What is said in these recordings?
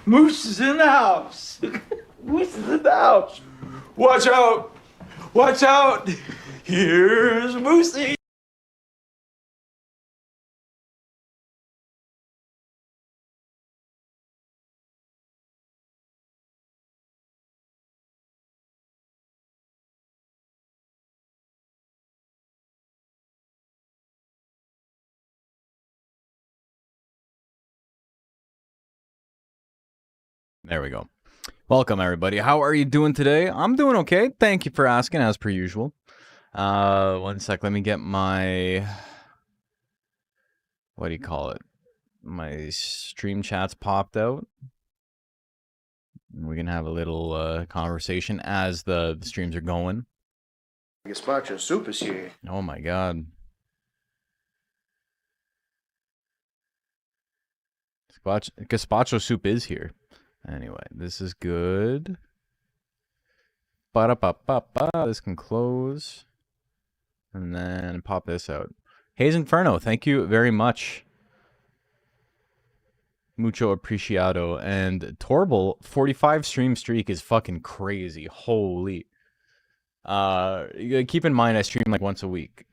Moose is in the house. Moose is in the house. Watch out. Watch out. Here's Moosey. There we go. Welcome, everybody. How are you doing today? I'm doing okay. Thank you for asking, as per usual. One sec. Let me get my... What do you call it? My stream chats popped out. We can have a little conversation as the streams are going. Gazpacho soup is here. Oh, my God. Gazpacho soup is here. Anyway, this is good. Ba-da-ba-ba-ba. This can close. And then pop this out. Hayes Inferno, thank you very much. Mucho apreciado. And Torble, 45 stream streak is fucking crazy. Holy. Keep in mind, I stream like once a week.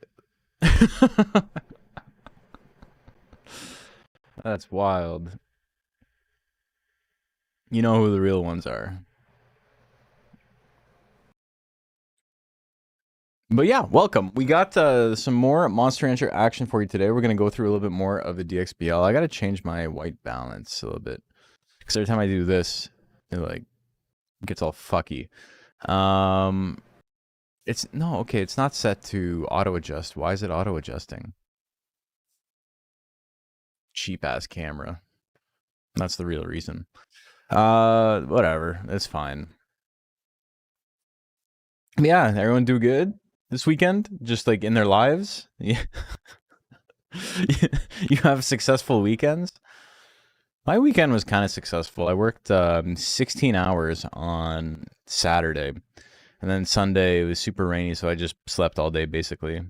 That's wild. You know who the real ones are. But yeah, welcome. We got some more Monster Rancher action for you today. We're going to go through a little bit more of the DXBL. I got to change my white balance a little bit. Because every time I do this, it like gets all fucky. It's not set to auto adjust. Why is it auto adjusting? Cheap ass camera. That's the real reason. Whatever. It's fine. Yeah, everyone do good this weekend? Just like in their lives? Yeah. You have successful weekends? My weekend was kind of successful. I worked 16 hours on Saturday. And then Sunday it was super rainy, so I just slept all day basically.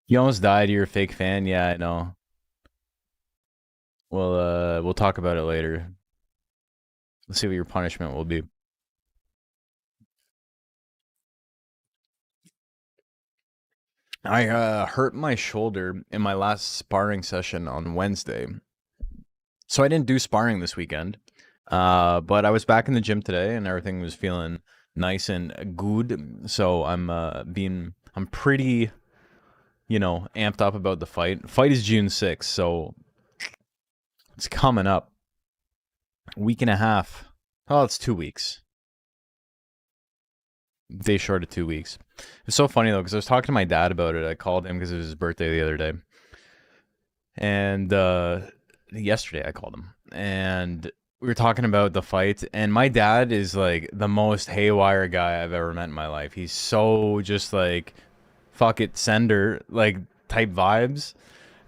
You almost died, you're a fake fan? Yeah, I know. Well, we'll talk about it later. Let's see what your punishment will be. I hurt my shoulder in my last sparring session on Wednesday. So I didn't do sparring this weekend. But I was back in the gym today and everything was feeling nice and good. So I'm pretty, amped up about the fight. Fight is June 6th, so it's coming up. Week and a half. Oh, it's 2 weeks. Day short of 2 weeks. It's so funny though, because I was talking to my dad about it. I called him because it was his birthday the other day. And yesterday I called him. And we were talking about the fight. And my dad is like the most haywire guy I've ever met in my life. He's so just like, fuck it, sender, like type vibes.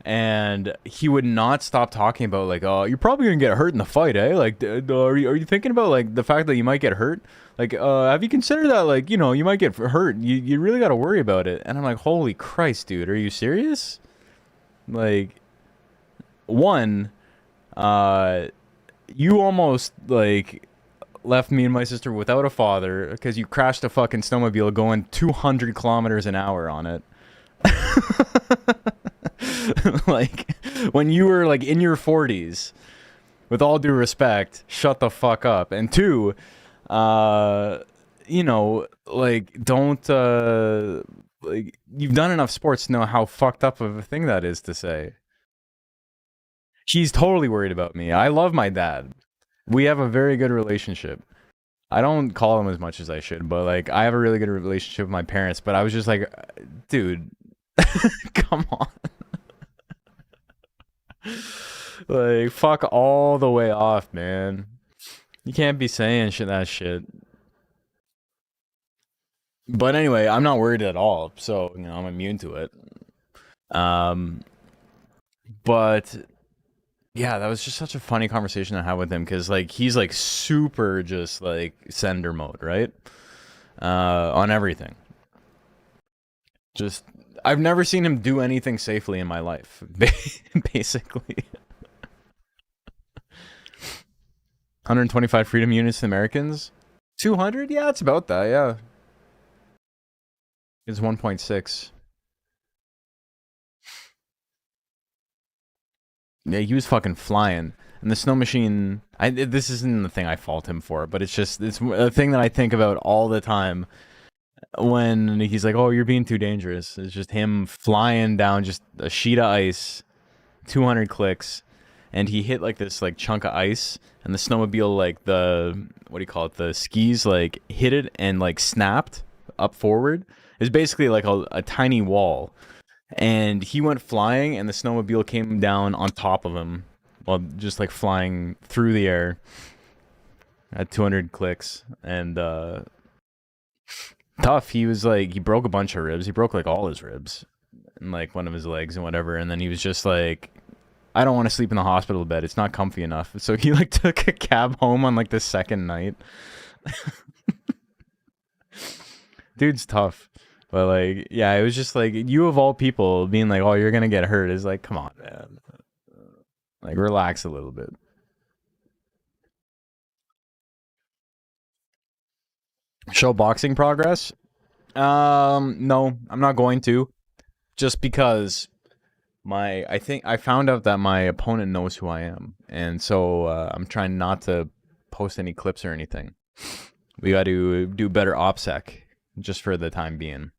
And he would not stop talking about like, oh, you're probably gonna get hurt in the fight, eh? Like, are you thinking about like the fact that you might get hurt? Like, have you considered that, like, you might get hurt? You really got to worry about it. And I'm like, holy Christ, dude, are you serious? Like, one, you almost like left me and my sister without a father because you crashed a fucking snowmobile going 200 kilometers an hour on it. Like, when you were like in your 40s, with all due respect, shut the fuck up. And two, like, don't like, you've done enough sports to know how fucked up of a thing that is to say. She's totally worried about me. I love my dad. We have a very good relationship. I don't call him as much as I should, but like, I have a really good relationship with my parents. But I was just like, dude, come on. Like, fuck all the way off, man. You can't be saying that shit. But anyway, I'm not worried at all, so I'm immune to it. But yeah, that was just such a funny conversation I had with him because like he's like super just like sender mode, right? On everything. Just I've never seen him do anything safely in my life, basically. 125 freedom units to Americans? 200? Yeah, it's about that, yeah. It's 1.6. Yeah, he was fucking flying. And the snow machine, this isn't the thing I fault him for, but it's a thing that I think about all the time when he's like, oh, you're being too dangerous. It's just him flying down just a sheet of ice, 200 clicks, and he hit like this like chunk of ice, and the snowmobile, like the skis like hit it and like snapped up forward. It's basically like a tiny wall. And he went flying, and the snowmobile came down on top of him while just like flying through the air at 200 clicks. And tough. He was like, he broke a bunch of ribs. He broke like all his ribs and like one of his legs and whatever. And then he was just like, I don't want to sleep in the hospital bed. It's not comfy enough. So he like took a cab home on like the second night. Dude's tough. But like, yeah, it was just like, you of all people being like, oh, you're gonna get hurt is like, come on, man. Like, relax a little bit. Show boxing progress? No, I'm not going to. Just because I think I found out that my opponent knows who I am. And so I'm trying not to post any clips or anything. We got to do better OPSEC just for the time being.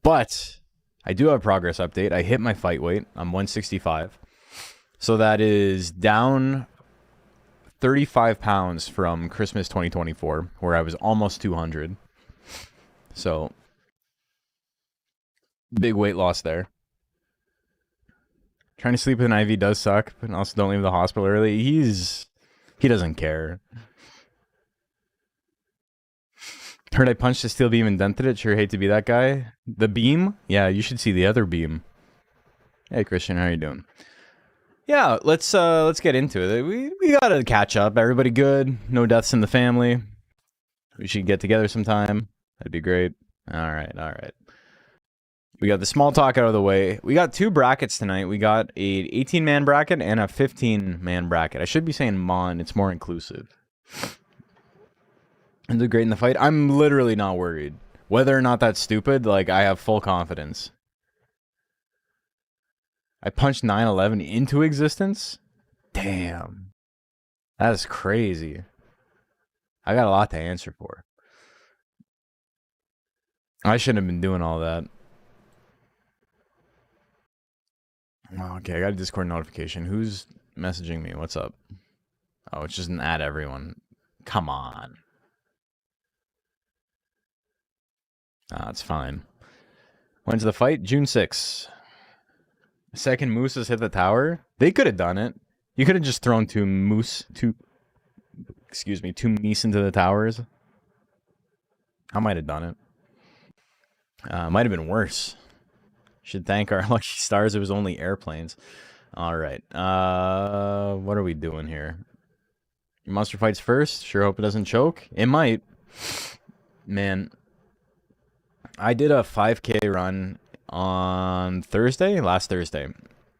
But I do have a progress update. I hit my fight weight. I'm 165. So that is down 35 pounds from Christmas 2024, where I was almost 200. So big weight loss there. Trying to sleep with an IV does suck, but also don't leave the hospital early. He doesn't care. Heard I punched a steel beam and dented it. Sure hate to be that guy. The beam? Yeah, you should see the other beam. Hey Christian, how you doing? Yeah, let's get into it. We gotta catch up. Everybody good? No deaths in the family. We should get together sometime. That'd be great. All right. We got the small talk out of the way. We got two brackets tonight. We got a 18-man bracket and a 15-man bracket. I should be saying mon. It's more inclusive. And did great in the fight. I'm literally not worried. Whether or not that's stupid, like, I have full confidence. I punched 9/11 into existence? Damn. That is crazy. I got a lot to answer for. I shouldn't have been doing all that. Okay, I got a Discord notification. Who's messaging me? What's up? Oh, it's just an add everyone. Come on. It's fine. When's the fight? June 6th. Second moose has hit the tower. They could have done it. You could have just thrown two meese into the towers. I might have done it. Might have been worse. Should thank our lucky stars. It was only airplanes. All right. What are we doing here? Monster fights first. Sure hope it doesn't choke. It might. Man, I did a 5K run on last Thursday.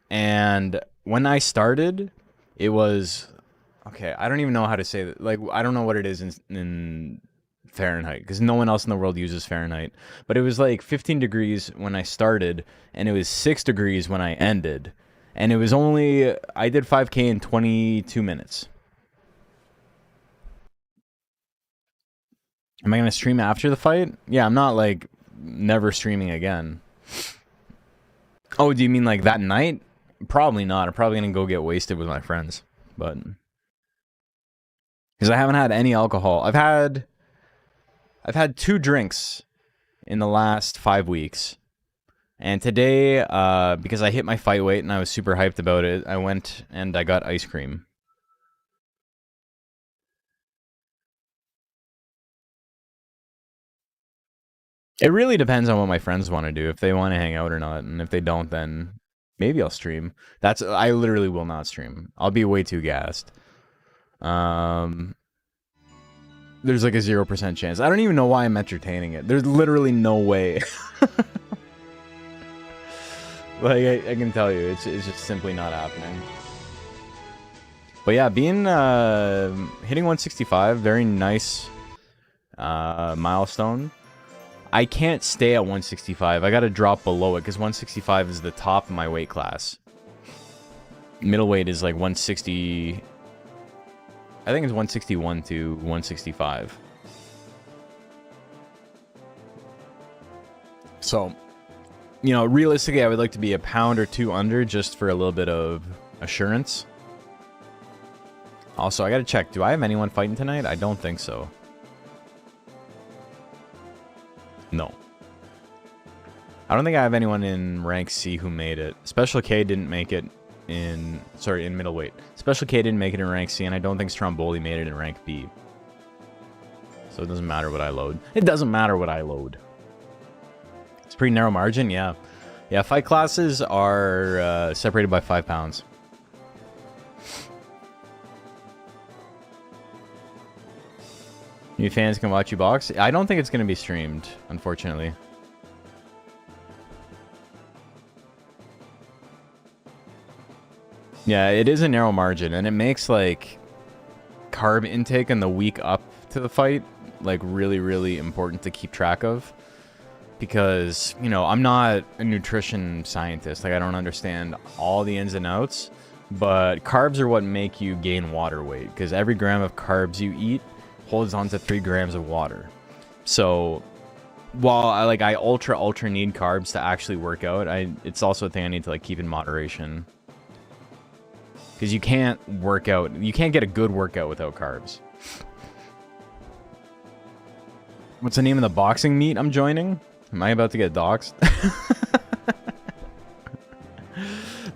And when I started, it was okay. I don't even know how to say that. Like, I don't know what it is in Fahrenheit because no one else in the world uses Fahrenheit. But it was like 15 degrees when I started, and it was 6 degrees when I ended. And it was I did 5K in 22 minutes. Am I going to stream after the fight? Yeah, I'm not like never streaming again. Oh, do you mean like that night? Probably not. I'm probably going to go get wasted with my friends. But because I haven't had any alcohol. I've had 2 drinks in the last 5 weeks. And today, because I hit my fight weight and I was super hyped about it, I went and I got ice cream. It really depends on what my friends want to do, if they want to hang out or not. And if they don't, then maybe I'll stream. I literally will not stream. I'll be way too gassed. There's like a 0% chance. I don't even know why I'm entertaining it. There's literally no way. Like, I can tell you, it's just simply not happening. But yeah, hitting 165, very nice milestone. I can't stay at 165. I gotta drop below it, because 165 is the top of my weight class. Middleweight is like 160... I think it's 161 to 165. So... you know, realistically, I would like to be a pound or 2 under just for a little bit of assurance. Also, I gotta check. Do I have anyone fighting tonight? I don't think so. No. I don't think I have anyone in rank C who made it. Special K didn't make it in middleweight. Special K didn't make it in rank C, and I don't think Stromboli made it in rank B. So it doesn't matter what I load. It doesn't matter what I load. It's pretty narrow margin, yeah. Yeah, fight classes are separated by 5 pounds. New fans can watch you box. I don't think it's going to be streamed, unfortunately. Yeah, it is a narrow margin, and it makes, like, carb intake in the week up to the fight, like, really, really important to keep track of. Because, you know, I'm not a nutrition scientist. Like, I don't understand all the ins and outs. But carbs are what make you gain water weight. Because every gram of carbs you eat holds on to 3 grams of water. So, while I ultra need carbs to actually work out, it's also a thing I need to, like, keep in moderation. Because you can't get a good workout without carbs. What's the name of the boxing meet I'm joining? Am I about to get doxxed?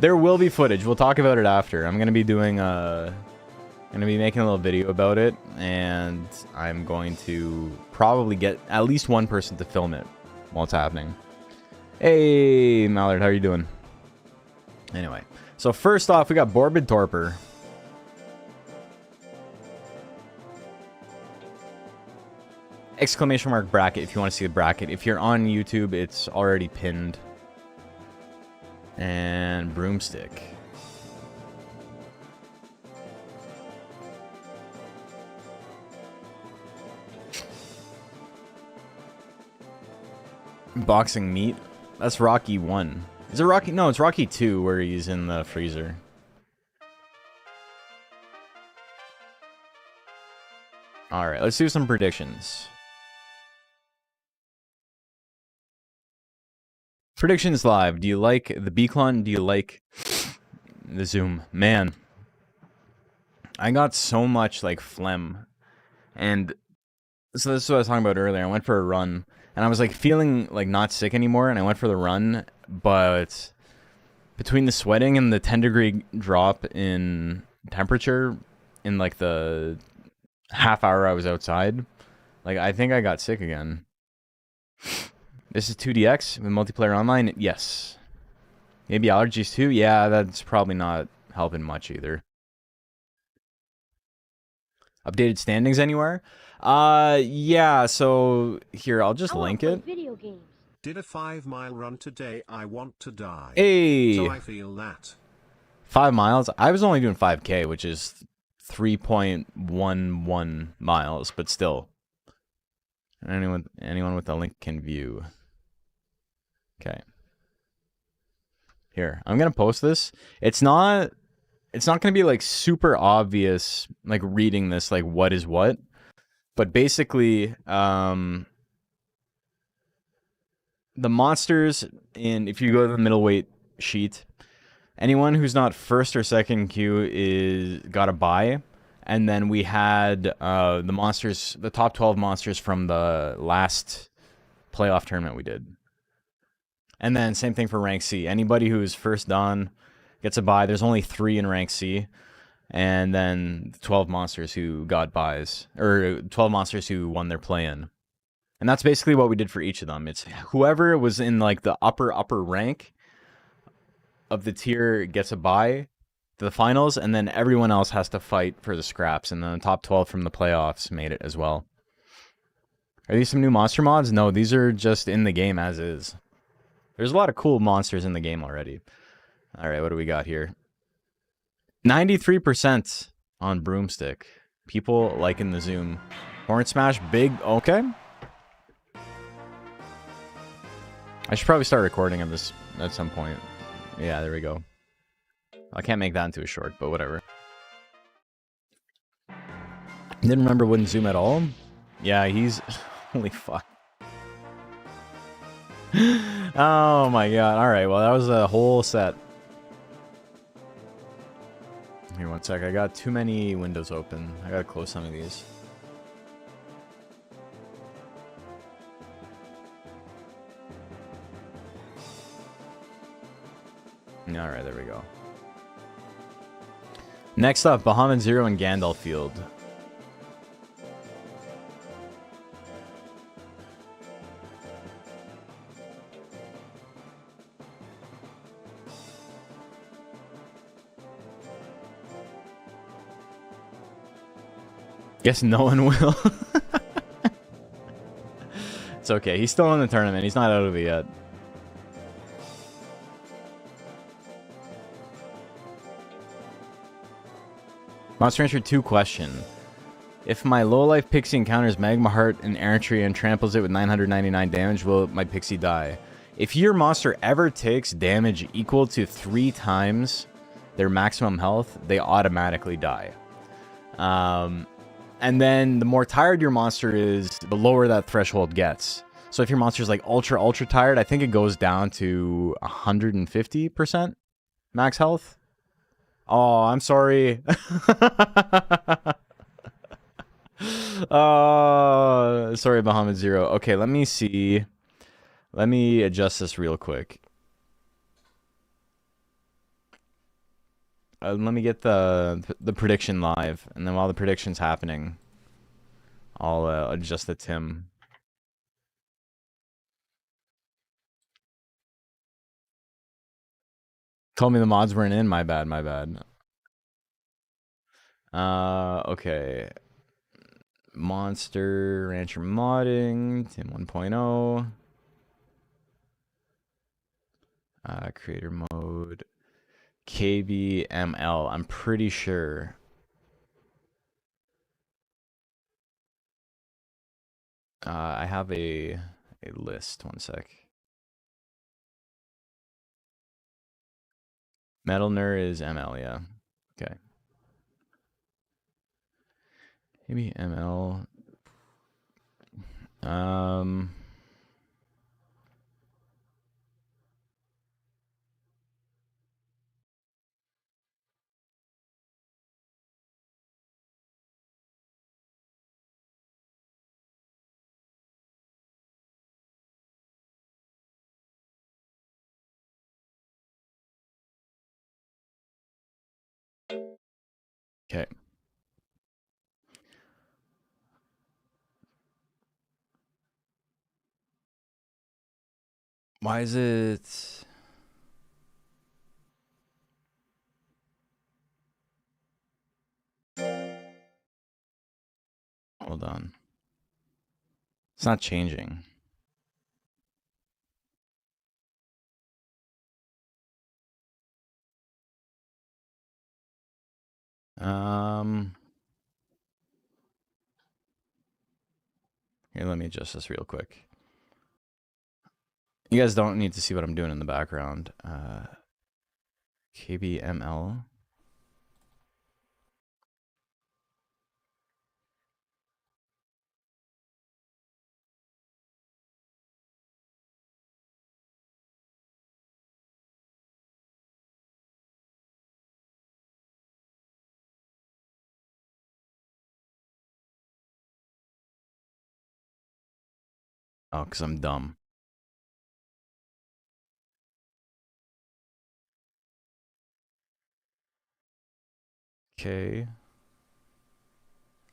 There will be footage. We'll talk about it after. I'm gonna be making a little video about it, and I'm going to probably get at least one person to film it while it's happening. Hey, Mallard, how are you doing? Anyway, so first off, we got Borbid Torpor. Exclamation mark bracket if you want to see the bracket. If you're on YouTube, it's already pinned. And Broomstick. Boxing meat? That's Rocky 1. Is it Rocky? No, it's Rocky 2 where he's in the freezer. Alright, let's do some predictions. Predictions live. Do you like the Beaclon? Do you like the Zoom? Man, I got so much like phlegm, and so this is what I was talking about earlier. I went for a run, and I was like feeling like not sick anymore, and I went for the run, but between the sweating and the 10-degree drop in temperature in like the half hour I was outside, like I think I got sick again. This is 2DX with multiplayer online? Yes. Maybe allergies too? Yeah, that's probably not helping much either. Updated standings anywhere? Yeah, so here, I'll just link it. Video games. Did a 5-mile run today. I want to die. Hey! So I feel that. 5 miles? I was only doing 5K, which is 3.11 miles, but still. Anyone with a link can view. Okay. Here, I'm gonna post this. It's not gonna be like super obvious, like reading this, like what is what. But basically, the monsters if you go to the middleweight sheet, anyone who's not first or second queue got a bye. And then we had the top 12 monsters from the last playoff tournament we did. And then same thing for rank C. Anybody who's first done gets a bye. There's only 3 in rank C. And then 12 monsters who got buys, or 12 monsters who won their play-in. And that's basically what we did for each of them. It's whoever was in like the upper rank of the tier gets a bye to the finals, and then everyone else has to fight for the scraps. And then the top 12 from the playoffs made it as well. Are these some new monster mods? No, these are just in the game as is. There's a lot of cool monsters in the game already. All right, what do we got here? 93% on Broomstick. People liking the zoom. Horn Smash, big. Okay. I should probably start recording of this at some point. Yeah, there we go. I can't make that into a short, but whatever. Didn't remember wouldn't zoom at all. Yeah, he's... Holy fuck. Oh my god. Alright, well that was a whole set. Here, one sec. I got too many windows open. I gotta close some of these. Alright, there we go. Next up, Bahamut Zero and Gandalf Field. Guess no one will. It's okay. He's still in the tournament. He's not out of it yet. Monster Rancher 2 question. If my low-life pixie encounters Magma Heart and Errantry and tramples it with 999 damage, will my pixie die? If your monster ever takes damage equal to 3 times their maximum health, they automatically die. And then the more tired your monster is, the lower that threshold gets. So if your monster's like ultra tired, I think it goes down to 150% max health. Oh, I'm sorry. Sorry, Bahamut Zero. Okay, let me see. Let me adjust this real quick. Let me get the prediction live, and then while the prediction's happening, I'll adjust the Tim. Told me the mods weren't in. My bad. My bad. Okay. Monster Rancher modding. Tim 1.0. Creator mode. KBML. I'm pretty sure. I have a list. One sec. Metal Nerd is ML, yeah. Okay. Maybe ML. Okay. Why is it... Hold on. It's not changing. Here, let me adjust this real quick. You guys don't need to see what I'm doing in the background. KBML. Oh, because I'm dumb. Okay.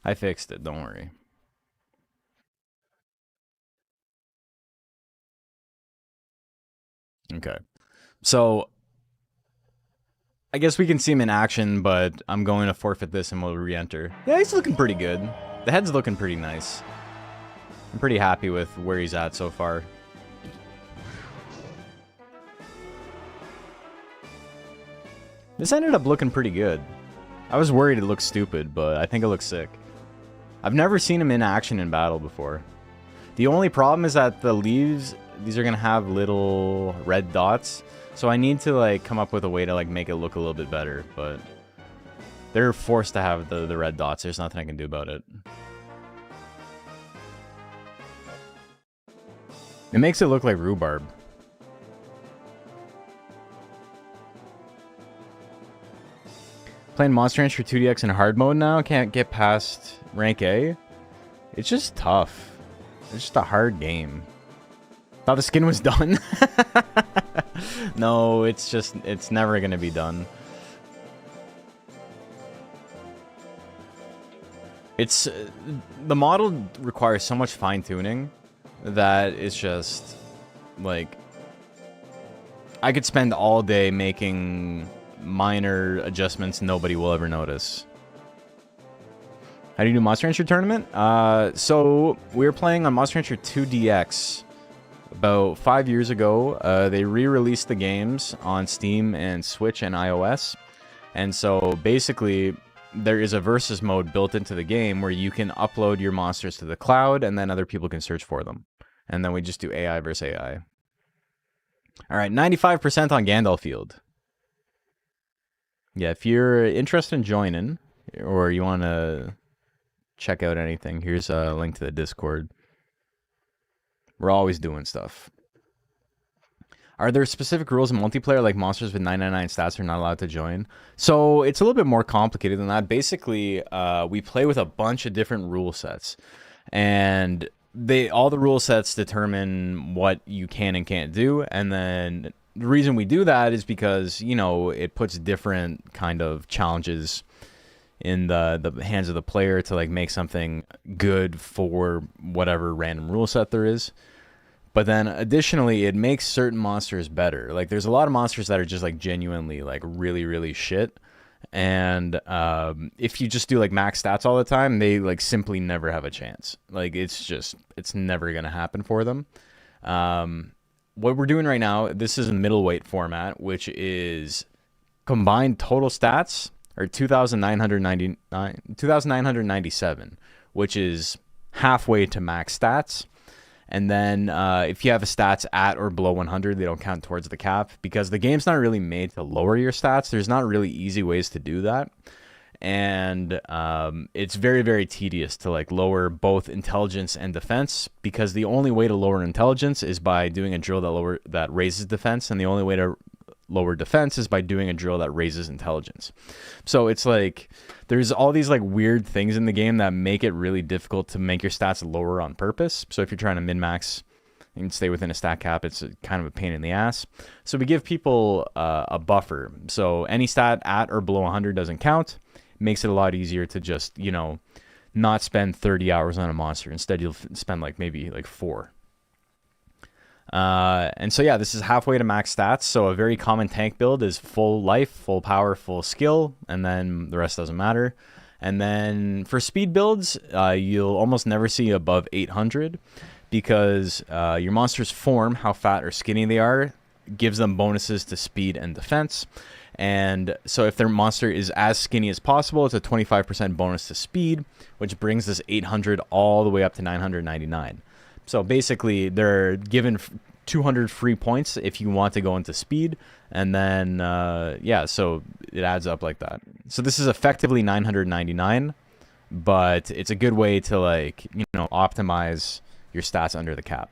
I fixed it, don't worry. Okay. So, I guess we can see him in action, but I'm going to forfeit this and we'll re-enter. Yeah, he's looking pretty good. The head's looking pretty nice. I'm pretty happy with where he's at so far. This ended up looking pretty good. I was worried it looked stupid, but I think it looks sick. I've never seen him in action in battle before. The only problem is that the leaves, these are going to have little red dots. So I need to like come up with a way to like make it look a little bit better, but they're forced to have the red dots. There's nothing I can do about it. It makes it look like rhubarb. Playing Monster Rancher 2DX in hard mode now. Can't get past rank A. It's just tough. It's just a hard game. Thought the skin was done. No, it's never gonna be done. It's the model requires so much fine-tuning that it's just like I could spend all day making minor adjustments nobody will ever notice. How do you do Monster Rancher tournament? So we were playing on Monster Rancher 2DX about 5 years ago. They re-released the games on Steam and Switch and iOS, and so basically there is a versus mode built into the game where you can upload your monsters to the cloud and then other people can search for them, and then we just do AI versus AI. All right, 95% on Gandalf Field. Yeah, if you're interested in joining or you want to check out anything, here's a link to the Discord. We're always doing stuff. Are there specific rules in multiplayer like monsters with 999 stats are not allowed to join? So it's a little bit more complicated than that. Basically, we play with a bunch of different rule sets, and all the rule sets determine what you can and can't do, and then the reason we do that is because, you know, it puts different kind of challenges in the hands of the player to like make something good for whatever random rule set there is. But then additionally, it makes certain monsters better. Like there's a lot of monsters that are just like genuinely like really, really shit. And if you just do like max stats all the time, they like simply never have a chance. Like it's never going to happen for them. What we're doing right now, this is a middleweight format, which is combined total stats are 2,997, which is halfway to max stats. And then if you have a stats at or below 100, they don't count towards the cap because the game's not really made to lower your stats. There's not really easy ways to do that. And it's very, very tedious to like lower both intelligence and defense, because the only way to lower intelligence is by doing a drill that raises defense, and the only way to lower defense is by doing a drill that raises intelligence. So it's like there's all these like weird things in the game that make it really difficult to make your stats lower on purpose. So if you're trying to min-max and stay within a stat cap, it's kind of a pain in the ass. So we give people a buffer. So any stat at or below 100 doesn't count. Makes it a lot easier to just, you know, not spend 30 hours on a monster. Instead, you'll spend like maybe like 4. And so yeah, this is halfway to max stats. So a very common tank build is full life, full power, full skill, and then the rest doesn't matter. And then for speed builds, you'll almost never see above 800 because your monster's form, how fat or skinny they are, gives them bonuses to speed and defense. And so if their monster is as skinny as possible, it's a 25% bonus to speed, which brings this 800 all the way up to 999. So basically, they're given 200 free points if you want to go into speed. And then, yeah, so it adds up like that. So this is effectively 999, but it's a good way to, like, you know, optimize your stats under the cap.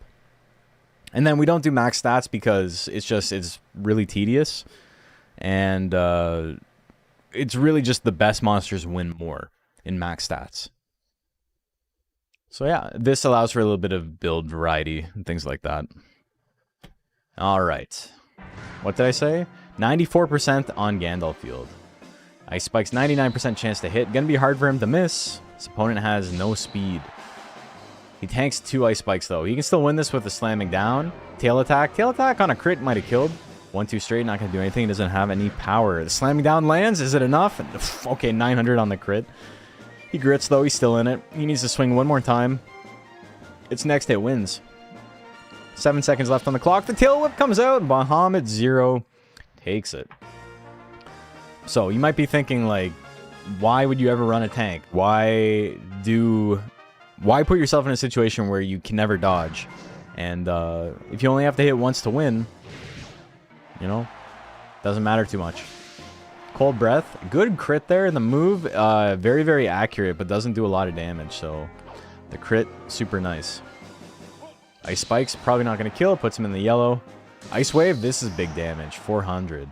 And then we don't do max stats because it's really tedious. And it's really just the best monsters win more in max stats. So yeah, this allows for a little bit of build variety and things like that. All right. What did I say? 94% on Gandalf Field. Ice Spike's 99% chance to hit. Gonna be hard for him to miss. His opponent has no speed. He tanks 2 Ice Spikes though. He can still win this with a slamming down. Tail attack. Tail attack on a crit might have killed. 1-2 straight, not gonna do anything. He doesn't have any power. The slamming down lands. Is it enough? Okay, 900 on the crit. He grits though. He's still in it. He needs to swing one more time. Its next hit wins. 7 seconds left on the clock. The tail whip comes out. Bahamut 0 takes it. So you might be thinking, like, why would you ever run a tank? Why put yourself in a situation where you can never dodge? And if you only have to hit once to win, you know, doesn't matter too much. Cold Breath, good crit there in the move. Very, very accurate, but doesn't do a lot of damage. So the crit, super nice. Ice Spike's probably not going to kill. Puts him in the yellow. Ice Wave, this is big damage. 400.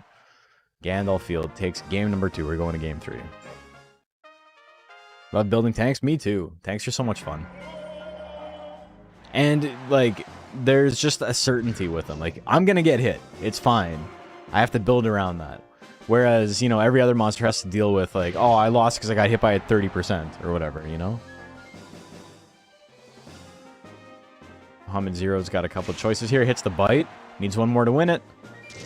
Gandalf Field takes game number 2. We're going to game 3. Love building tanks? Me too. Tanks are so much fun. And, like, there's just a certainty with them. Like, I'm going to get hit. It's fine. I have to build around that. Whereas, you know, every other monster has to deal with, like, oh, I lost because I got hit by a 30% or whatever, you know? Bahamut Zero's got a couple of choices here. Hits the bite. Needs one more to win it.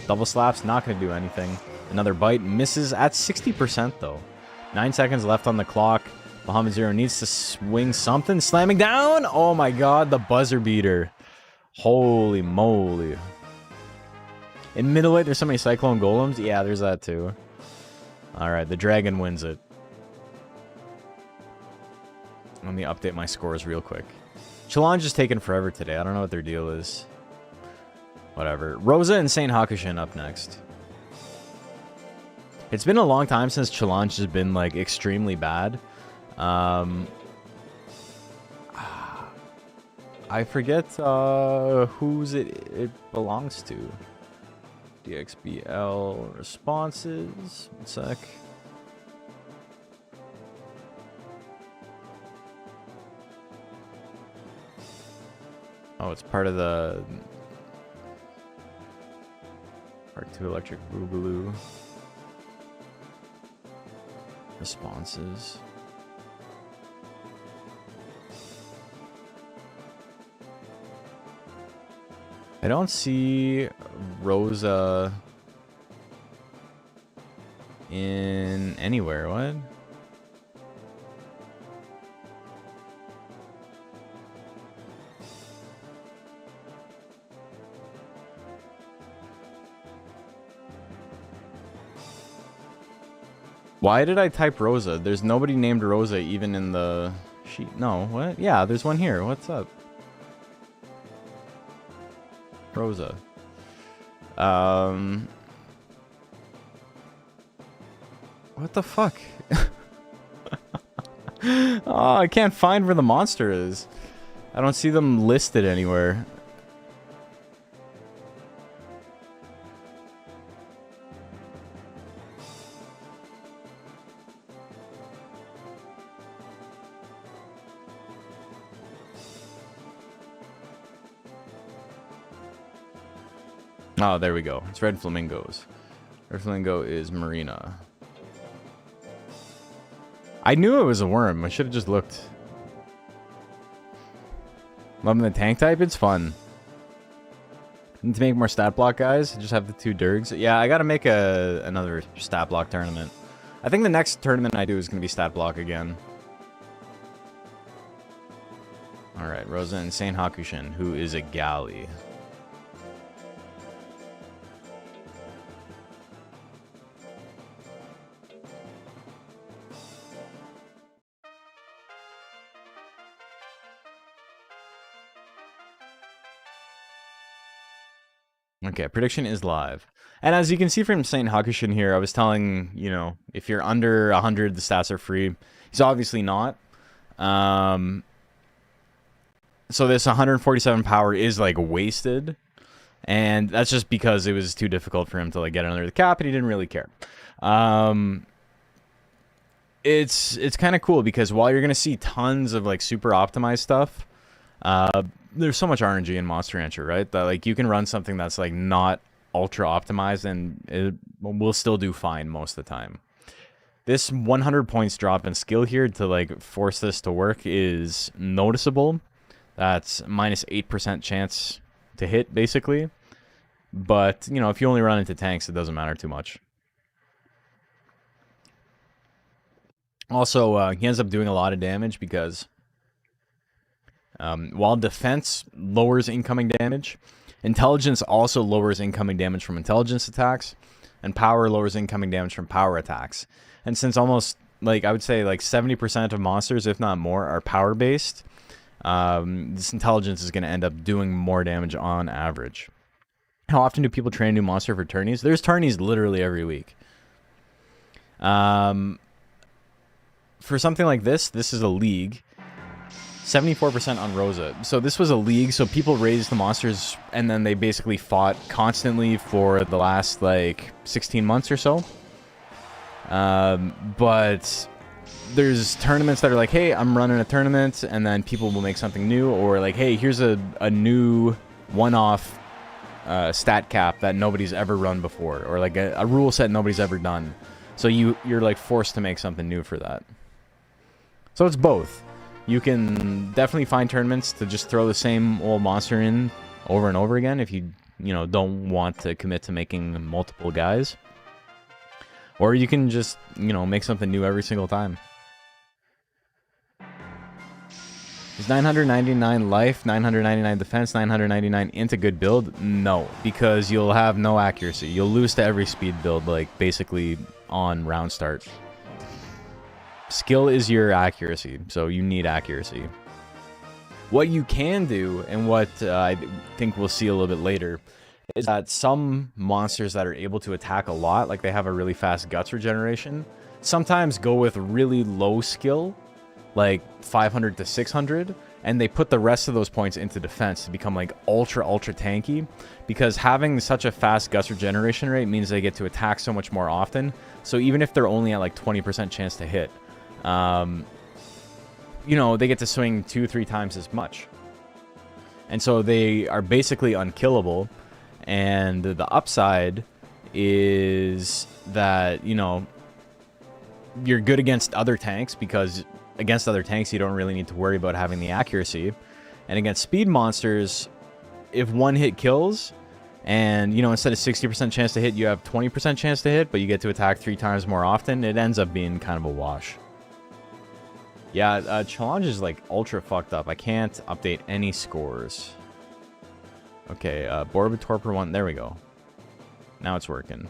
Double slaps, not going to do anything. Another bite. Misses at 60% though. 9 seconds left on the clock. Bahamut Zero needs to swing something. Slamming down. Oh my god, the buzzer beater. Holy moly. In middleweight, there's so many Cyclone Golems. Yeah, there's that too. Alright, the dragon wins it. Let me update my scores real quick. Challenge is taking forever today. I don't know what their deal is. Whatever. Rosa and Saint Hakushin up next. It's been a long time since Challenge has been, like, extremely bad. I forget whose it belongs to. DXBL responses. 1 sec. Oh, it's part of the Part 2 Electric Boogaloo. Responses. I don't see Rosa in anywhere. What? Why did I type Rosa? There's nobody named Rosa even in the sheet. No, what? Yeah, there's one here. What's up? Rosa. What the fuck? Oh, I can't find where the monster is. I don't see them listed anywhere. Oh, there we go. It's Red Flamingos. Red Flamingo is Marina. I knew it was a worm. I should have just looked. Loving the tank type. It's fun. Need to make more stat block, guys. Just have the 2 Durgs. Yeah, I gotta make another stat block tournament. I think the next tournament I do is going to be stat block again. Alright, Rosa and Saint Hakushin, who is a galley. Okay, prediction is live. And as you can see from Saint Hakushin here, I was telling, you know, if you're under 100, the stats are free. He's obviously not. So this 147 power is, like, wasted. And that's just because it was too difficult for him to, like, get under the cap, and he didn't really care. It's kind of cool, because while you're going to see tons of, like, super optimized stuff, there's so much RNG in Monster Rancher, right? That, like, you can run something that's, like, not ultra optimized, and it will still do fine most of the time. This 100 points drop in skill here to, like, force this to work is noticeable. That's minus 8% chance to hit, basically. But, you know, if you only run into tanks, it doesn't matter too much. Also, he ends up doing a lot of damage because while defense lowers incoming damage, intelligence also lowers incoming damage from intelligence attacks, and power lowers incoming damage from power attacks. And since almost, like, I would say, like, 70% of monsters, if not more, are power-based, this intelligence is going to end up doing more damage on average. How often do people train a new monster for tourneys? There's tourneys literally every week. For something like this is a league. 74% on Rosa. So this was a league, so people raised the monsters, and then they basically fought constantly for the last, like, 16 months or so. But there's tournaments that are like, hey, I'm running a tournament, and then people will make something new, or like, hey, here's a new one-off stat cap that nobody's ever run before, or like a rule set nobody's ever done. So you're like forced to make something new for that. So it's both. You can definitely find tournaments to just throw the same old monster in over and over again if you don't want to commit to making multiple guys. Or you can just, make something new every single time. Is 999 life, 999 defense, 999 into good build? No, because you'll have no accuracy. You'll lose to every speed build, like, basically on round start. Skill is your accuracy, so you need accuracy. What you can do, and what I think we'll see a little bit later, is that some monsters that are able to attack a lot, like they have a really fast guts regeneration, sometimes go with really low skill, like 500 to 600, and they put the rest of those points into defense to become like ultra tanky, because having such a fast guts regeneration rate means they get to attack so much more often. So even if they're only at like 20% chance to hit, they get to swing 2-3 times as much. And so they are basically unkillable. And the upside is that, you're good against other tanks, because against other tanks you don't really need to worry about having the accuracy. And against speed monsters, if one hit kills, and, instead of 60% chance to hit, you have 20% chance to hit, but you get to attack 3 times more often, it ends up being kind of a wash. Yeah, challenge is like ultra fucked up. I can't update any scores. Okay, Borba Torpor 1, there we go. Now it's working.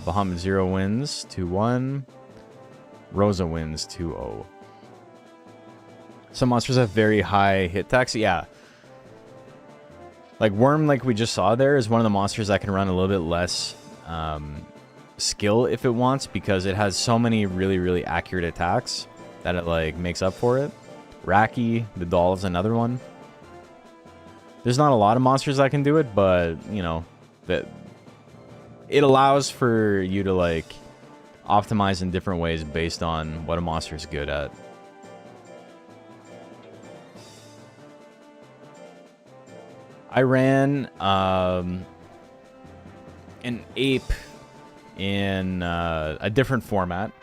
Bahamut 0 wins, 2-1. Rosa wins, 2-0. Some monsters have very high hit tax, yeah. Like Worm, like we just saw there, is one of the monsters that can run a little bit less skill if it wants, because it has so many really that it like makes up for it. Raki, the doll, is another one. There's not a lot of monsters that can do it, but that it allows for you to like optimize in different ways based on what a monster is good at. I ran an ape in a different format,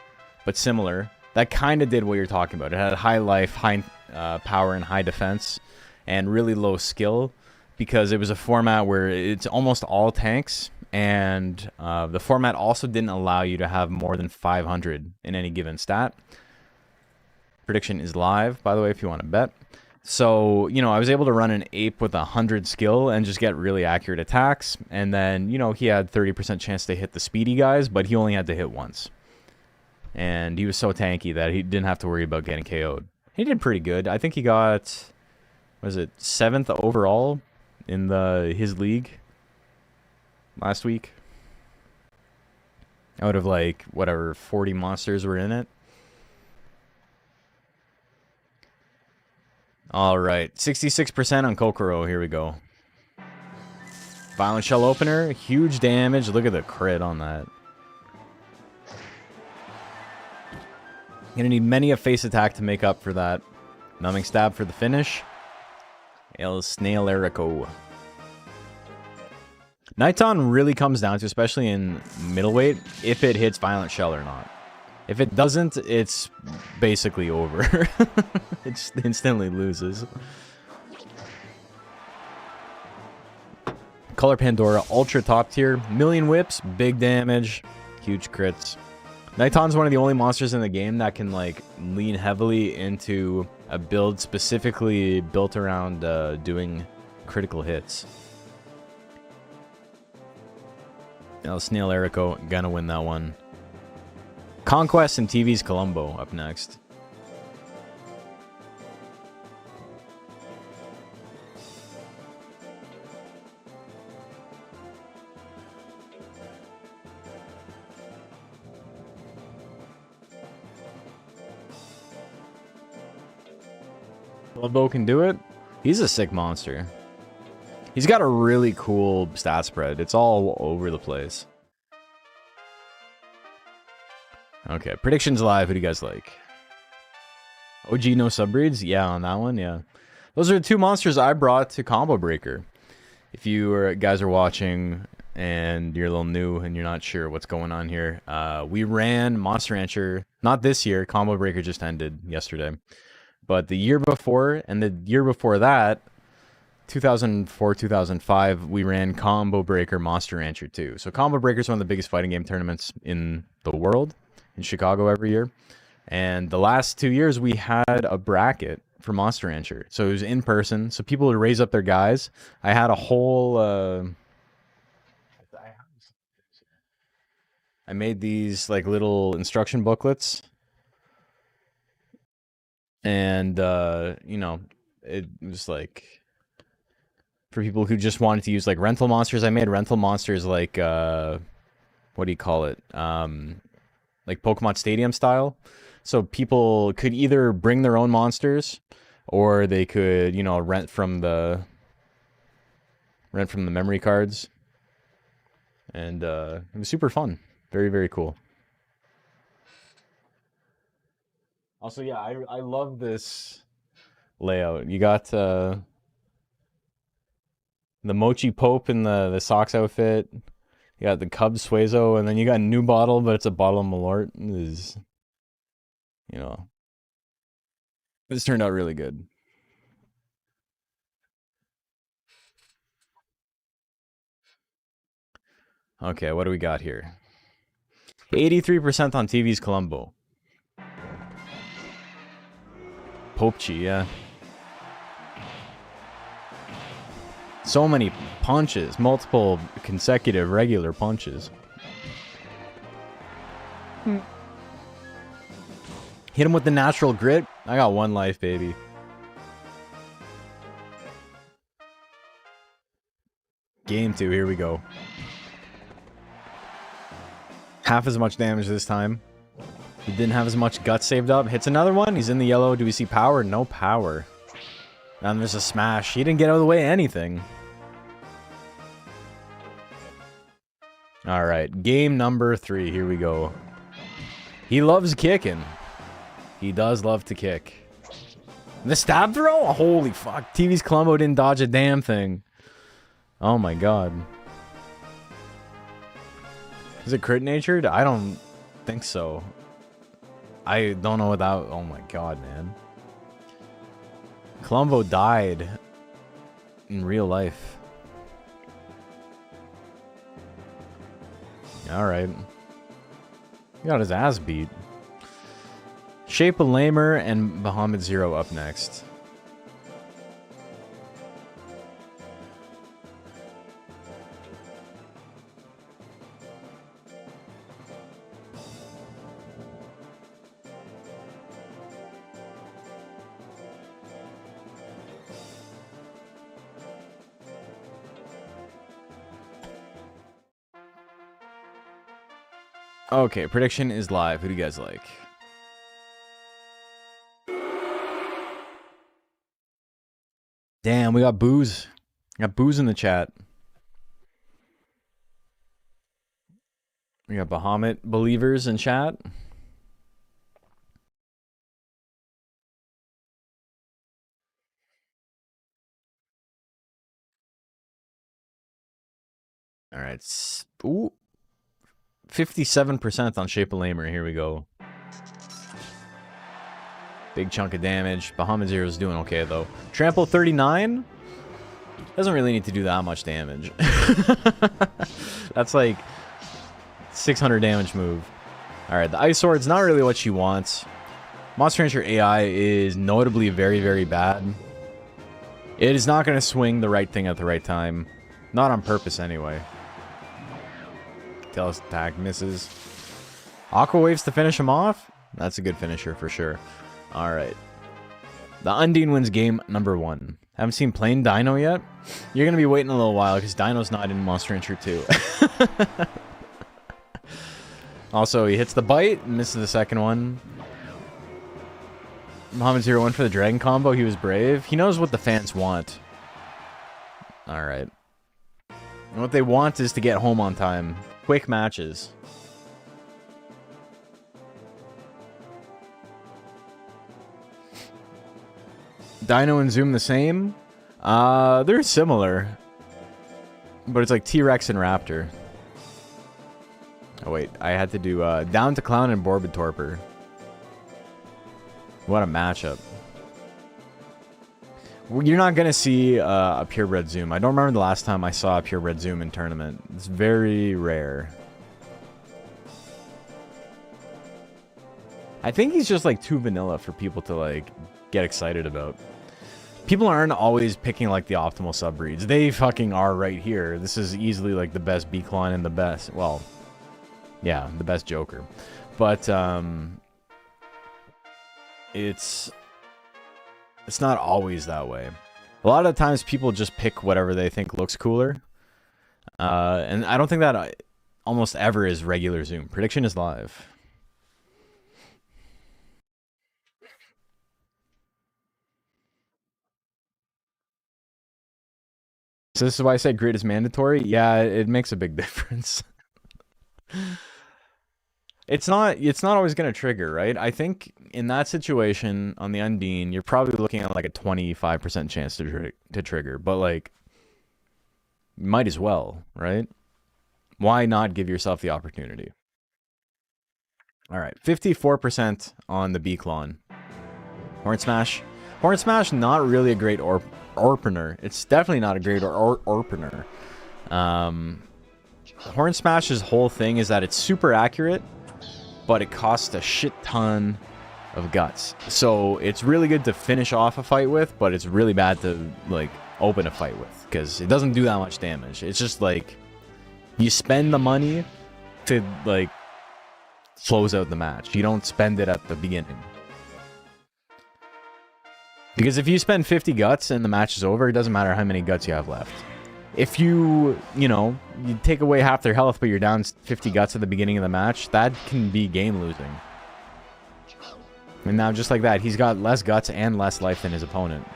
but similar. That kind of did what you're talking about. It had high life, high power, and high defense, and really low skill, because it was a format where it's almost all tanks, And the format also didn't allow you to have more than 500 in any given stat. Prediction is live, by the way, if you want to bet. So, you know, I was able to run an ape with 100 skill and just get really accurate attacks. And then, you know, he had 30% chance to hit the speedy guys, but he only had to hit once. And he was so tanky that he didn't have to worry about getting KO'd. He did pretty good. I think he got, was it 7th overall in his league last week? Out of like, whatever, 40 monsters were in it. All right, 66% on Kokoro. Here we go. Violent Shell Opener, huge damage. Look at the crit on that. Gonna need many a face attack to make up for that. Numbing Stab for the finish. El Snail Erico. Nighton really comes down to, especially in middleweight, if it hits Violent Shell or not. If it doesn't, it's basically over. It just instantly loses. Color Pandora, ultra top tier. Million whips, big damage, huge crits. Nighton's one of the only monsters in the game that can like lean heavily into a build specifically built around doing critical hits. Now Snail Erico gonna win that one. Conquest and TV's Colombo up next. Colombo can do it. He's a sick monster. He's got a really cool stat spread. It's all over the place. Okay, predictions live. Who do you guys like? OG no subbreeds? Yeah, on that one, yeah. Those are the two monsters I brought to Combo Breaker. If you guys are watching and you're a little new and you're not sure what's going on here, we ran Monster Rancher, not this year. Combo Breaker just ended yesterday. But the year before and the year before that, 2004, 2005, we ran Combo Breaker Monster Rancher 2. So Combo Breaker is one of the biggest fighting game tournaments in the world. In Chicago every year. And the last 2 years we had a bracket for Monster Rancher. So it was in person. So people would raise up their guys. I had a whole I made these like little instruction booklets. And you know, it was like for people who just wanted to use like rental monsters. I made rental monsters like what do you call it? Like Pokemon Stadium style. So people could either bring their own monsters or they could, you know, rent from the memory cards. And it was super fun. Very, very cool. Also, yeah, I love this layout. You got the Mochi Pope in the socks outfit. You got the Cubs Suezo, and then you got a new bottle, but it's a bottle of Malort. Is, you know, this turned out really good. Okay, what do we got here? 83% on TV's Colombo. Popechi, yeah. So many punches, multiple consecutive regular punches. Hit him with the natural grit. I got one life, baby. Game 2, here we go. Half as much damage this time. He didn't have as much guts saved up. Hits another one. He's in the yellow. Do we see power? No power. And there's a smash. He didn't get out of the way of anything. All right, game number 3. Here we go. He loves kicking. He does love to kick. The stab throw? Holy fuck. TV's Colombo didn't dodge a damn thing. Oh my god. Is it crit natured? I don't think so. I don't know without... Oh my god, man. Colombo died in real life. Alright. He got his ass beat. Shape of Lamer and Bahamut Zero up next. Okay, prediction is live. Who do you guys like? Damn, we got booze. Got booze in the chat. We got Bahamut believers in chat. All right. Ooh. 57% on Shape of Lamer. Here we go. Big chunk of damage. Bahamut Zero is doing okay, though. Trample 39? Doesn't really need to do that much damage. That's like 600 damage move. Alright, the Ice Sword's not really what she wants. Monster Rancher AI is notably very, very bad. It is not going to swing the right thing at the right time. Not on purpose, anyway. Tails attack misses. Aqua Waves to finish him off? That's a good finisher for sure. Alright. The Undine wins game number 1. Haven't seen plain Dino yet? You're going to be waiting a little while because Dino's not in Monster Rancher 2. Also, he hits the bite and misses the second one. Bahamut Zero went for the dragon combo. He was brave. He knows what the fans want. Alright. And what they want is to get home on time. Quick matches. Dino and Zoom the same? They're similar. But it's like T-Rex and Raptor. Oh wait, I had to do Down to Clown and Morbid Torpor. What a matchup. You're not going to see a purebred Zoom. I don't remember the last time I saw a purebred Zoom in tournament. It's very rare. I think he's just like too vanilla for people to like get excited about. People aren't always picking like the optimal subbreeds. They fucking are right here. This is easily like the best B-Clone and the best, well, yeah, the best Joker. But it's not always that way. A lot of the times people just pick whatever they think looks cooler. And I don't think that almost ever is regular Zoom. Prediction is live. So this is why I say grid is mandatory. Yeah, it makes a big difference. It's not always going to trigger, right? I think in that situation on the Undine, you're probably looking at like a 25% chance to trigger, but like might as well, right? Why not give yourself the opportunity? All right, 54% on the B-Clone. Horn Smash. Horn Smash, not really a great opener. It's definitely not a great opener. Horn Smash's whole thing is that it's super accurate, but it costs a shit ton of guts. So it's really good to finish off a fight with, but it's really bad to like open a fight with because it doesn't do that much damage. It's just like you spend the money to like close out the match. You don't spend it at the beginning. Because if you spend 50 guts and the match is over, it doesn't matter how many guts you have left. If you take away half their health, but you're down 50 guts at the beginning of the match, that can be game losing. And now, just like that, he's got less guts and less life than his opponent.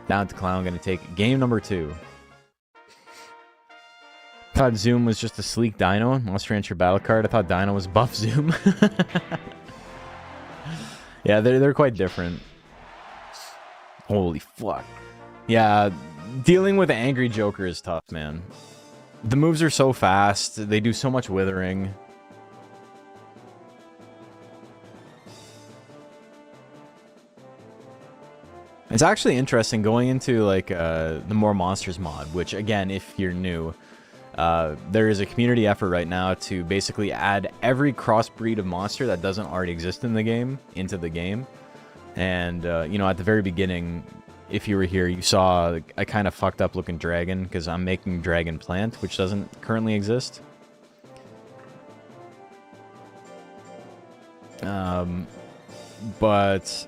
Down to Clown, going to take game number 2. Thought Zoom was just a sleek Dino. Monster Rancher battle card. I thought Dino was buff Zoom. Yeah, they're quite different. Holy fuck. Yeah, dealing with an angry Joker is tough, man. The moves are so fast. They do so much withering. It's actually interesting going into like the More Monsters mod, which again, if you're new, there is a community effort right now to basically add every crossbreed of monster that doesn't already exist in the game into the game. And, you know, at the very beginning, if you were here, you saw a kind of fucked up looking dragon, because I'm making dragon plant, which doesn't currently exist. But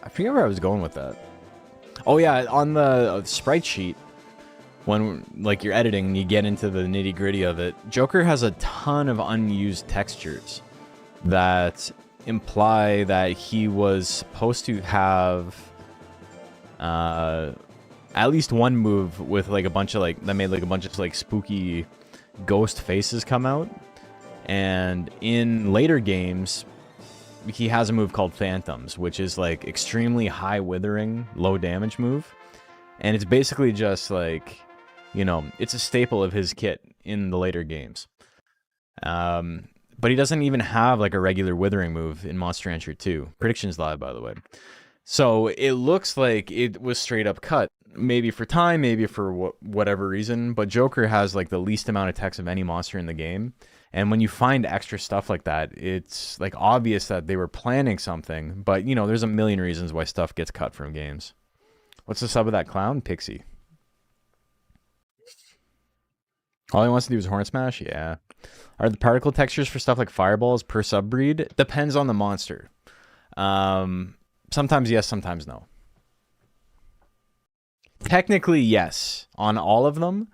I forget where I was going with that. Oh yeah, on the sprite sheet, when like you're editing and you get into the nitty gritty of it, Joker has a ton of unused textures that imply that he was supposed to have at least one move with like a bunch of like that made like a bunch of like spooky ghost faces come out. And in later games, he has a move called Phantoms, which is like extremely high withering, low damage move. And it's basically just like, you know, it's a staple of his kit in the later games. But he doesn't even have like a regular withering move in Monster Rancher 2. Predictions live, by the way. So it looks like it was straight up cut. Maybe for time, maybe for whatever reason. But Joker has like the least amount of text of any monster in the game. And when you find extra stuff like that, it's like obvious that they were planning something. But, you know, there's a million reasons why stuff gets cut from games. What's the sub of that clown? Pixie. All he wants to do is Horn Smash? Yeah. Are the particle textures for stuff like fireballs per subbreed? Depends on the monster. Sometimes yes, sometimes no. Technically yes, on all of them.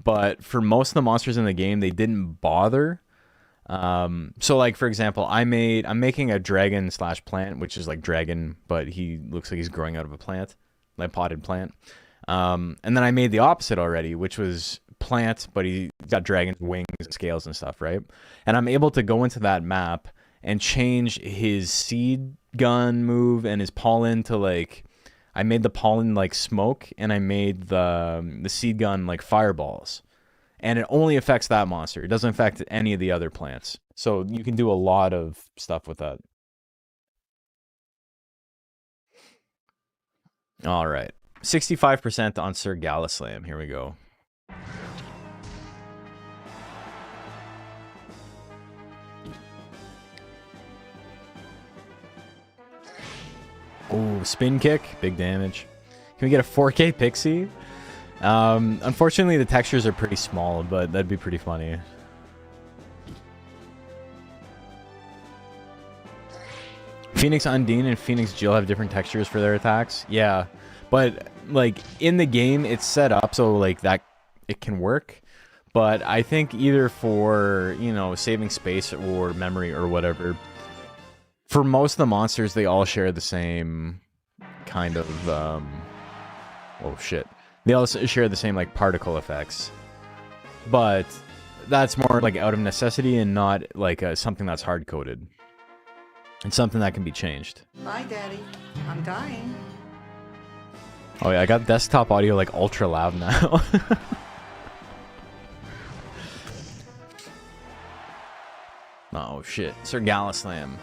But for most of the monsters in the game, they didn't bother. So like, for example, I'm making a dragon / plant, which is like dragon, but he looks like he's growing out of a plant, like potted plant. And then I made the opposite already, which was plant, but he's got dragon's wings and scales and stuff, right? And I'm able to go into that map and change his seed gun move and his pollen to like, I made the pollen like smoke, and I made the seed gun like fireballs. And it only affects that monster. It doesn't affect any of the other plants. So you can do a lot of stuff with that. All right. 65% on Sir Galaslam. Here we go. Oh, spin kick, big damage. Can we get a 4K Pixie? Unfortunately, the textures are pretty small, but that'd be pretty funny. Phoenix Undine and Phoenix Jill have different textures for their attacks. Yeah, but like in the game, it's set up so like that it can work. But I think either for, you know, saving space or memory or whatever, for most of the monsters, they all share the same kind of, oh shit. They all share the same, like, particle effects. But that's more, like, out of necessity and not, like, something that's hard-coded. It's something that can be changed. Bye, Daddy. I'm dying. Oh yeah, I got desktop audio, like, ultra loud now. Oh shit. Sir Galaslam.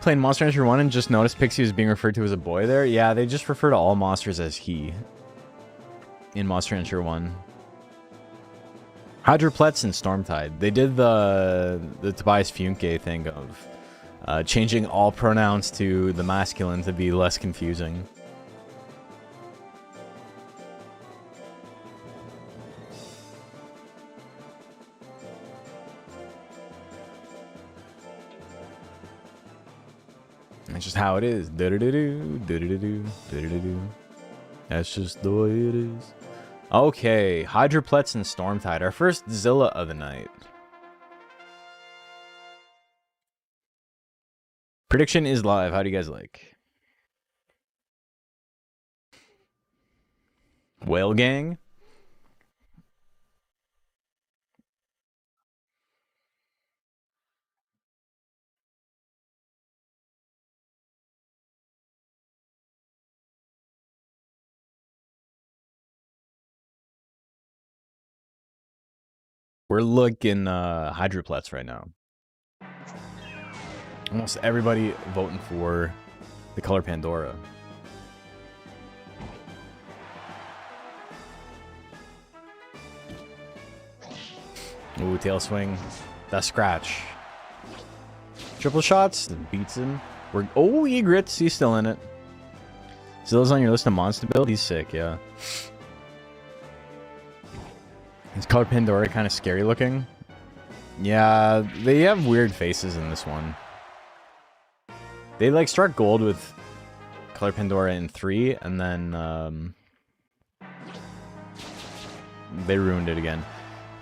Playing Monster Hunter 1 and just noticed Pixie was being referred to as a boy there? Yeah, they just refer to all monsters as he. In Monster Hunter 1. Hydroplex and Stormtide. They did the Tobias Funke thing of changing all pronouns to the masculine to be less confusing. That's just how it is. Do-do-do-do, do-do-do-do, do-do-do-do. That's just the way it is. Okay, Hydroplex and Stormtide. Our first Zilla of the night. Prediction is live. How do you guys like? Whale Gang? We're looking Hydroplex right now. Almost everybody voting for the color Pandora. Ooh, tail swing. That scratch. Triple shots. Beats him. Oh, Egrets. He's still in it. Zilla's on your list of monster build. He's sick, yeah. His color Pandora kind of scary looking. Yeah, they have weird faces in this one. They like struck gold with color Pandora in 3, and then they ruined it again.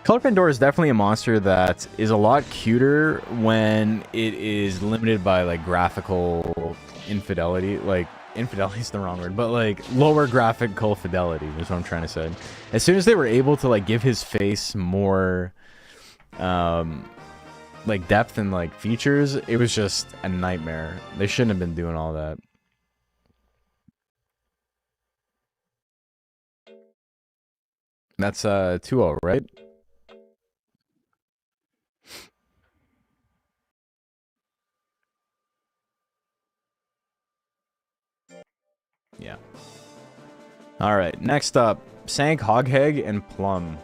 Color Pandora is definitely a monster that is a lot cuter when it is limited by like graphical infidelity. Like, infidelity is the wrong word, but like lower graphical fidelity is what I'm trying to say. As soon as they were able to like give his face more like depth and like features, it was just a nightmare. They shouldn't have been doing all that. That's 2-0, right? Yeah. All right, next up, Sank, Hogheg, and Plum.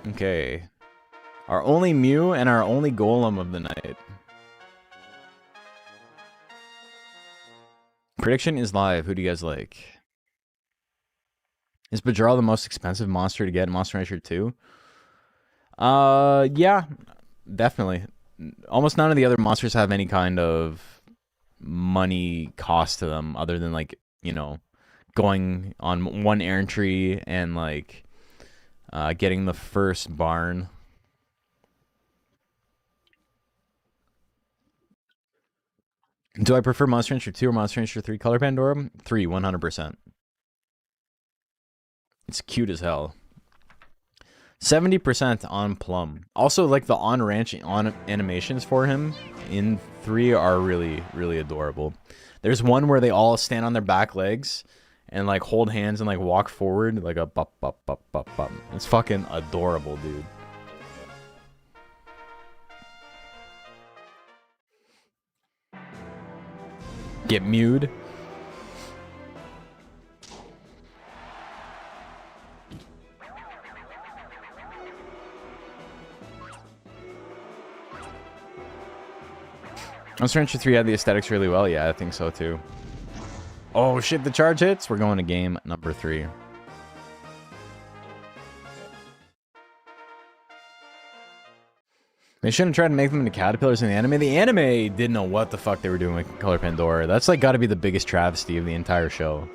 Okay. Our only Mew and our only Golem of the night. Prediction is live. Who do you guys like? Is Bajral the most expensive monster to get in Monster Rancher 2? Yeah, definitely. Almost none of the other monsters have any kind of money cost to them other than like, you know, going on one errantry and like getting the first barn. Do I prefer Monster Rancher 2 or Monster Rancher 3 Color Pandora? 3, 100%. It's cute as hell. 70% on Plum. Also, like the on-ranch animations for him in 3 are really, really adorable. There's one where they all stand on their back legs and like hold hands and like walk forward like a bop, bop, bop, bop, bop. It's fucking adorable, dude. Get mewed. Monster Rancher 3 had the aesthetics really well. Yeah, I think so too. Oh shit, the charge hits. We're going to game number 3. They shouldn't try to make them into caterpillars in the anime. The anime didn't know what the fuck they were doing with Color Pandora. That's like got to be the biggest travesty of the entire show.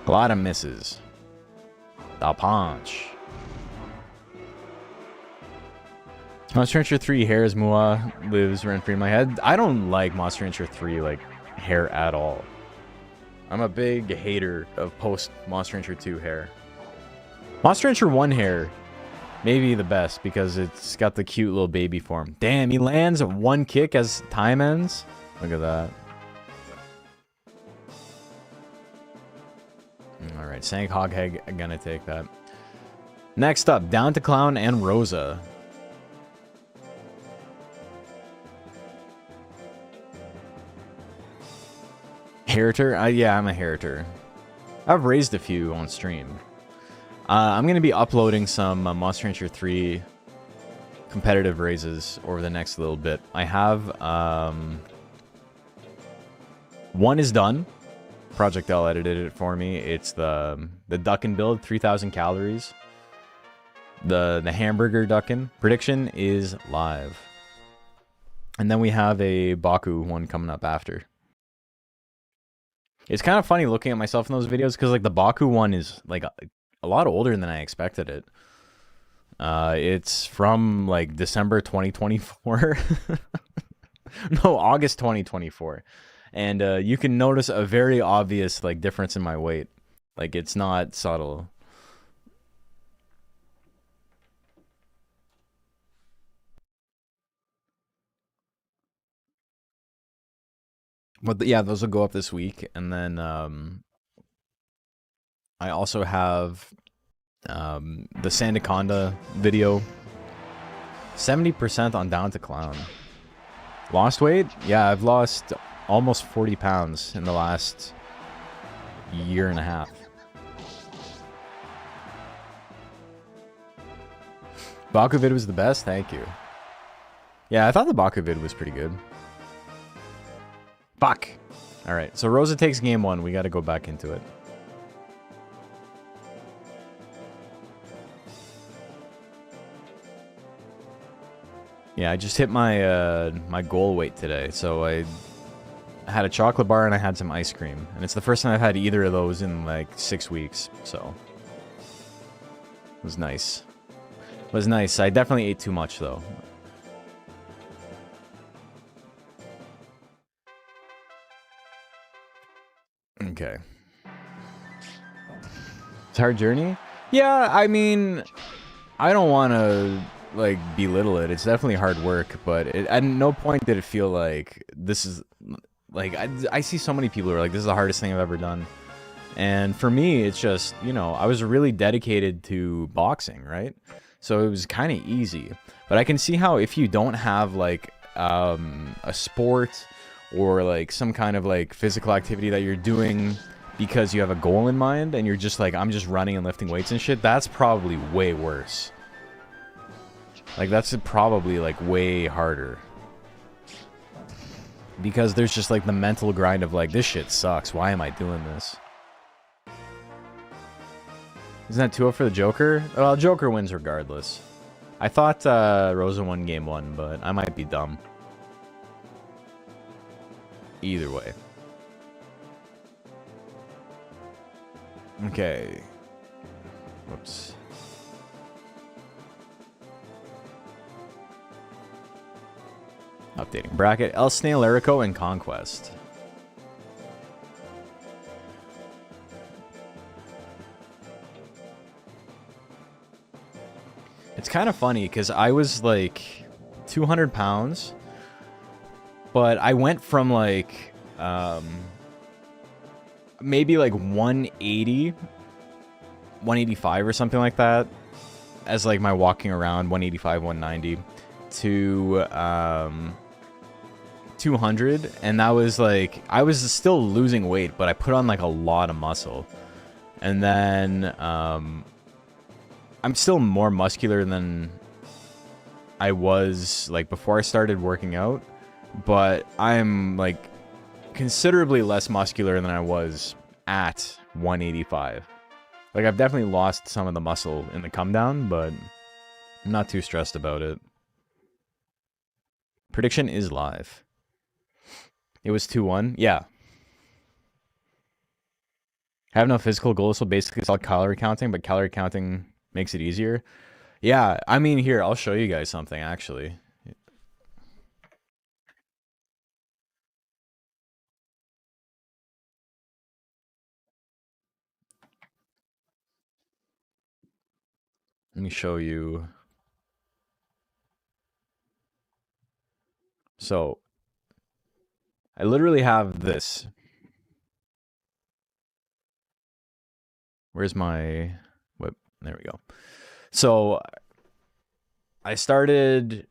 A lot of misses. The punch. Monster Rancher 3 Hair's Mua lives rent-free in my head. I don't like Monster Rancher 3 like hair at all. I'm a big hater of post Monster Rancher 2 hair. Monster Rancher 1 hair may be the best because it's got the cute little baby form. Damn, he lands one kick as time ends. Look at that. All right, Sank Hogheg gonna take that. Next up, Down to Clown and Rosa. Heriter? Yeah, I'm a Heriter. I've raised a few on stream. I'm going to be uploading some Monster Rancher 3 competitive raises over the next little bit. I have... one is done. Project L edited it for me. It's the Duckin build, 3,000 calories. The hamburger Duckin. Prediction is live. And then we have a Baku one coming up after. It's kind of funny looking at myself in those videos because like the Baku one is like a lot older than I expected it. It's from like December 2024. No, August 2024. And you can notice a very obvious like difference in my weight. Like, it's not subtle. But yeah, those will go up this week, and then I also have the Sandaconda video. 70% on Down to Clown. Lost weight? Yeah, I've lost almost 40 pounds in the last year and a half. Bakuvid was the best? Thank you. Yeah, I thought the Bakuvid was pretty good. Fuck! Alright, so Rosa takes game 1. We gotta go back into it. Yeah, I just hit my my goal weight today, so I had a chocolate bar and I had some ice cream. And it's the first time I've had either of those in like 6 weeks, so it was nice. It was nice. I definitely ate too much, though. Okay. It's a hard journey? Yeah, I mean, I don't want to, like, belittle it. It's definitely hard work, but at no point did it feel like this is, like, I see so many people who are like, this is the hardest thing I've ever done. And for me, it's just, you know, I was really dedicated to boxing, right? So it was kind of easy. But I can see how if you don't have, like, a sport or, like, some kind of, like, physical activity that you're doing because you have a goal in mind and you're just like, I'm just running and lifting weights and shit, that's probably way worse. Like, that's probably, like, way harder. Because there's just, like, the mental grind of, like, this shit sucks. Why am I doing this? Isn't that 2-0 for the Joker? Well, Joker wins regardless. I thought Rosa won game 1, but I might be dumb. Either way. Okay. Whoops. Updating bracket. El Snail, Erico, and Conquest. It's kind of funny because I was like 200 pounds, but I went from like maybe like 180, 185 or something like that as like my walking around, 185, 190 to 200, and that was like, I was still losing weight, but I put on like a lot of muscle. And then I'm still more muscular than I was like before I started working out, but I'm like considerably less muscular than I was at 185. Like, I've definitely lost some of the muscle in the come down, but I'm not too stressed about it. Prediction is live. It was 2-1. Yeah. I have no physical goals, so basically it's all calorie counting, but calorie counting makes it easier. Yeah, I mean, here, I'll show you guys something, actually. Let me show you. So, I literally have this. Where's my whip? There we go. So, I started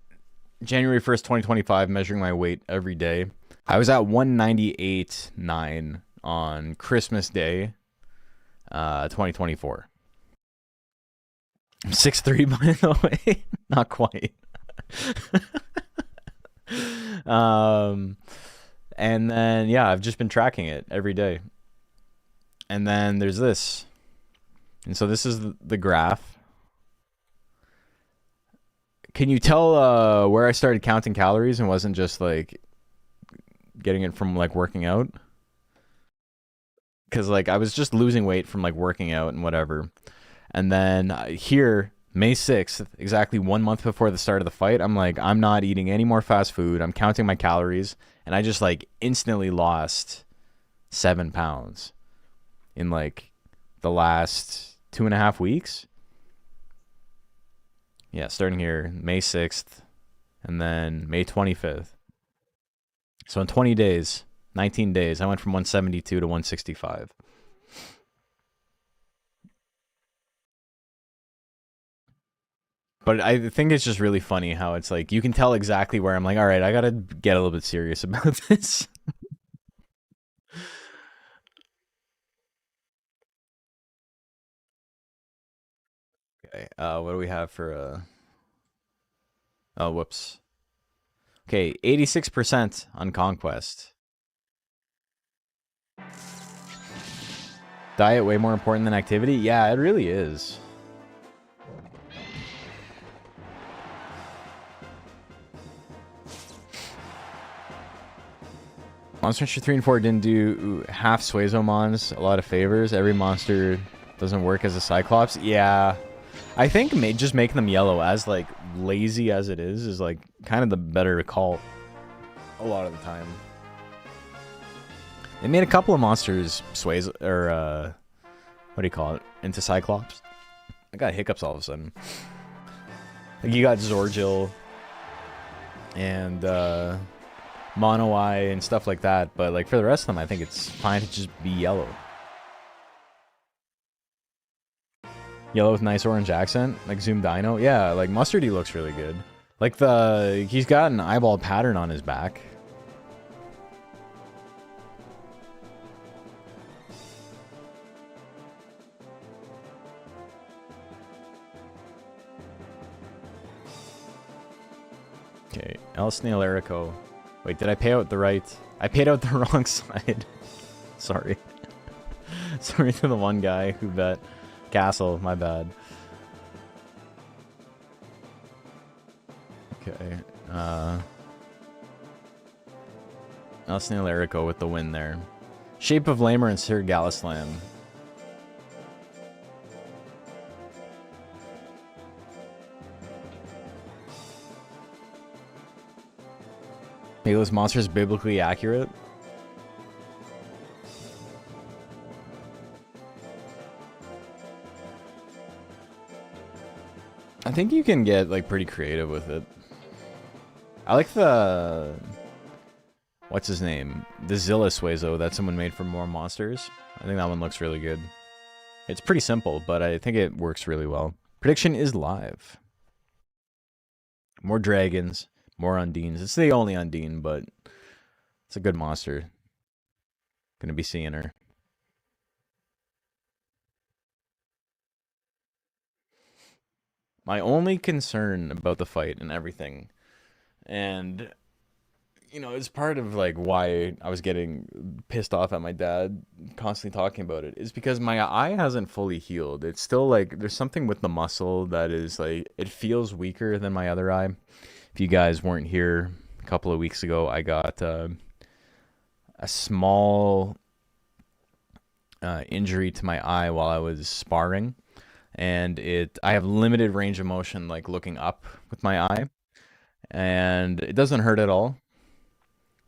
January 1st, 2025, measuring my weight every day. I was at 198.9 on Christmas Day, 2024. I'm 6'3", by the way. Not quite. And then, yeah, I've just been tracking it every day. And then there's this. And so this is the graph. Can you tell where I started counting calories and wasn't just like getting it from like working out? Because like I was just losing weight from like working out and whatever. And then here, May 6th, exactly 1 month before the start of the fight, I'm like, I'm not eating any more fast food. I'm counting my calories. And I just like instantly lost 7 pounds in like the last 2.5 weeks. Yeah, starting here May 6th and then May 25th. So in 20 days, 19 days, I went from 172 to 165. But I think it's just really funny how it's like you can tell exactly where I'm like, all right, I gotta get a little bit serious about this. Okay, what do we have for oh, whoops. Okay, 86% on Conquest. Diet way more important than activity? Yeah, it really is. Monster Hunter 3 and 4 didn't do half Suezo Mons a lot of favors. Every monster doesn't work as a Cyclops. Yeah. I think just making them yellow, as like lazy as it is like kind of the better call a lot of the time. They made a couple of monsters Suezo, or what do you call it, into Cyclops. I got hiccups all of a sudden. Like you got Zorgil and Mono Eye and stuff like that, but like for the rest of them, I think it's fine to just be yellow. Yellow with nice orange accent, like Zoom Dino. Yeah, like Mustardy looks really good. Like he's got an eyeball pattern on his back. Okay, El Snail Erico. Wait, did I pay out the right? I paid out the wrong side. Sorry. Sorry to the one guy who bet. Castle, my bad. Okay. El Snail Erico with the win there. Shape of Lamer and Sir Gallislam. Are those monsters biblically accurate? I think you can get like pretty creative with it. I like the what's his name? The Zilla Suezo that someone made for more monsters. I think that one looks really good. It's pretty simple, but I think it works really well. Prediction is live. More dragons, more Undines. It's the only Undine, but it's a good monster. Gonna be seeing her. My only concern about the fight and everything, and you know, it's part of like why I was getting pissed off at my dad constantly talking about it, is because my eye hasn't fully healed. It's still like there's something with the muscle that is like it feels weaker than my other eye. If you guys weren't here a couple of weeks ago, I got a small injury to my eye while I was sparring. And I have limited range of motion, like looking up with my eye, and it doesn't hurt at all,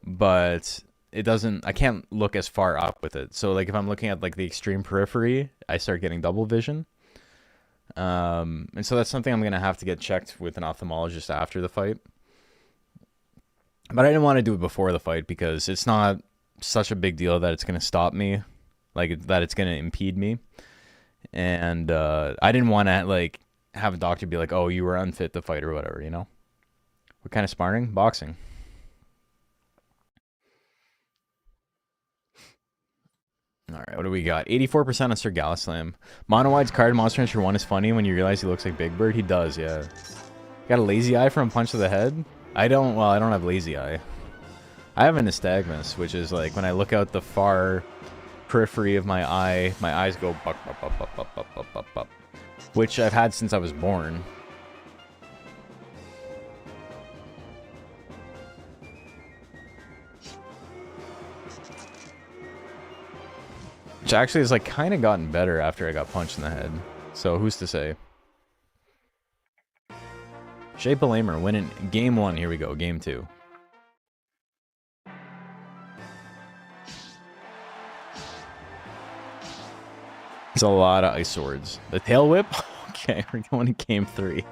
but I can't look as far up with it. So like if I'm looking at like the extreme periphery, I start getting double vision. And so that's something I'm going to have to get checked with an ophthalmologist after the fight. But I didn't want to do it before the fight because it's not such a big deal that it's going to stop me, like that it's going to impede me. And I didn't want to like have a doctor be like, "Oh, you were unfit to fight" or whatever, you know. What kind of sparring? Boxing. All right, what do we got? 84% on Sir Gallislam. Mono-Wide's card Monster Hunter 1 is funny when you realize he looks like Big Bird. He does, yeah. Got a lazy eye from a punch to the head? I don't have lazy eye. I have a nystagmus, which is like when I look out the far periphery of my eyes go buck, buck, buck, buck, buck, buck, buck, buck, buck, which I've had since I was born. Which actually has like kind of gotten better after I got punched in the head. So who's to say? Shape of Lamer winning game 1. Here we go, game 2. It's a lot of ice swords. The tail whip? Okay, we're going to game 3.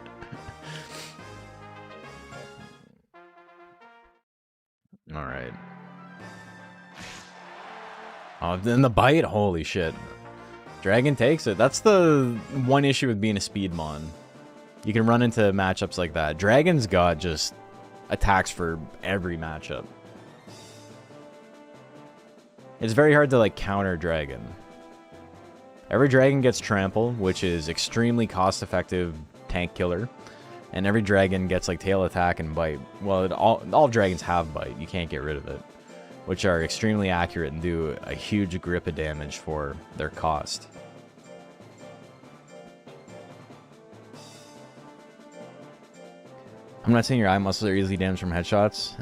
Alright. Oh, then the bite? Holy shit. Dragon takes it. That's the one issue with being a speed mon. You can run into matchups like that. Dragon's got just attacks for every matchup. It's very hard to like counter Dragon. Every Dragon gets Trample, which is extremely cost-effective tank killer. And every Dragon gets like Tail Attack and Bite. Well, all Dragons have Bite. You can't get rid of it. Which are extremely accurate and do a huge grip of damage for their cost. I'm not saying your eye muscles are easily damaged from headshots.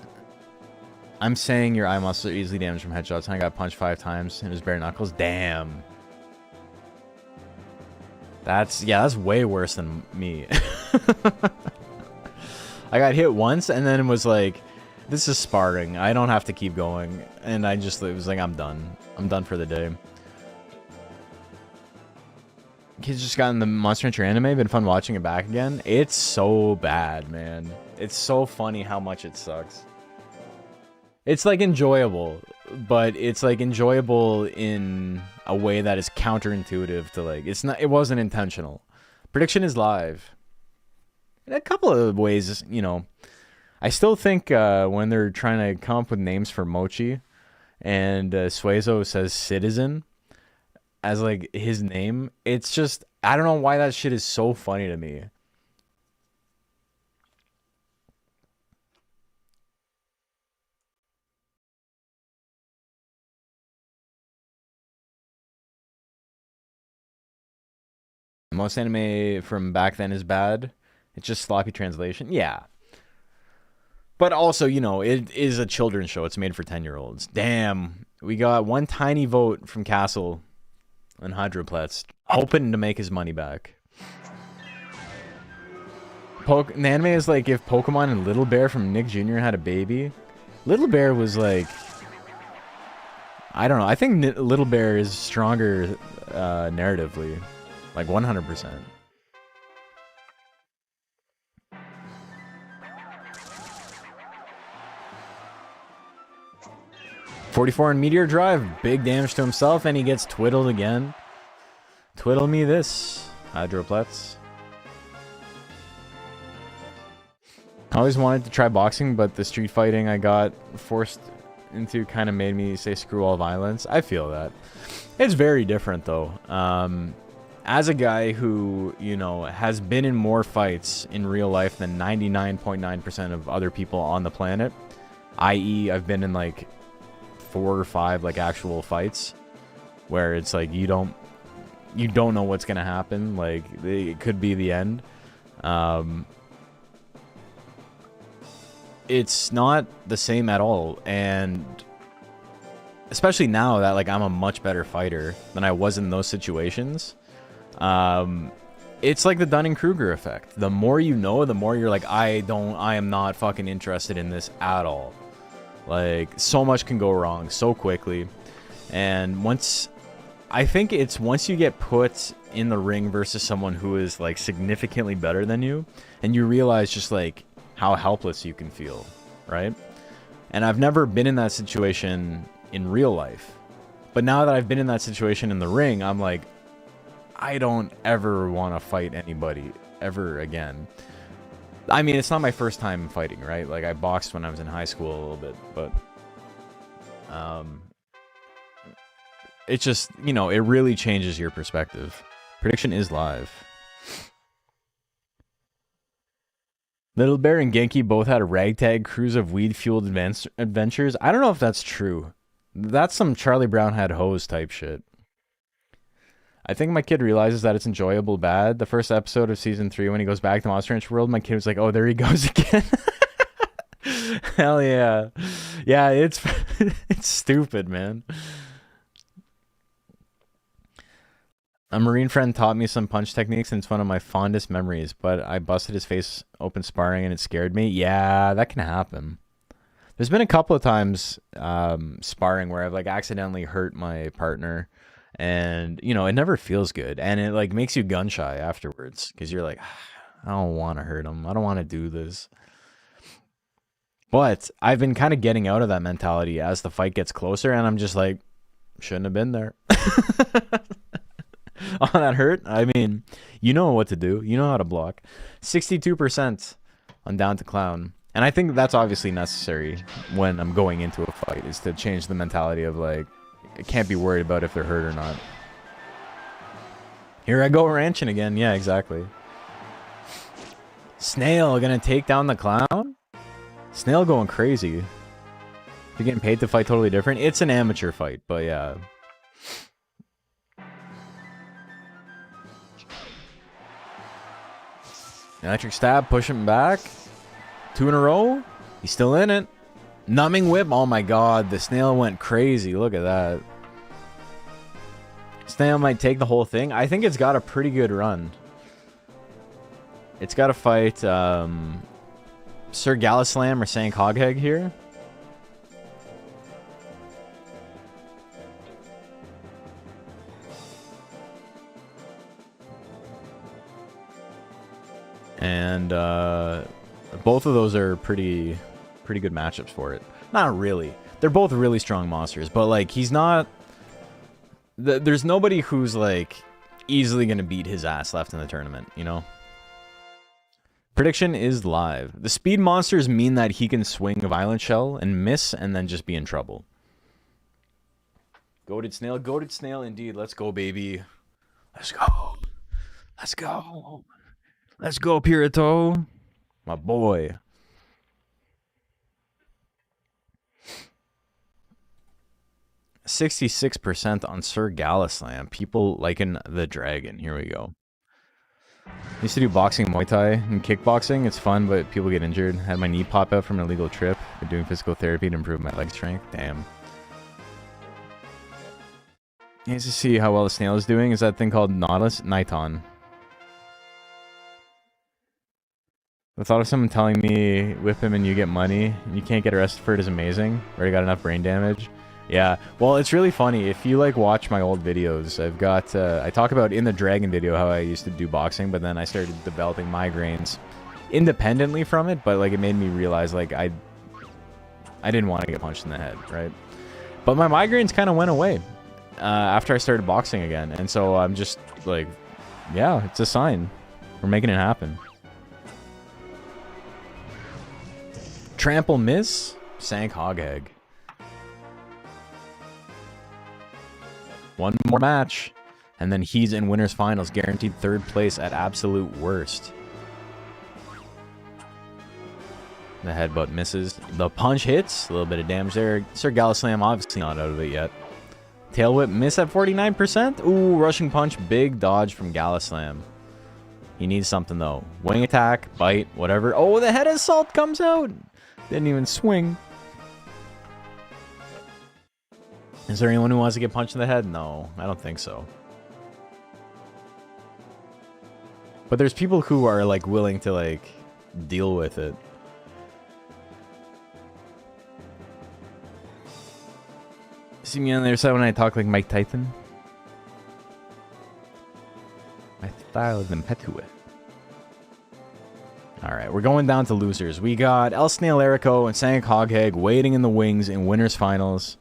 I'm saying your eye muscles are easily damaged from headshots. And I got punched 5 times and it was bare knuckles. Damn. That's way worse than me. I got hit once and then it was like, this is sparring. I don't have to keep going. And it was like, I'm done. I'm done for the day. Kids just got in the Monster Hunter anime. Been fun watching it back again. It's so bad, man. It's so funny how much it sucks. It's like enjoyable, but it's like enjoyable in a way that is counterintuitive to like, it wasn't intentional. Prediction is live. In a couple of ways, you know, I still think when they're trying to come up with names for Mochi and Suezo says Citizen as like his name, it's just, I don't know why that shit is so funny to me. Most anime from back then is bad. It's just sloppy translation. Yeah. But also, you know, it is a children's show. It's made for 10-year-olds. Damn. We got one tiny vote from Castle and Hydroplex, hoping to make his money back. The anime is like if Pokemon and Little Bear from Nick Jr. had a baby. Little Bear was like, I don't know. I think Little Bear is stronger narratively. Like 100%. .44 in Meteor Drive, big damage to himself, and he gets twiddled again. Twiddle me this, Hydroplex. I always wanted to try boxing, but the street fighting I got forced into kind of made me say screw all violence. I feel that. It's very different, though. As a guy who, you know, has been in more fights in real life than 99.9% of other people on the planet, i.e. I've been in like 4 or 5 like actual fights where it's like you don't know what's gonna happen, like it could be the end. It's not the same at all, and especially now that like I'm a much better fighter than I was in those situations. It's like the Dunning-Kruger effect. The more you know, the more you're like, I am not fucking interested in this at all. Like, so much can go wrong so quickly. And I think it's once you get put in the ring versus someone who is like significantly better than you, and you realize just like how helpless you can feel, right? And I've never been in that situation in real life. But now that I've been in that situation in the ring, I'm like, I don't ever want to fight anybody ever again. I mean, it's not my first time fighting, right? Like, I boxed when I was in high school a little bit, but it just, you know, it really changes your perspective. Prediction is live. Little Bear and Genki both had a ragtag cruise of weed-fueled adventures. I don't know if that's true. That's some Charlie Brown had hose type shit. I think my kid realizes that it's enjoyable bad. The first episode of season 3, when he goes back to Monster Ranch World, my kid was like, oh, there he goes again. Hell yeah. Yeah, it's stupid, man. A Marine friend taught me some punch techniques, and it's one of my fondest memories, but I busted his face open sparring, and it scared me. Yeah, that can happen. There's been a couple of times sparring where I've like accidentally hurt my partner, And, you know, it never feels good. And it, like, makes you gun shy afterwards. Because you're like, I don't want to hurt him. I don't want to do this. But I've been kind of getting out of that mentality as the fight gets closer. And I'm just like, shouldn't have been there. On that hurt, I mean, you know what to do. You know how to block. 62% on Down to Clown. And I think that's obviously necessary when I'm going into a fight, is to change the mentality of, like, I can't be worried about if they're hurt or not. Here I go ranching again. Yeah, exactly. Snail gonna take down the Clown? Snail going crazy. You're getting paid to fight totally different. It's an amateur fight, but yeah. Electric stab, push him back. 2 in a row. He's still in it. Numbing whip. Oh my god, the Snail went crazy. Look at that. Snail might take the whole thing. I think it's got a pretty good run. It's got to fight Sir Gallislam or Sank Hogheg here. And both of those are pretty good matchups for it. Not really. They're both really strong monsters, but like he's not. There's nobody who's like easily gonna beat his ass left in the tournament, you know. Prediction is live. The speed monsters mean that he can swing a Violent Shell and miss and then just be in trouble. Goated snail indeed. Let's go, baby. Let's go. Let's go. Let's go, Pirito. My boy. %66% on Sir Gallislam. People liking the dragon. Here we go. Used to do boxing, Muay Thai, and kickboxing. It's fun, but people get injured. Had my knee pop out from an illegal trip. Been doing physical therapy to improve my leg strength. Damn. Nice to see how well the snail is doing. Is that thing called Nautilus? Niton. The thought of someone telling me, whip him and you get money, and you can't get arrested for it is amazing. Already got enough brain damage. Yeah, well, it's really funny. If you, like, watch my old videos, I've got, I talk about in the Dragon video how I used to do boxing, but then I started developing migraines independently from it, but, like, it made me realize, like, I didn't want to get punched in the head, right? But my migraines kind of went away after I started boxing again, and so I'm just, like, yeah, it's a sign. We're making it happen. Trample miss, Sank Hogheg. One more match, and then he's in winners finals, guaranteed 3rd place at absolute worst. The headbutt misses. The punch hits, a little bit of damage there. Sir Gallislam obviously not out of it yet. Tail whip miss at 49%. Ooh, rushing punch, big dodge from Gallislam. He needs something though. Wing attack, bite, whatever. Oh, the head assault comes out. Didn't even swing. Is there anyone who wants to get punched in the head? No, I don't think so. But there's people who are, like, willing to, like, deal with it. See me on the other side when I talk like Mike Tyson? My style is impetuous. Alright, we're going down to losers. We got El Snail Erico and Sank Hogheg waiting in the wings in winners finals.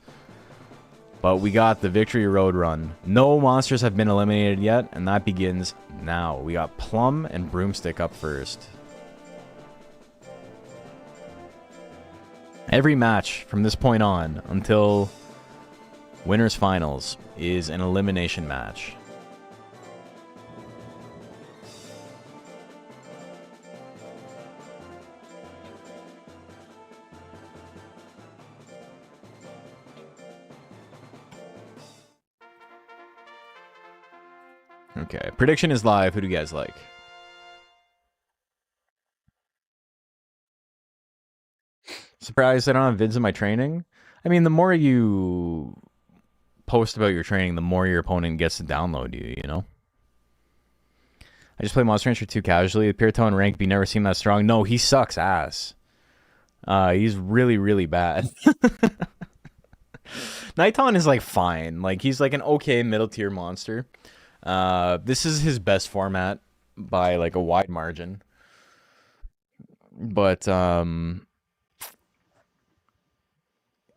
But we got the Victory Road run. No monsters have been eliminated yet, and that begins now. We got Plum and Broomstick up first. Every match from this point on until winners finals is an elimination match. Okay, prediction is live. Who do you guys like? Surprised I don't have vids of my training? I mean, the more you post about your training, the more your opponent gets to download you, you know? I just play Monster Rancher 2 casually. Pirito and Rank B never seem that strong. No, he sucks ass. He's really, really bad. Nighton is like fine. Like he's like an okay middle tier monster. This is his best format by like a wide margin. But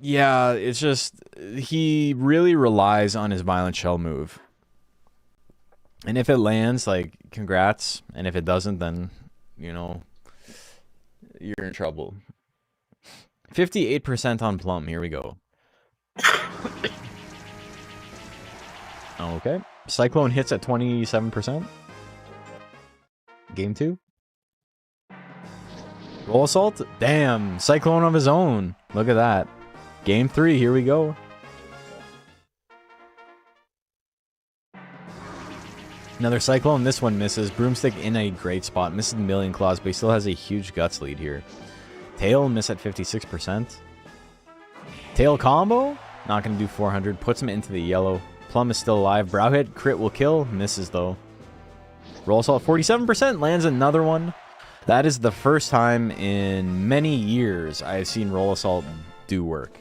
yeah, it's just he really relies on his violent shell move. And if it lands, like congrats, and if it doesn't, then you know you're in trouble. 58% on Plum. Here we go. Okay. Cyclone hits at 27%. Game 2. Roll Assault. Damn. Cyclone of his own. Look at that. Game 3. Here we go. Another Cyclone. This one misses. Broomstick in a great spot. Misses Million Claws, but he still has a huge Guts lead here. Tail miss at 56%. Tail combo. Not going to do 400. Puts him into the yellow. Plum is still alive. Brow hit. Crit will kill. Misses though. Roll Assault 47%. Lands another one. That is the first time in many years I have seen Roll Assault do work.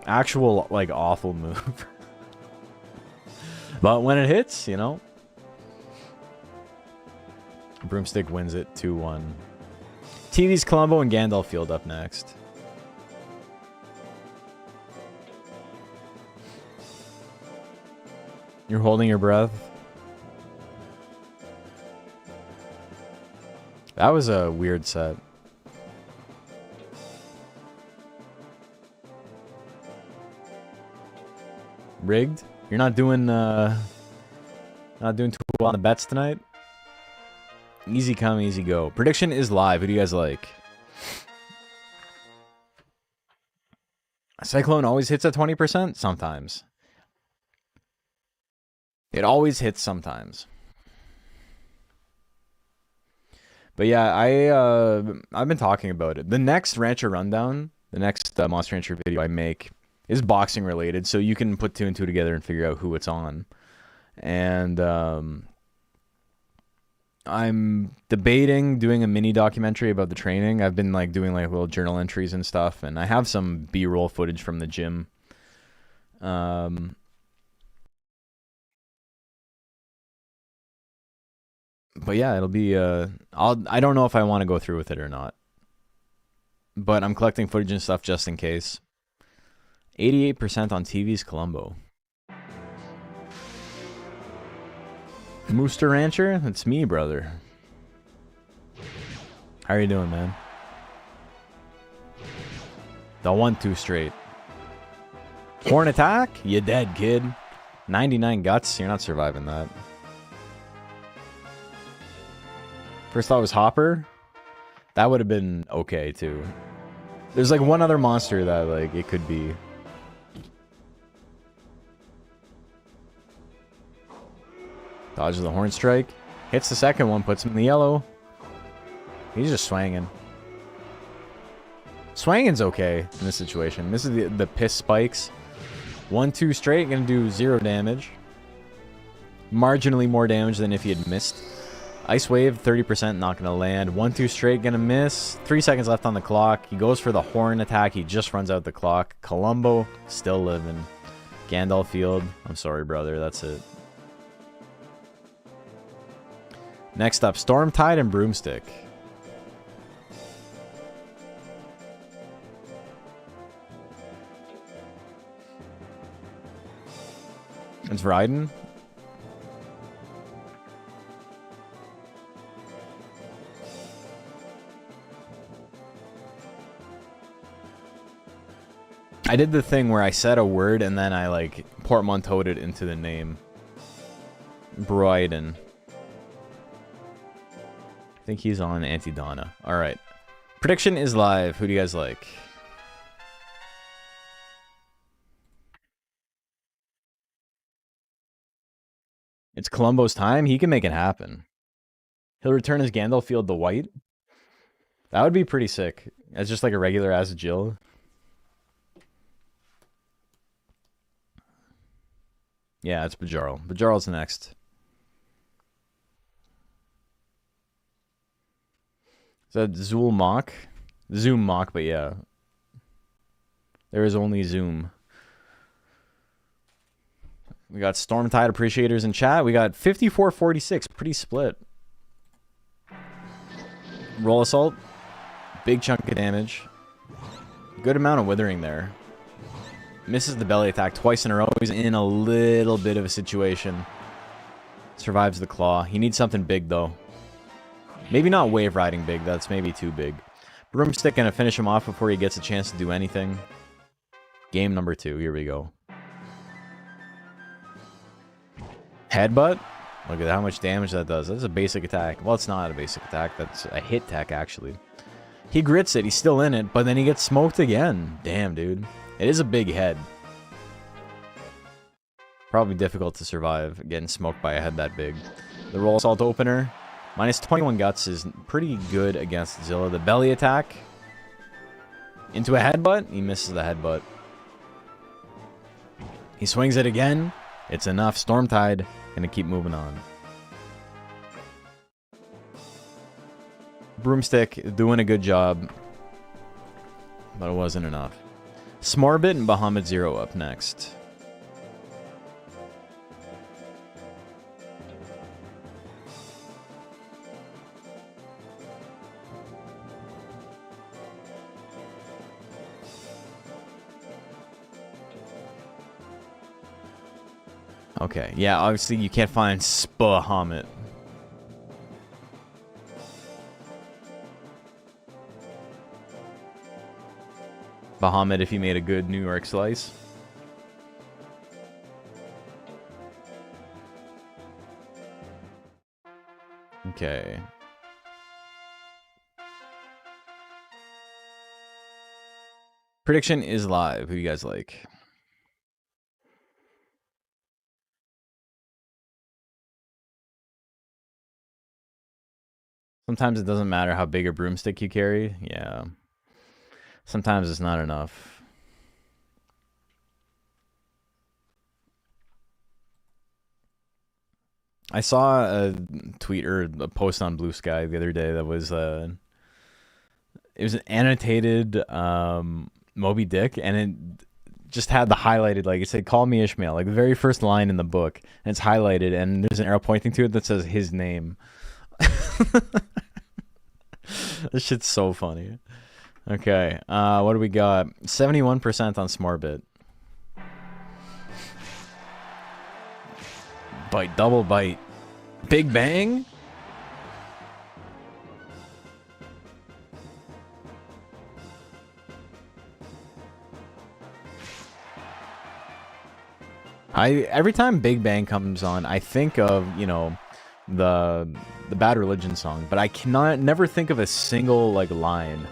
Actual, like, awful move. But when it hits, you know. Broomstick wins it 2-1. TV's Colombo and Gandalf Field up next. You're holding your breath. That was a weird set. Rigged? You're not doing too well on the bets tonight? Easy come, easy go. Prediction is live. Who do you guys like? Cyclone always hits at 20%? Sometimes. It always hits sometimes. But yeah, I've been talking about it. The next Rancher Rundown, the next Monster Rancher video I make is boxing related, so you can put 2 and 2 together and figure out who it's on. And I'm debating doing a mini documentary about the training. I've been like doing like little journal entries and stuff, and I have some B-roll footage from the gym. But yeah, it'll be I don't know if I want to go through with it or not. But I'm collecting footage and stuff just in case. 88% on TV's Colombo. Mooster Rancher? It's me, brother. How are you doing, man? The 1-2 straight. Horn attack? You dead, kid. 99 guts? You're not surviving that. First thought was Hopper. That would have been okay, too. There's like one other monster that like it could be. Dodges the Horn Strike. Hits the second one, puts him in the yellow. He's just swanging. Swanging's okay in this situation. This is the piss spikes. 1-2 straight, gonna do 0 damage. Marginally more damage than if he had missed. Ice Wave, 30%, not gonna land. 1-2 straight, gonna miss. 3 seconds left on the clock. He goes for the Horn attack. He just runs out the clock. Colombo, still living. Gandalf Field, I'm sorry, brother. That's it. Next up, Stormtide and Broomstick. It's Raiden. I did the thing where I said a word and then I like portmanteaued it into the name. Broiden. I think he's on Anti-Donna. Alright. Prediction is live. Who do you guys like? It's Columbo's time. He can make it happen. He'll return his Gandalf Field the white. That would be pretty sick. As just like a regular as Jill. Yeah, it's Bajarl. Bajarl's next. Is that Zool Mock? Zoom Mock, but yeah. There is only Zoom. We got Stormtide appreciators in chat. We got 54-46. Pretty split. Roll Assault. Big chunk of damage. Good amount of withering there. Misses the belly attack twice in a row. He's in a little bit of a situation. Survives the claw. He needs something big, though. Maybe not wave riding big. That's maybe too big. Broomstick gonna finish him off before he gets a chance to do anything. Game number 2. Here we go. Headbutt? Look at how much damage that does. That's a basic attack. Well, it's not a basic attack. That's a hit attack, actually. He grits it. He's still in it, but then he gets smoked again. Damn, dude. It is a big head. Probably difficult to survive getting smoked by a head that big. The Roll Assault opener. Minus 21 guts is pretty good against Zilla. The belly attack. Into a headbutt. He misses the headbutt. He swings it again. It's enough. Stormtide gonna keep moving on. Broomstick doing a good job, but it wasn't enough. Smorbit and Bahamut Zero up next. Okay, yeah, obviously you can't find Bahamut. Bahamut if he made a good New York slice. Okay. Prediction is live. Who do you guys like? Sometimes it doesn't matter how big a broomstick you carry. Yeah. Sometimes it's not enough. I saw a tweet or a post on Blue Sky the other day that was it was an annotated Moby Dick, and it just had the highlighted, like it said, "Call me Ishmael," like the very first line in the book, and it's highlighted, and there's an arrow pointing to it that says his name. This shit's so funny. Okay, what do we got? 71% on Smorbit. Bite, double bite. Big bang? Every time Big Bang comes on, I think of, you know, the Bad Religion song, but I cannot never think of a single like line.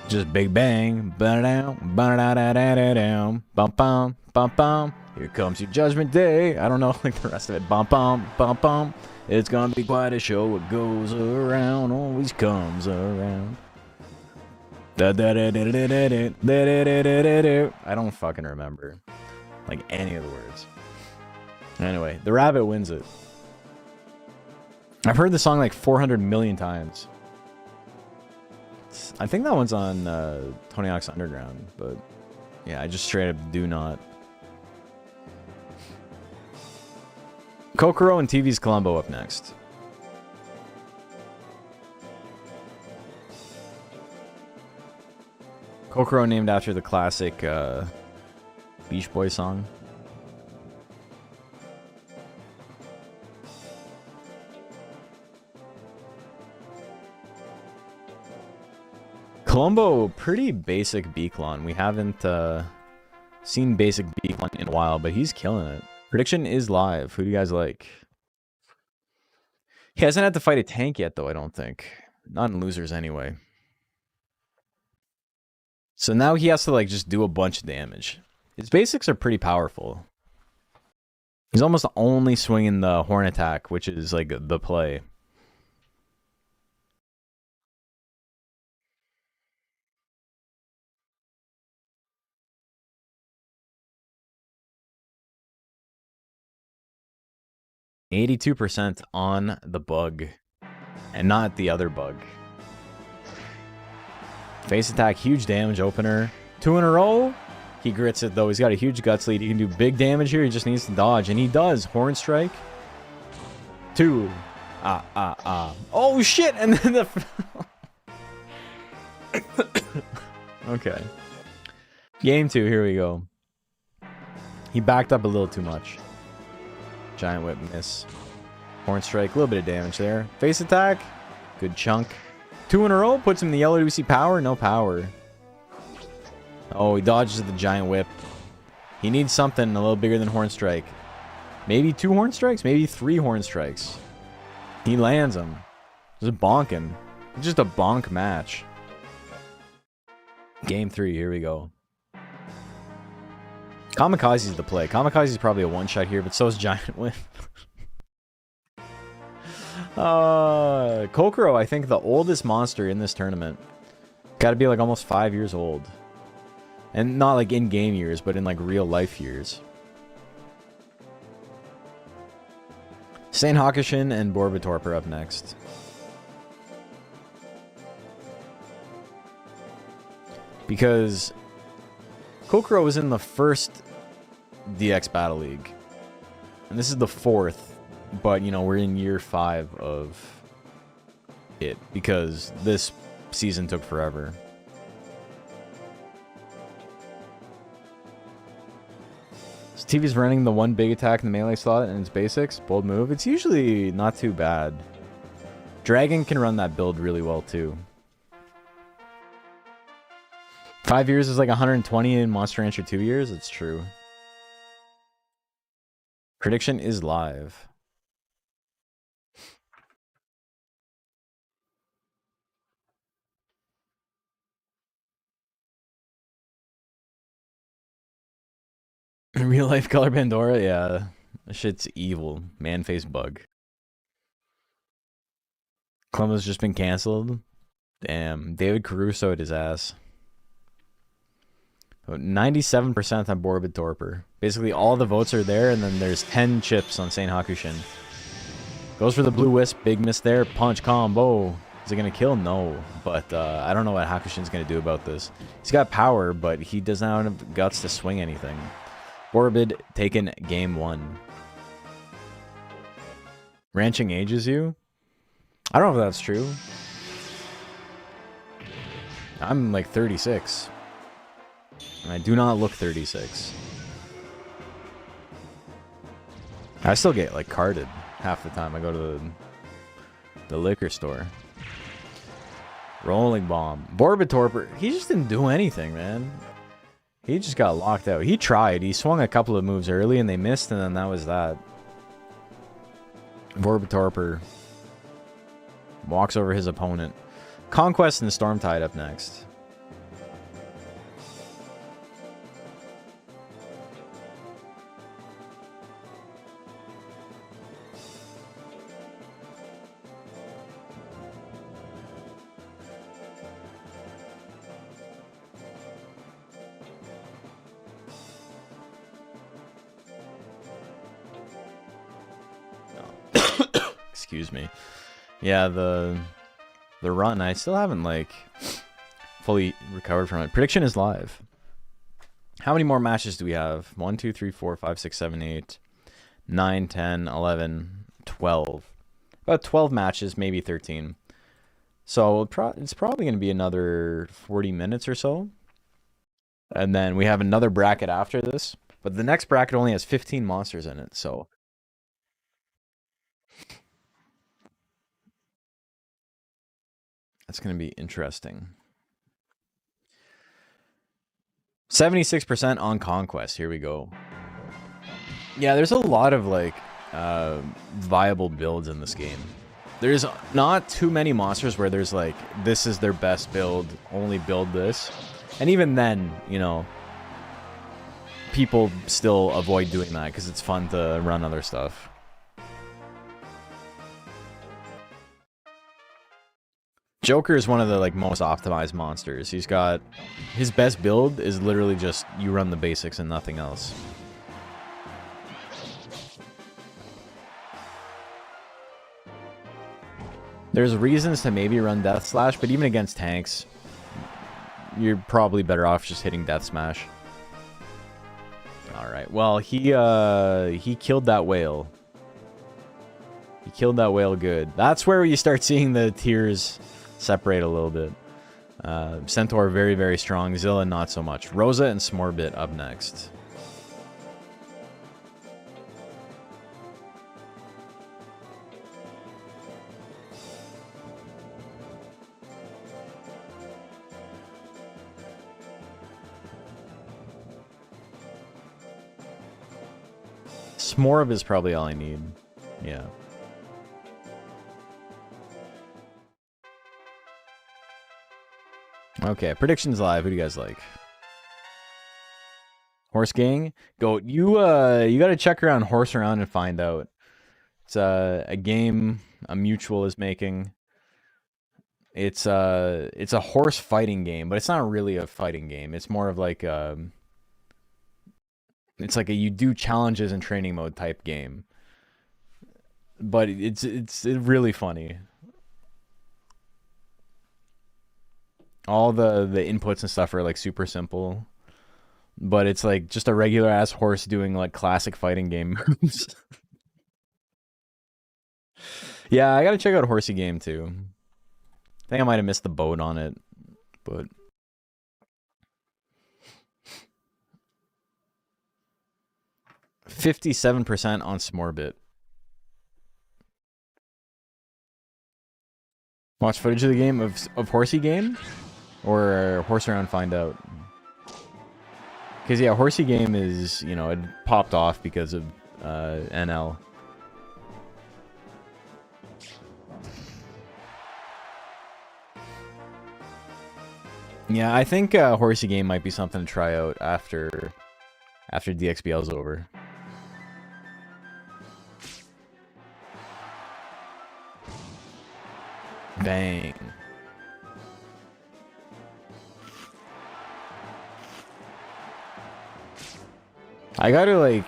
Just Big Bang, ba-da-down, ba-da-da-da-da-down, bum bum bum bum. Here comes your judgment day. I don't know like the rest of it. Bum bum bum bum. It's gonna be quite a show. What goes around always comes around. I don't fucking remember like any of the words. Anyway, the rabbit wins it. I've heard the song like 400 million times. I think that one's on Tony Hawk's Underground, but yeah, I just straight up do not. Kokoro and TV's Columbo up next. Kokoro named after the classic Beach Boy song. Columbo, pretty basic Beaklon. We haven't seen basic Beaklon in a while, but he's killing it. Prediction is live. Who do you guys like? He hasn't had to fight a tank yet, though, I don't think. Not in losers, anyway. So now he has to, like, just do a bunch of damage. His basics are pretty powerful. He's almost only swinging the horn attack, which is, like, the play. %82 on the bug, and not the other bug. Face attack, huge damage opener. 2 in a row. He grits it, though. He's got a huge guts lead. He can do big damage here. He just needs to dodge, and he does. Horn Strike. 2. Oh, shit! And then the... Okay. Game 2, here we go. He backed up a little too much. Giant Whip miss. Horn Strike, a little bit of damage there. Face attack, good chunk. 2 in a row, puts him in the yellow. Do we see power? No power. Oh, he dodges the Giant Whip. He needs something a little bigger than Horn Strike. Maybe 2 Horn Strikes? Maybe 3 Horn Strikes. He lands him. Just bonking. Just a bonk match. Game 3, here we go. Kamikaze's the play. Kamikaze's probably a one-shot here, but so is Giant Whip. Kokoro, I think the oldest monster in this tournament. Gotta be like almost 5 years old. And not like in-game years, but in like real-life years. Saint Hakushin and Borbatorp are up next. Because Kokoro was in the first DX Battle League. And this is the 4th. But, you know, we're in year 5 of it. Because this season took forever. So TV's running the one big attack in the melee slot and its basics. Bold move. It's usually not too bad. Dragon can run that build really well, too. 5 years is like 120 in Monster Rancher 2 years. It's true. Prediction is live. Real life Color Pandora? Yeah. That shit's evil. Man face bug. Columbus just been cancelled. Damn. David Caruso at his ass. 97% on Borbid Torpor. Basically, all the votes are there, and then there's 10 chips on Saint Hakushin. Goes for the blue wisp. Big miss there. Punch combo. Is it going to kill? No. But I don't know what Hakushin's going to do about this. He's got power, but he does not have guts to swing anything. Borbid taken game 1. Ranching ages you? I don't know if that's true. I'm like 36. And I do not look 36. I still get like carded half the time I go to the liquor store. Rolling bomb. Borbid Torpor. He just didn't do anything, man. He just got locked out. He tried. He swung a couple of moves early and they missed, and then that was that. Borbid Torpor walks over his opponent. Conquest and Stormtide up next. Excuse me. Yeah, the run, I still haven't like fully recovered from it. Prediction is live. How many more matches do we have? 1, 2, 3, 4, 5, 6, 7, 8, 9, 10, 11, 12. About 12 matches, maybe 13. So it's probably going to be another 40 minutes or so. And then we have another bracket after this. But the next bracket only has 15 monsters in it, so... That's going to be interesting. 76% on Conquest. Here we go. Yeah, there's a lot of like viable builds in this game. There's not too many monsters where there's like, this is their best build, only build this. And even then, you know, people still avoid doing that because it's fun to run other stuff. Joker is one of the like most optimized monsters. He's got his best build is literally just you run the basics and nothing else. There's reasons to maybe run Death Slash, but even against tanks, you're probably better off just hitting Death Smash. right. Well, he killed that whale. He killed that whale good. That's where you start seeing the tiers separate a little bit. Centaur very, very strong. Zilla not so much. Rosa and Smorbit up next. Smorb is probably all I need. Yeah. Okay, predictions live. Who do you guys like? Horse Gang? Go. You gotta check around Horse Around and find out. It's a game a mutual is making. It's a horse fighting game, but it's not really a fighting game. It's more of like it's like a you do challenges in training mode type game. But it's really funny. All the inputs and stuff are like super simple. But it's like just a regular ass horse doing like classic fighting game moves. Yeah, I gotta check out Horsey Game too. I think I might have missed the boat on it, but 57% on Smorbit. Watch footage of the game of Horsey Game or Horse Around Find Out. Because yeah, Horsey Game is, you know, it popped off because of NL. Yeah, I think Horsey Game might be something to try out after DXBL is over. Bang. I gotta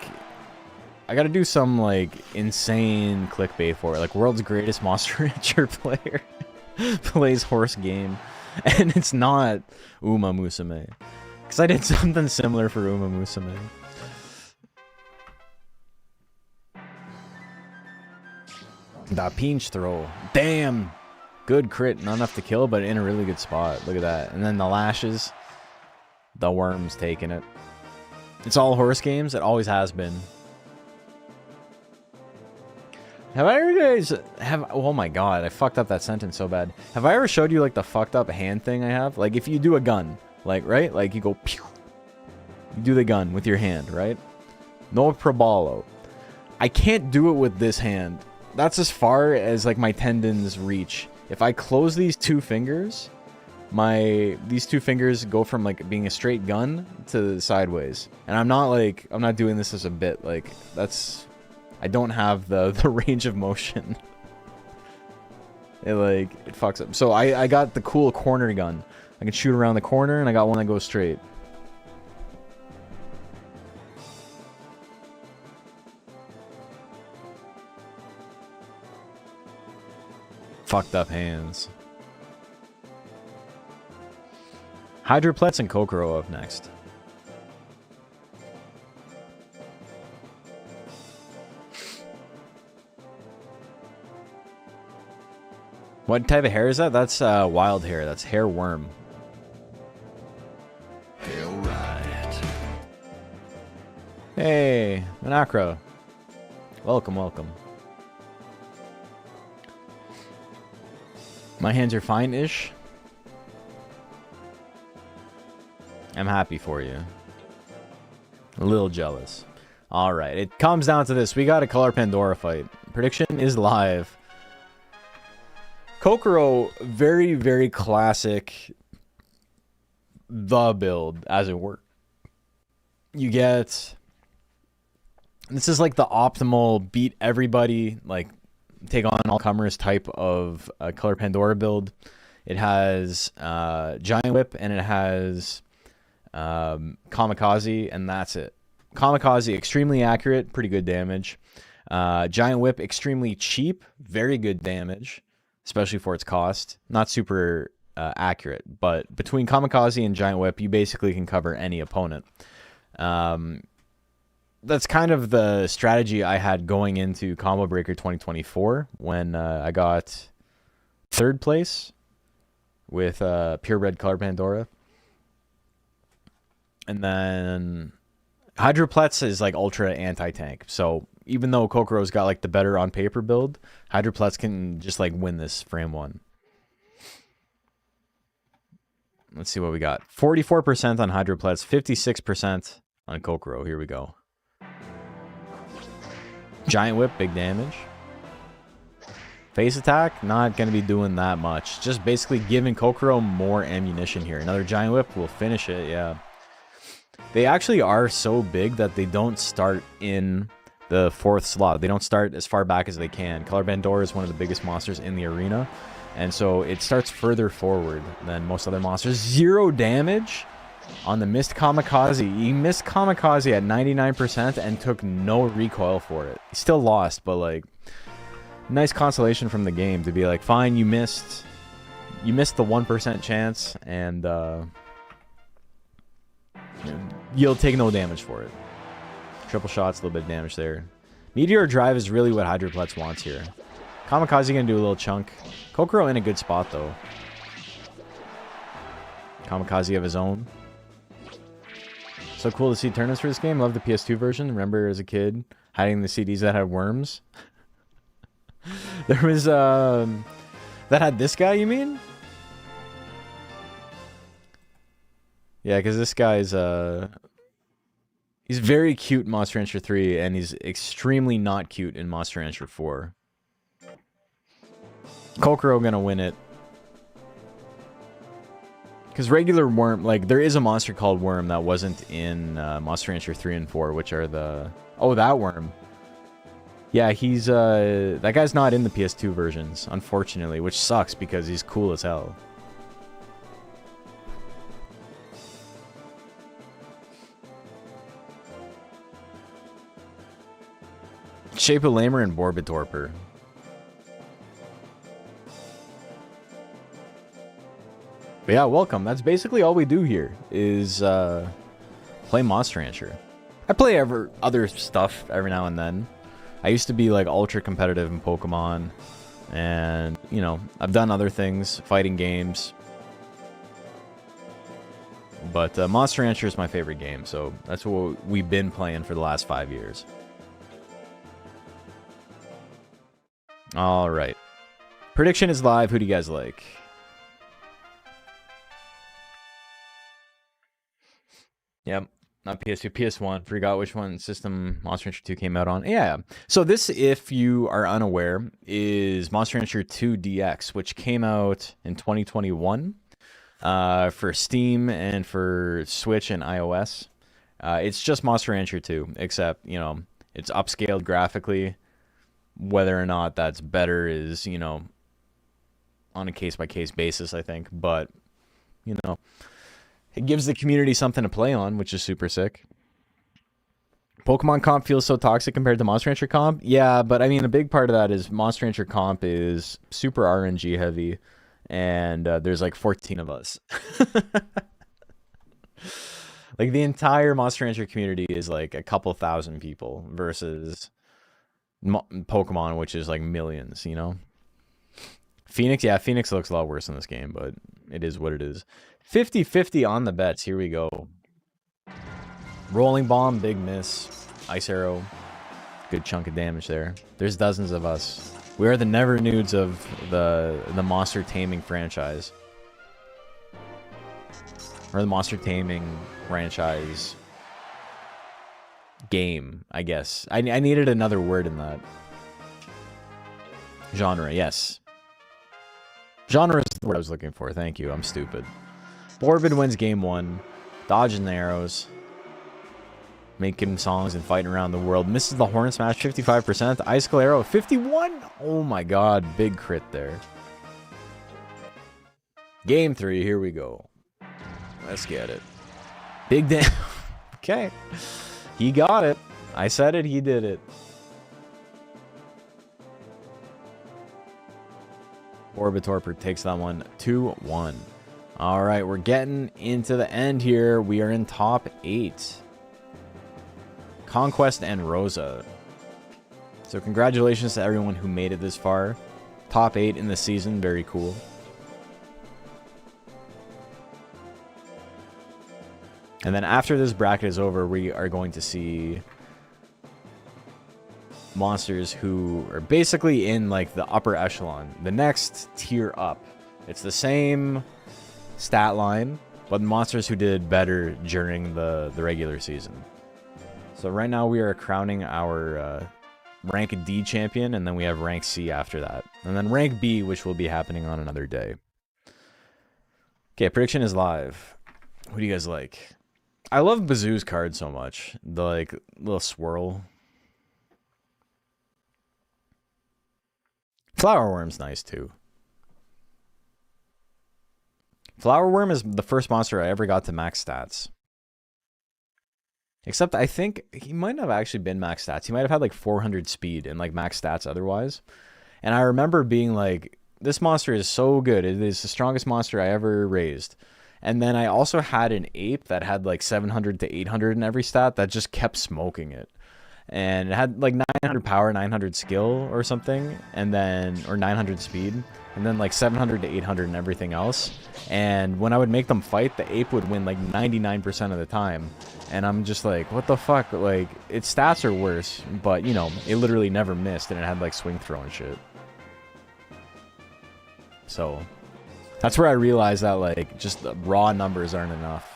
do some like insane clickbait for it. Like world's greatest Monster Rancher player plays Horse Game. And it's not Uma Musume. Because I did something similar for Uma Musume. Da pinch throw. Damn! Good crit. Not enough to kill, but in a really good spot. Look at that. And then the lashes. The worm's taking it. It's all horse games. It always has been. Have I ever guys oh my god, I fucked up that sentence so bad. Have I ever showed you like the fucked up hand thing I have? Like if you do a gun, like right? Like you go pew. You do the gun with your hand, right? No probalo. I can't do it with this hand. That's as far as like my tendons reach. If I close these two fingers, these two fingers go from like being a straight gun to sideways. And I'm not doing this as a bit. Like I don't have the range of motion. It fucks up. So I got the cool corner gun. I can shoot around the corner, and I got one that goes straight. Fucked up hands. Hydroplets and Kokoro up next. What type of hair is that? That's wild hair. That's hair worm. Alright. Hey, Manacro. Welcome, welcome. My hands are fine-ish. I'm happy for you. A little jealous. Alright, it comes down to this. We got a Color Pandora fight. Prediction is live. Kokoro, very, very classic the build, as it were. You get... This is like the optimal beat everybody, like take on all comers type of Color Pandora build. It has Giant Whip and it has Kamikaze, and that's it. Kamikaze, extremely accurate, pretty good damage. Giant Whip, extremely cheap, very good damage. Especially for its cost. Not super accurate, but between Kamikaze and Giant Whip, you basically can cover any opponent. that's kind of the strategy I had going into Combo Breaker 2024 when I got 3rd place with Purebred Color Pandora. And then Hydroplex is like ultra anti-tank. So even though Kokoro's got like the better on paper build, Hydroplex can just like win this frame 1. Let's see what we got. 44% on Hydroplex, 56% on Kokoro. Here we go. Giant Whip, big damage. Face attack, not going to be doing that much. Just basically giving Kokoro more ammunition here. Another Giant Whip will finish it, yeah. They actually are so big that they don't start in the 4th slot. They don't start as far back as they can. Color Bandora is one of the biggest monsters in the arena. And so it starts further forward than most other monsters. 0 damage on the missed Kamikaze. He missed Kamikaze at 99% and took no recoil for it. He still lost, but like, nice consolation from the game to be like, fine, you missed the 1% chance, and you'll take no damage for it. Triple shots, a little bit of damage there. Meteor Drive is really what Hydroplex wants here. Kamikaze gonna do a little chunk. Kokoro in a good spot though. Kamikaze of his own. So cool to see tournaments for this game. Love the PS2 version. Remember as a kid hiding the CDs that had worms? There was that had this guy, you mean? Yeah, because this guy's he's very cute in Monster Rancher 3, and he's extremely not cute in Monster Rancher 4. Kokoro gonna win it. Because regular worm, like, there is a monster called Worm that wasn't in Monster Rancher 3 and 4, which are the... Oh, that worm. Yeah, he's, that guy's not in the PS2 versions, unfortunately, which sucks because he's cool as hell. Shape of Lamer and Borbitorper. But yeah, welcome. That's basically all we do here, is play Monster Rancher. I play other stuff every now and then. I used to be like ultra competitive in Pokemon, and you know, I've done other things, fighting games. But Monster Rancher is my favorite game, so that's what we've been playing for the last 5 years. All right. Prediction is live. Who do you guys like? Yep. Not PS2, PS1. Forgot which one system Monster Rancher 2 came out on. Yeah. So this, if you are unaware, is Monster Rancher 2 DX, which came out in 2021 for Steam and for Switch and iOS. It's just Monster Rancher 2, except, you know, it's upscaled graphically. Whether or not that's better is, you know, on a case-by-case basis, I think. But, you know, it gives the community something to play on, which is super sick. Pokemon comp feels so toxic compared to Monster Rancher comp. Yeah, but I mean, a big part of that is Monster Rancher comp is super RNG heavy, and there's like 14 of us. Like, the entire Monster Rancher community is like a couple thousand people versus Pokemon, which is like millions, you know? Phoenix, yeah, Phoenix looks a lot worse in this game, but it is what it is. 50-50 on the bets. Here we go. Rolling Bomb, big miss. Ice Arrow, good chunk of damage there. There's dozens of us. We are the never nudes of the monster taming franchise. Or the monster taming franchise game, I guess. I needed another word in that. Genre, yes. Genre is the word I was looking for. Thank you. I'm stupid. Borbid wins game 1. Dodging the arrows. Making songs and fighting around the world. Misses the Horn Smash 55%. Icicle Arrow 51. Oh my god. Big crit there. Game 3. Here we go. Let's get it. Big damn. Okay. He got it. I said it. He did it. Orbitorper takes that one 2-1. All right, we're getting into the end here. We are in top 8. Conquest, and Rosa. So congratulations to everyone who made it this far. Top 8 in the season, very cool. And then after this bracket is over, we are going to see monsters who are basically in like the upper echelon, the next tier up. It's the same stat line, but monsters who did better during the regular season. So right now we are crowning our rank D champion, and then we have rank C after that. And then rank B, which will be happening on another day. Okay, prediction is live. Who do you guys like? I love Bazoo's card so much. The like little swirl. Flower Worm's nice too. Flower Worm is the first monster I ever got to max stats. Except I think he might not have actually been max stats. He might have had like 400 speed and like max stats otherwise. And I remember being like, this monster is so good. It is the strongest monster I ever raised. And then I also had an ape that had like 700 to 800 in every stat that just kept smoking it. And it had like 900 power, 900 skill or something, and then, or 900 speed, and then like 700 to 800 and everything else. And when I would make them fight, the ape would win like 99% of the time. And I'm just like, what the fuck? Like, its stats are worse, but you know, it literally never missed, and it had like swing throw and shit. So that's where I realized that like just the raw numbers aren't enough.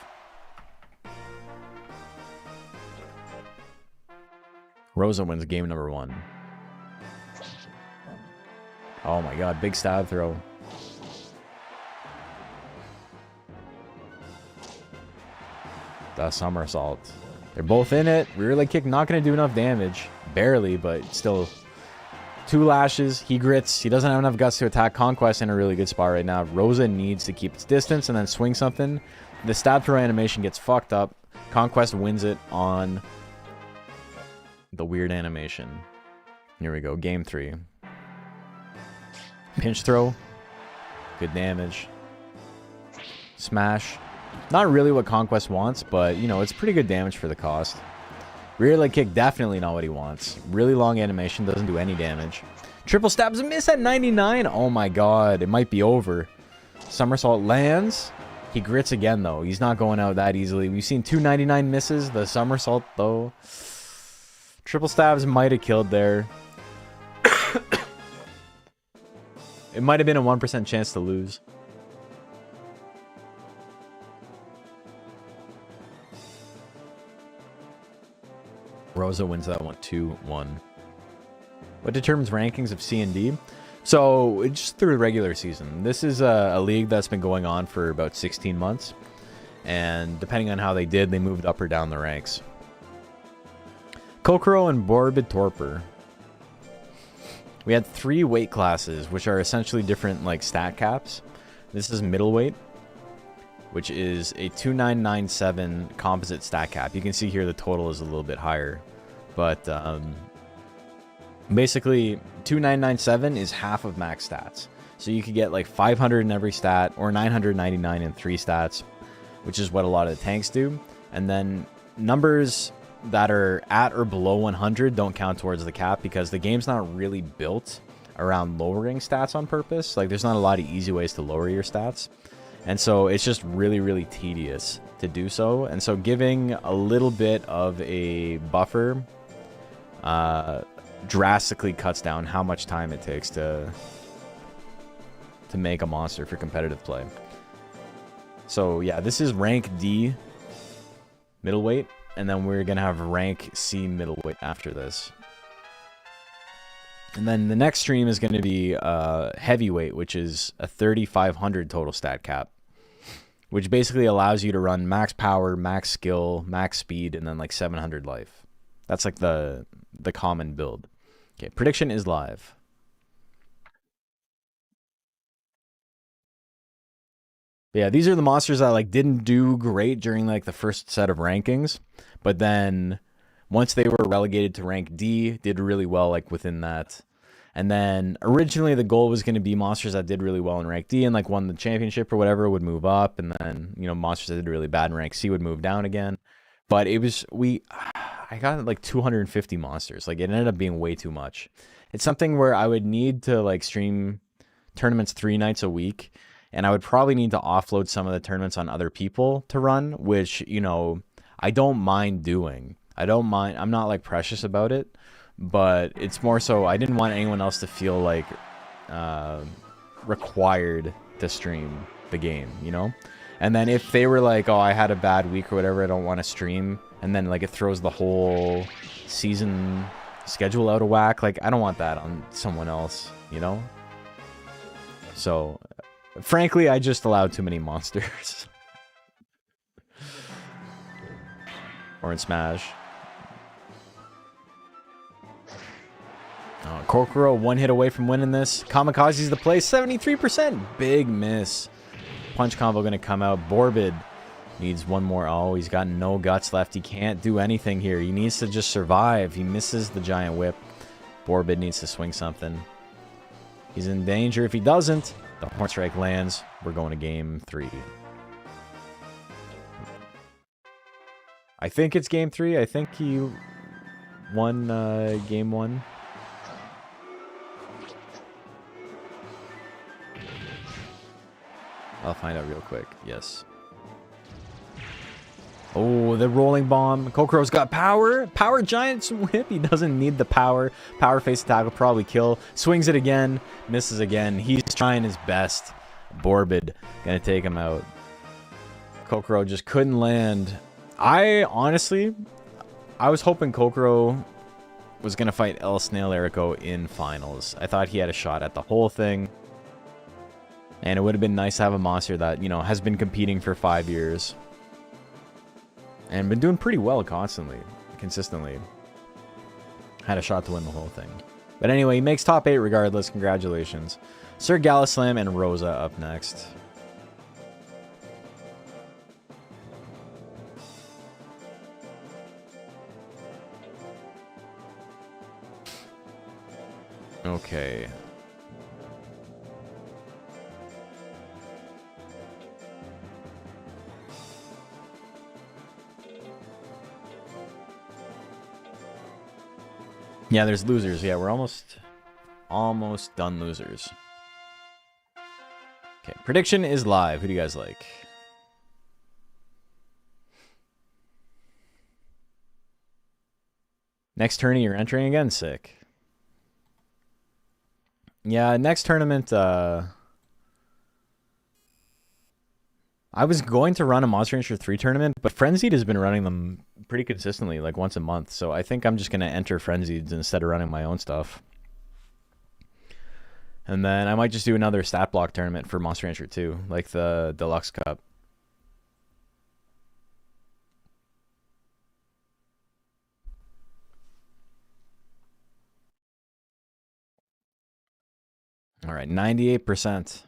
Rosa wins game number 1. Oh my god, big stab throw. The somersault. They're both in it. Rear leg kick not going to do enough damage. Barely, but still. 2 lashes. He grits. He doesn't have enough guts to attack. Conquest in a really good spot right now. Rosa needs to keep its distance and then swing something. The stab throw animation gets fucked up. Conquest wins it on the weird animation. Here we go. Game 3. Pinch throw. Good damage. Smash. Not really what Conquest wants, but, you know, it's pretty good damage for the cost. Rear leg kick, definitely not what he wants. Really long animation, doesn't do any damage. Triple stabs a miss at 99. Oh my god, it might be over. Somersault lands. He grits again, though. He's not going out that easily. We've seen 299 misses. The somersault, though. Triple stabs might have killed there. It might have been a 1% chance to lose. Rosa wins that one 2-1. What determines rankings of C and D? So, just through the regular season. This is a league that's been going on for about 16 months. And depending on how they did, they moved up or down the ranks. Kokoro and Morbid Torpor. We had 3 weight classes, which are essentially different like stat caps. This is middleweight, which is a 2997 composite stat cap. You can see here the total is a little bit higher. But basically, 2997 is half of max stats. So you could get like 500 in every stat or 999 in 3 stats, which is what a lot of the tanks do. And then numbers that are at or below 100 don't count towards the cap because the game's not really built around lowering stats on purpose. Like, there's not a lot of easy ways to lower your stats. And so it's just really, really tedious to do so. And so giving a little bit of a buffer drastically cuts down how much time it takes to make a monster for competitive play. So yeah, this is rank D middleweight, and then we're gonna have rank C middleweight after this. And then the next stream is going to be heavyweight, which is a 3,500 total stat cap, which basically allows you to run max power, max skill, max speed, and then like 700 life. That's like the common build. Okay, prediction is live. Yeah, these are the monsters that like didn't do great during like the first set of rankings, but then once they were relegated to rank D, did really well like within that. And then originally the goal was going to be monsters that did really well in rank D and like won the championship or whatever would move up, and then, you know, monsters that did really bad in rank C would move down again. But it was, I I got like 250 monsters. Like it ended up being way too much. It's something where I would need to like stream tournaments 3 nights a week, and I would probably need to offload some of the tournaments on other people to run, which, you know, I don't mind doing. I don't mind. I'm not like precious about it, but it's more so I didn't want anyone else to feel like required to stream the game, you know? And then if they were like, oh, I had a bad week or whatever, I don't want to stream, and then like it throws the whole season schedule out of whack, like I don't want that on someone else, you know? So frankly, I just allowed too many monsters. Or in Smash. Kokoro 1 hit away from winning this. Kamikaze's the play, 73%. Big miss. Punch combo gonna come out. Borbid needs one more. Oh, he's got no guts left. He can't do anything here. He needs to just survive. He misses the giant whip. Borbid needs to swing something. He's in danger if he doesn't. The Horn Strike lands. We're going to game 3. I think it's game 3. I think he won game 1. I'll find out real quick. Yes. Oh, the rolling bomb. Kokoro's got power. Power giant whip. He doesn't need the power. Power face attack will probably kill. Swings it again. Misses again. He's trying his best. Borbid gonna take him out. Kokoro just couldn't land. I was hoping Kokoro was gonna fight El Snail Erico in finals. I thought he had a shot at the whole thing. And it would have been nice to have a monster that, you know, has been competing for 5 years. And been doing pretty well consistently. Had a shot to win the whole thing. But anyway, he makes top 8 regardless. Congratulations. Sir Gallislam and Rosa up next. Okay. Yeah, there's losers. Yeah, we're almost done losers. Okay, prediction is live. Who do you guys like? Next tourney, you're entering again. Sick. Yeah, next tournament, I was going to run a Monster Rancher 3 tournament, but Frenzied has been running them pretty consistently, like once a month. So I think I'm just going to enter Frenzied instead of running my own stuff. And then I might just do another stat block tournament for Monster Rancher 2, like the Deluxe Cup. All right, 98%.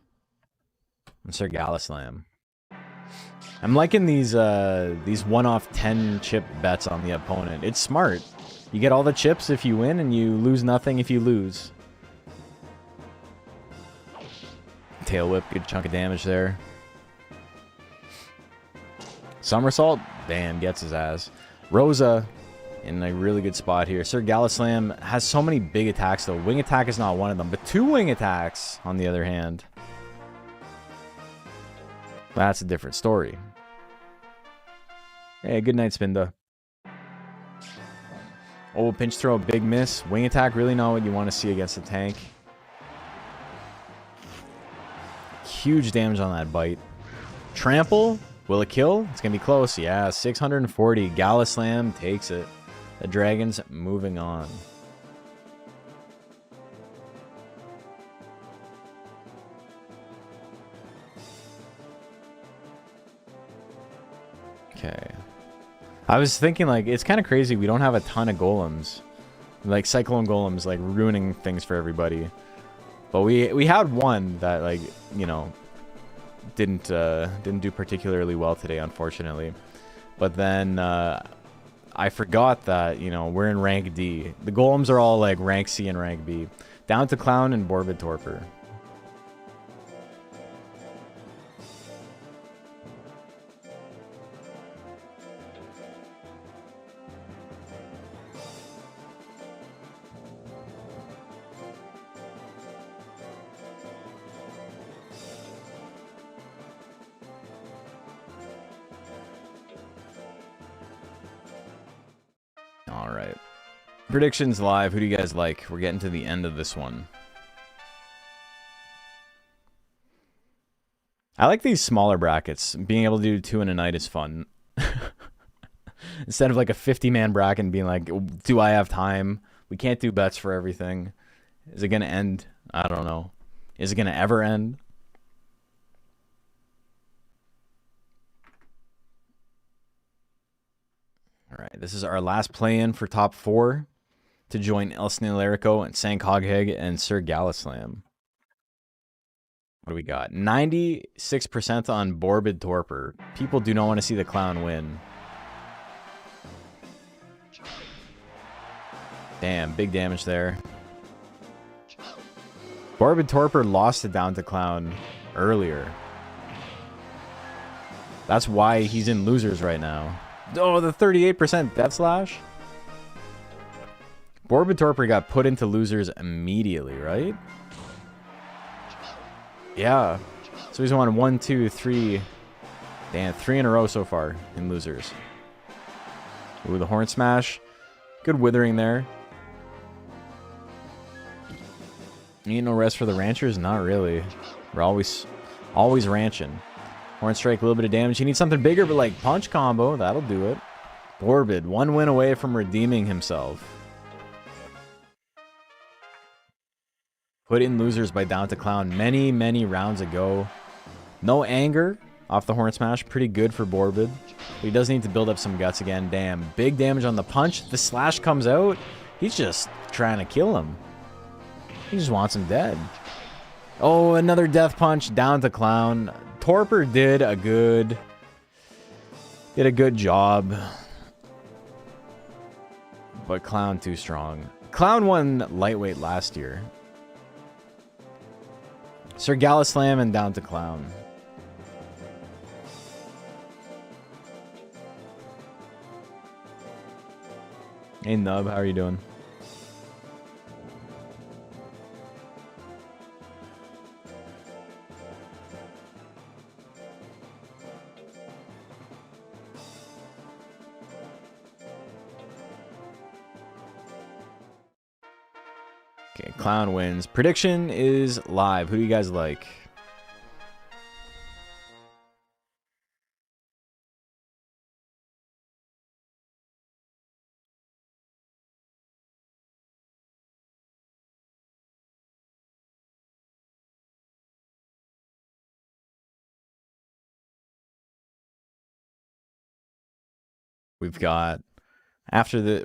Sir Gallislam. I'm liking these one-off 10 chip bets on the opponent. It's smart. You get all the chips if you win, and you lose nothing if you lose. Tail whip, good chunk of damage there. Somersault, bam, gets his ass. Rosa in a really good spot here. Sir Gallislam has so many big attacks though. Wing attack is not one of them, but 2 wing attacks on the other hand. That's a different story. Hey, good night, Spinda. Oh, pinch throw, big miss. Wing attack, really not what you want to see against a tank. Huge damage on that bite. Trample, will it kill? It's going to be close. Yeah, 640. Gallislam takes it. The Dragon's moving on. Okay. I was thinking, like, it's kind of crazy we don't have a ton of golems. Like, Cyclone golems, like, ruining things for everybody. But we had one that, like, you know, didn't do particularly well today, unfortunately. But then I forgot that, you know, we're in rank D. The golems are all, like, rank C and rank B. Down to Clown and Borbid Torpor. Predictions live. Who do you guys like? We're getting to the end of this one. I like these smaller brackets. Being able to do 2 in a night is fun. Instead of like a 50-man bracket and being like, do I have time? We can't do bets for everything. Is it going to end? I don't know. Is it going to ever end? All right, this is our last play-in for top 4 to join El Snellerico and Sank Hogheg and Sir Gallislam. What do we got? 96% on Borbid Torpor. People do not want to see the clown win. Damn, big damage there. Borbid Torpor lost it down to clown earlier. That's why he's in losers right now. Oh, the 38% death slash. Borbid Torpor got put into losers immediately, right? Yeah. So he's won 1, 2, 3. Damn, 3 in a row so far in losers. Ooh, the horn smash. Good withering there. You need no rest for the ranchers? Not really. We're always ranching. Horn strike, a little bit of damage. You need something bigger, but like punch combo, that'll do it. Borbid, 1 win away from redeeming himself. Put in losers by down to clown many, many rounds ago. No anger off the horn smash. Pretty good for Borbid. But he does need to build up some guts again. Damn, big damage on the punch. The slash comes out. He's just trying to kill him. He just wants him dead. Oh, another death punch down to clown. Torpor did a good job. But clown too strong. Clown won lightweight last year. Sir Gallislam and down to clown. Hey Nub, how are you doing? Okay, clown wins. Prediction is live. Who do you guys like? We've got after the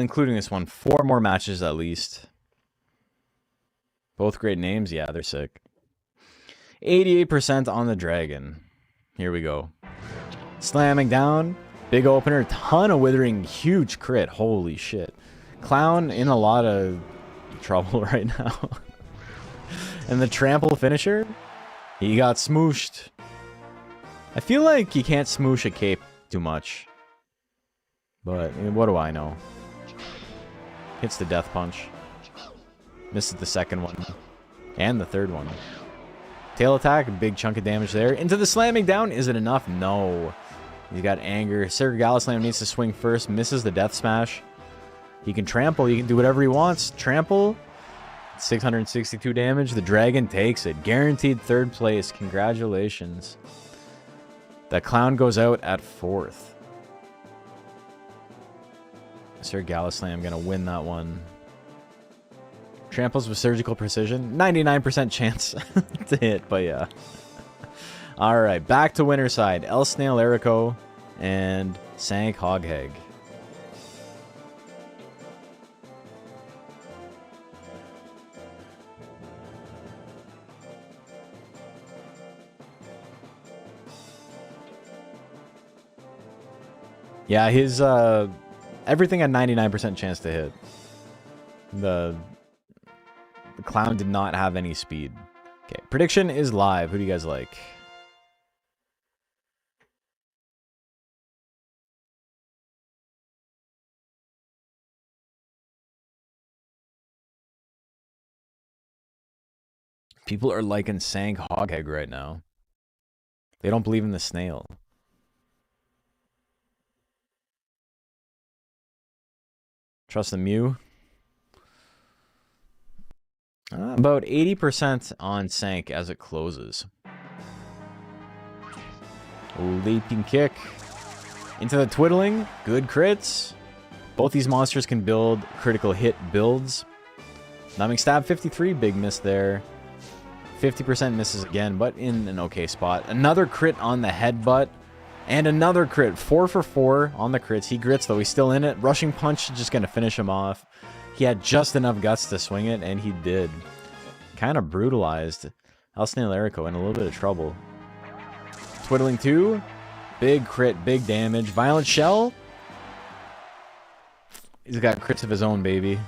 including this one, 4 more matches at least. Both great names. Yeah, they're sick. 88% on the dragon. Here we go. Slamming down. Big opener. Ton of withering. Huge crit. Holy shit. Clown in a lot of trouble right now. And the trample finisher. He got smooshed. I feel like you can't smoosh a cape too much. But what do I know? Hits the death punch. Misses the second one. And the third one. Tail attack, a big chunk of damage there. Into the slamming down. Is it enough? No. He's got anger. Sir Gallislam needs to swing first. Misses the death smash. He can trample. He can do whatever he wants. Trample. 662 damage. The dragon takes it. Guaranteed 3rd place. Congratulations. The clown goes out at 4th. Sir Gallislam gonna win that one. Tramples with surgical precision. 99% chance to hit, but yeah. Alright, back to winner side. El Snellerico and Sank Hogheg. Yeah, his everything had 99% chance to hit. The clown did not have any speed. Okay, prediction is live. Who do you guys like? People are liking Sank Hogheg right now. They don't believe in the snail. Trust the Mew. About 80% on Sank as it closes. Leaping kick into the twiddling. Good crits. Both these monsters can build critical hit builds. Numbing stab 53, big miss there. 50% misses again, but in an okay spot. Another crit on the headbutt. And another crit. 4 for 4 on the crits. He grits, though. He's still in it. Rushing punch just going to finish him off. He had just enough guts to swing it, and he did. Kind of brutalized El Snail Erico in a little bit of trouble. Twiddling 2. Big crit, big damage. Violent Shell. He's got crits of his own, baby.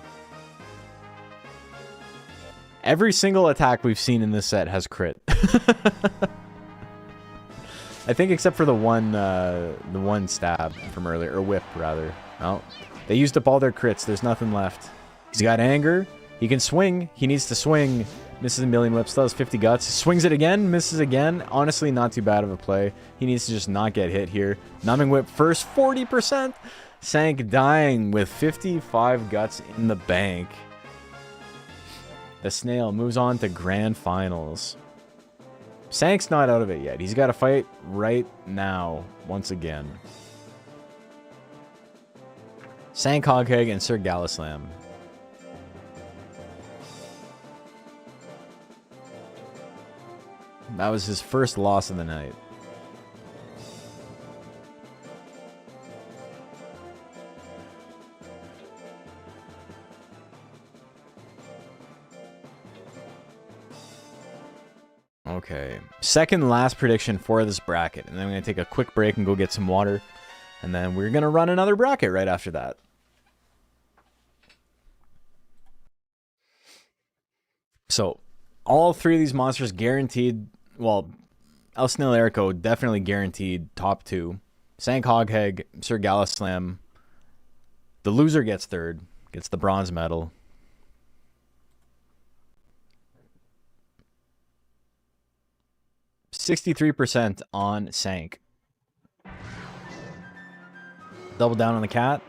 Every single attack we've seen in this set has crit. I think except for the one stab from earlier, or whip rather. Oh, they used up all their crits. There's nothing left. He's got anger. He can swing. He needs to swing. Misses a million whips. Still has 50 guts. Swings it again. Misses again. Honestly, not too bad of a play. He needs to just not get hit here. Numbing whip first. 40%. Sank dying with 55 guts in the bank. The snail moves on to grand finals. Sank's not out of it yet. He's got to fight right now, once again. Sank, Hoghead, and Sir Gallislam. That was his first loss of the night. Okay, second last prediction for this bracket, and then I'm going to take a quick break and go get some water, and then we're going to run another bracket right after that. So, all three of these monsters guaranteed, well, El Snail Erico definitely guaranteed top 2. Sank, Hoghead, Sir Gallislam. The loser gets third, gets the bronze medal. %63% on Sank. Double down on the cat.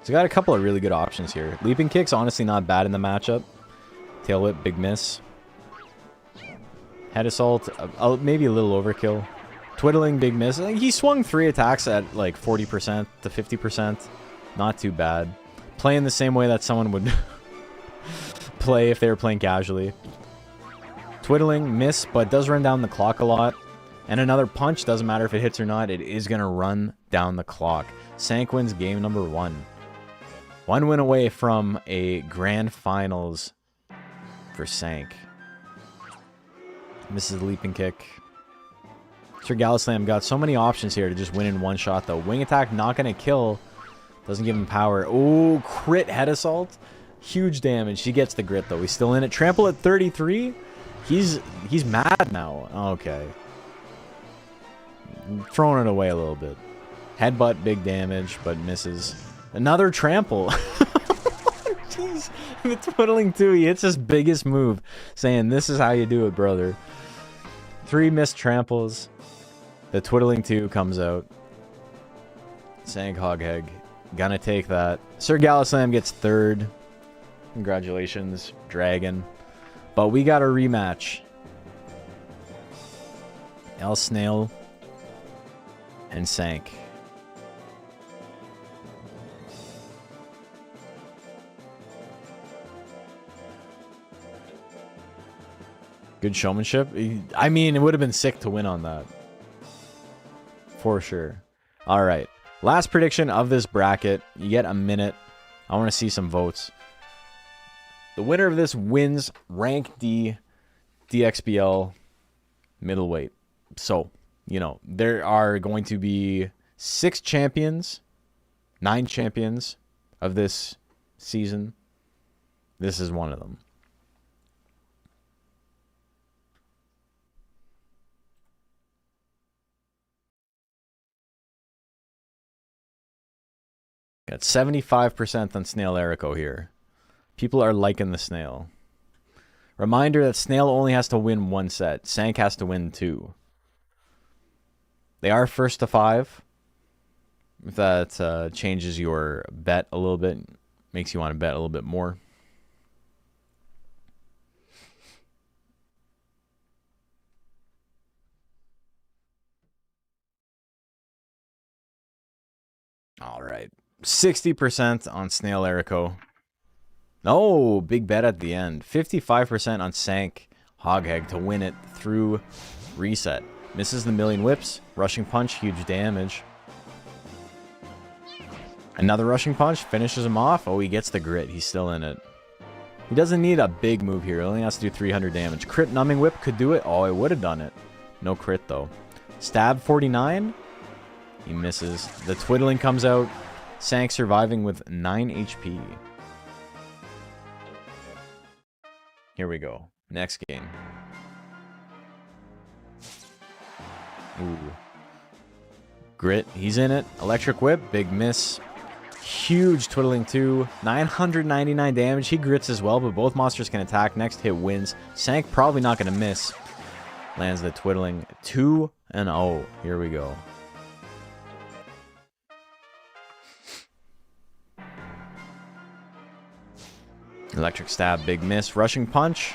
So got a couple of really good options here. Leaping kick's honestly not bad in the matchup. Tail whip, big miss. Head assault, maybe a little overkill. Twiddling, big miss. He swung 3 attacks at like 40% to 50%. Not too bad. Playing the same way that someone would play if they were playing casually. Twiddling, miss, but does run down the clock a lot. And another punch, doesn't matter if it hits or not, it is going to run down the clock. Sank wins game number 1. 1 win away from a grand finals for Sank. Misses the leaping kick. Sir Gallislam got so many options here to just win in one shot, though. Wing attack, not going to kill. Doesn't give him power. Oh, crit head assault. Huge damage. He gets the grit, though. He's still in it. Trample at 33. He's mad now. Okay. Throwing it away a little bit. Headbutt, big damage, but misses. Another trample. Jeez. The twiddling 2. He hits his biggest move, saying, this is how you do it, brother. 3 missed tramples. The twiddling 2 comes out. Sank, Hoghead. Gonna take that. Sir Gallislam gets third. Congratulations, Dragon. But we got a rematch. El Snail and Sank. Good showmanship. I mean, it would have been sick to win on that. For sure. All right. Last prediction of this bracket. You get a minute. I want to see some votes. The winner of this wins rank D, DXBL middleweight. So, you know, there are going to be 6 champions, 9 champions of this season. This is one of them. Got 75% on Snail Erico here. People are liking the Snail. Reminder that Snail only has to win 1 set. Sank has to win 2. They are first to 5. If that changes your bet a little bit. Makes you want to bet a little bit more. All right. 60% on Snail Erico. Oh, big bet at the end. 55% on Sank Hogheg to win it through reset. Misses the million whips. Rushing punch, huge damage. Another rushing punch, finishes him off. Oh, he gets the grit. He's still in it. He doesn't need a big move here. He only has to do 300 damage. Crit numbing whip could do it. Oh, it would have done it. No crit, though. Stab 49. He misses. The twiddling comes out. Sank surviving with 9 HP. Here we go. Next game. Ooh. Grit. He's in it. Electric whip. Big miss. Huge twiddling too. 999 damage. He grits as well, but both monsters can attack. Next hit wins. Sank probably not going to miss. Lands the twiddling. 2-0. Here we go. Electric stab, big miss. Rushing punch.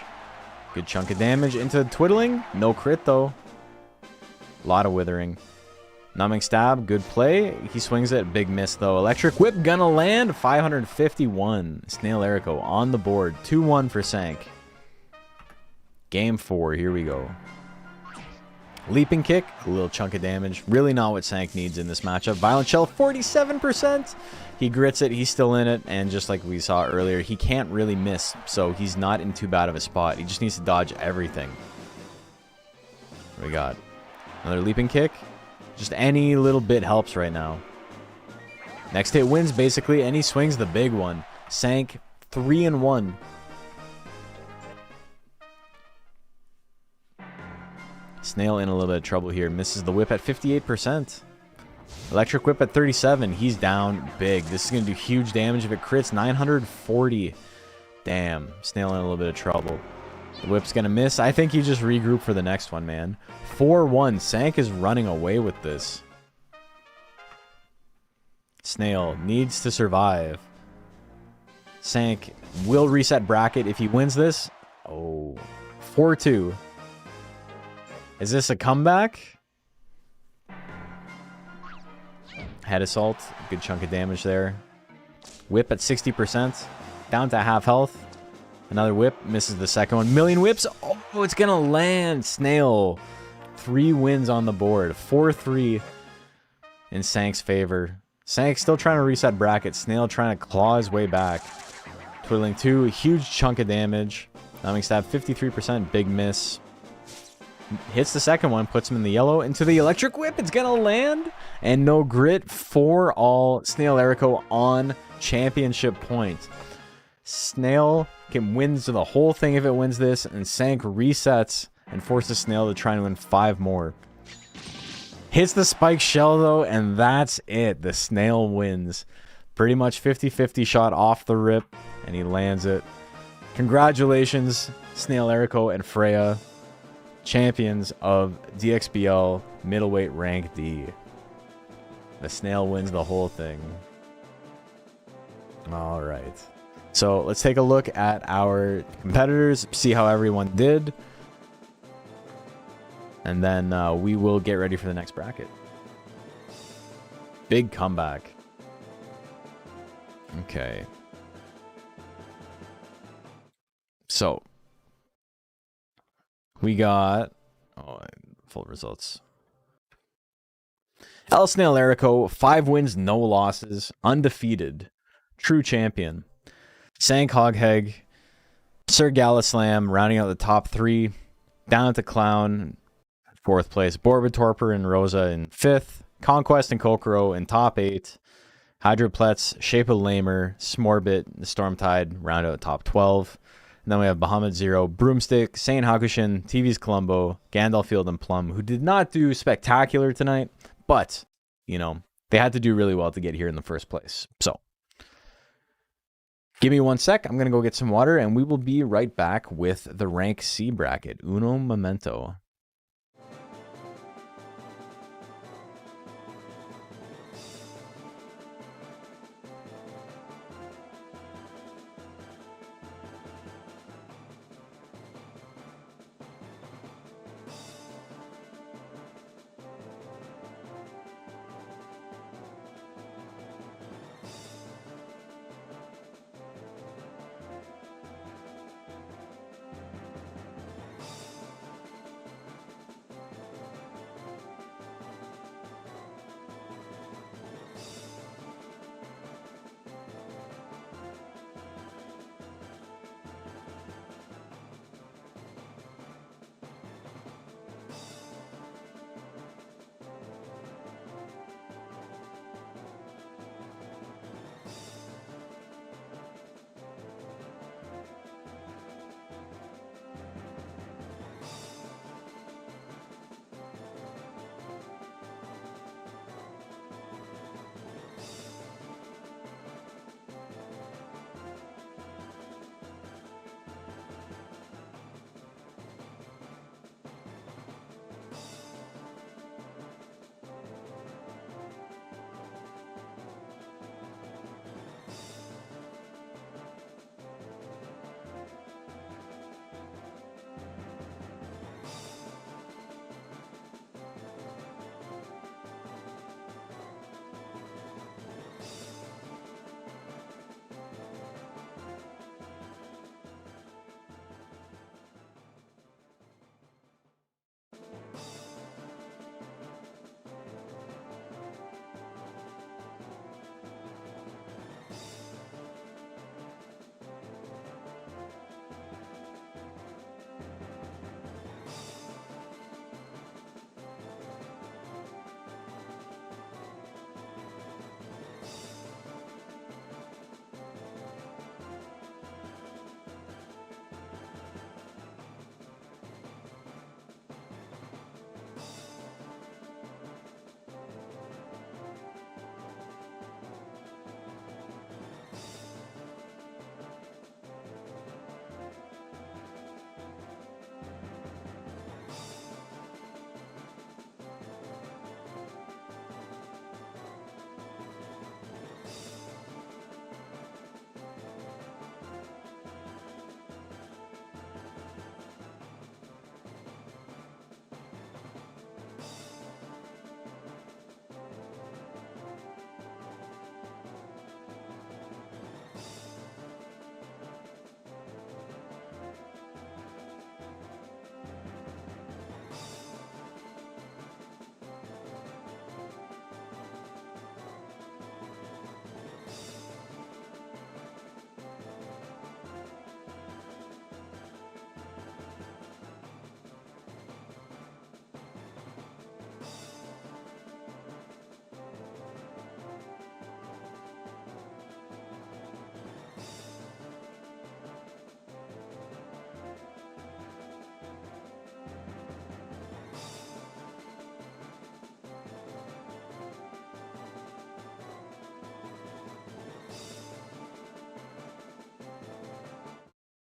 Good chunk of damage into the twiddling. No crit though. A lot of withering. Numbing stab, good play. He swings it, big miss though. Electric whip gonna land. 551. Snail Erico on the board. 2-1 for Sank. Game 4, here we go. Leaping kick, a little chunk of damage. Really not what Sank needs in this matchup. Violent shell, 47%. He grits it, he's still in it, and just like we saw earlier, he can't really miss, so he's not in too bad of a spot. He just needs to dodge everything. What we got? Another leaping kick. Just any little bit helps right now. Next hit wins, basically, and he swings the big one. Sank 3-1. Snail in a little bit of trouble here. Misses the whip at 58%. Electric whip at 37. He's down big. This is going to do huge damage if it crits. 940. Damn. Snail in a little bit of trouble. The whip's going to miss. I think you just regroup for the next one, man. 4-1. Sank is running away with this. Snail needs to survive. Sank will reset bracket if he wins this. Oh. 4-2. Is this a comeback? Head assault. Good chunk of damage there. Whip at 60%. Down to half health. Another whip. Misses the second one. Million whips. Oh, it's going to land. Snail. 3 wins on the board. 4-3 in Sank's favor. Sank still trying to reset bracket. Snail trying to claw his way back. Twiddling 2. Huge chunk of damage. Numbing stab 53%. Big miss. Hits the second one, puts him in the yellow. Into the electric whip, it's gonna land. And no grit for all. Snail Erico on championship point. Snail can win the whole thing if it wins this. And Sank resets and forces Snail to try and win 5 more. Hits the spike shell though, and that's it. The Snail wins. Pretty much 50-50 shot off the rip. And he lands it. Congratulations, Snail Erico and Freya. Champions of DXBL Middleweight Rank D. The Snail wins the whole thing. All right. So let's take a look at our competitors, see how everyone did. And then we will get ready for the next bracket. Big comeback. Okay. So we got full results. El Snail Erico, 5 wins, no losses, undefeated, true champion. Sank Hogheg, Sir Galaslam rounding out the top 3. Down to Clown, 4th place. Borbitorper and Rosa in 5th. Conquest and Kokoro in top 8. Hydropletz, Shape of Lamer, Smorbit, the Stormtide round out top 12. And then we have Bahamut Zero, Broomstick, Saint Hakushin, TV's Columbo, Gandalfield, and Plum, who did not do spectacular tonight, but, you know, they had to do really well to get here in the first place. So, give me 1 sec. I'm going to go get some water, and we will be right back with the Rank C bracket. Uno momento.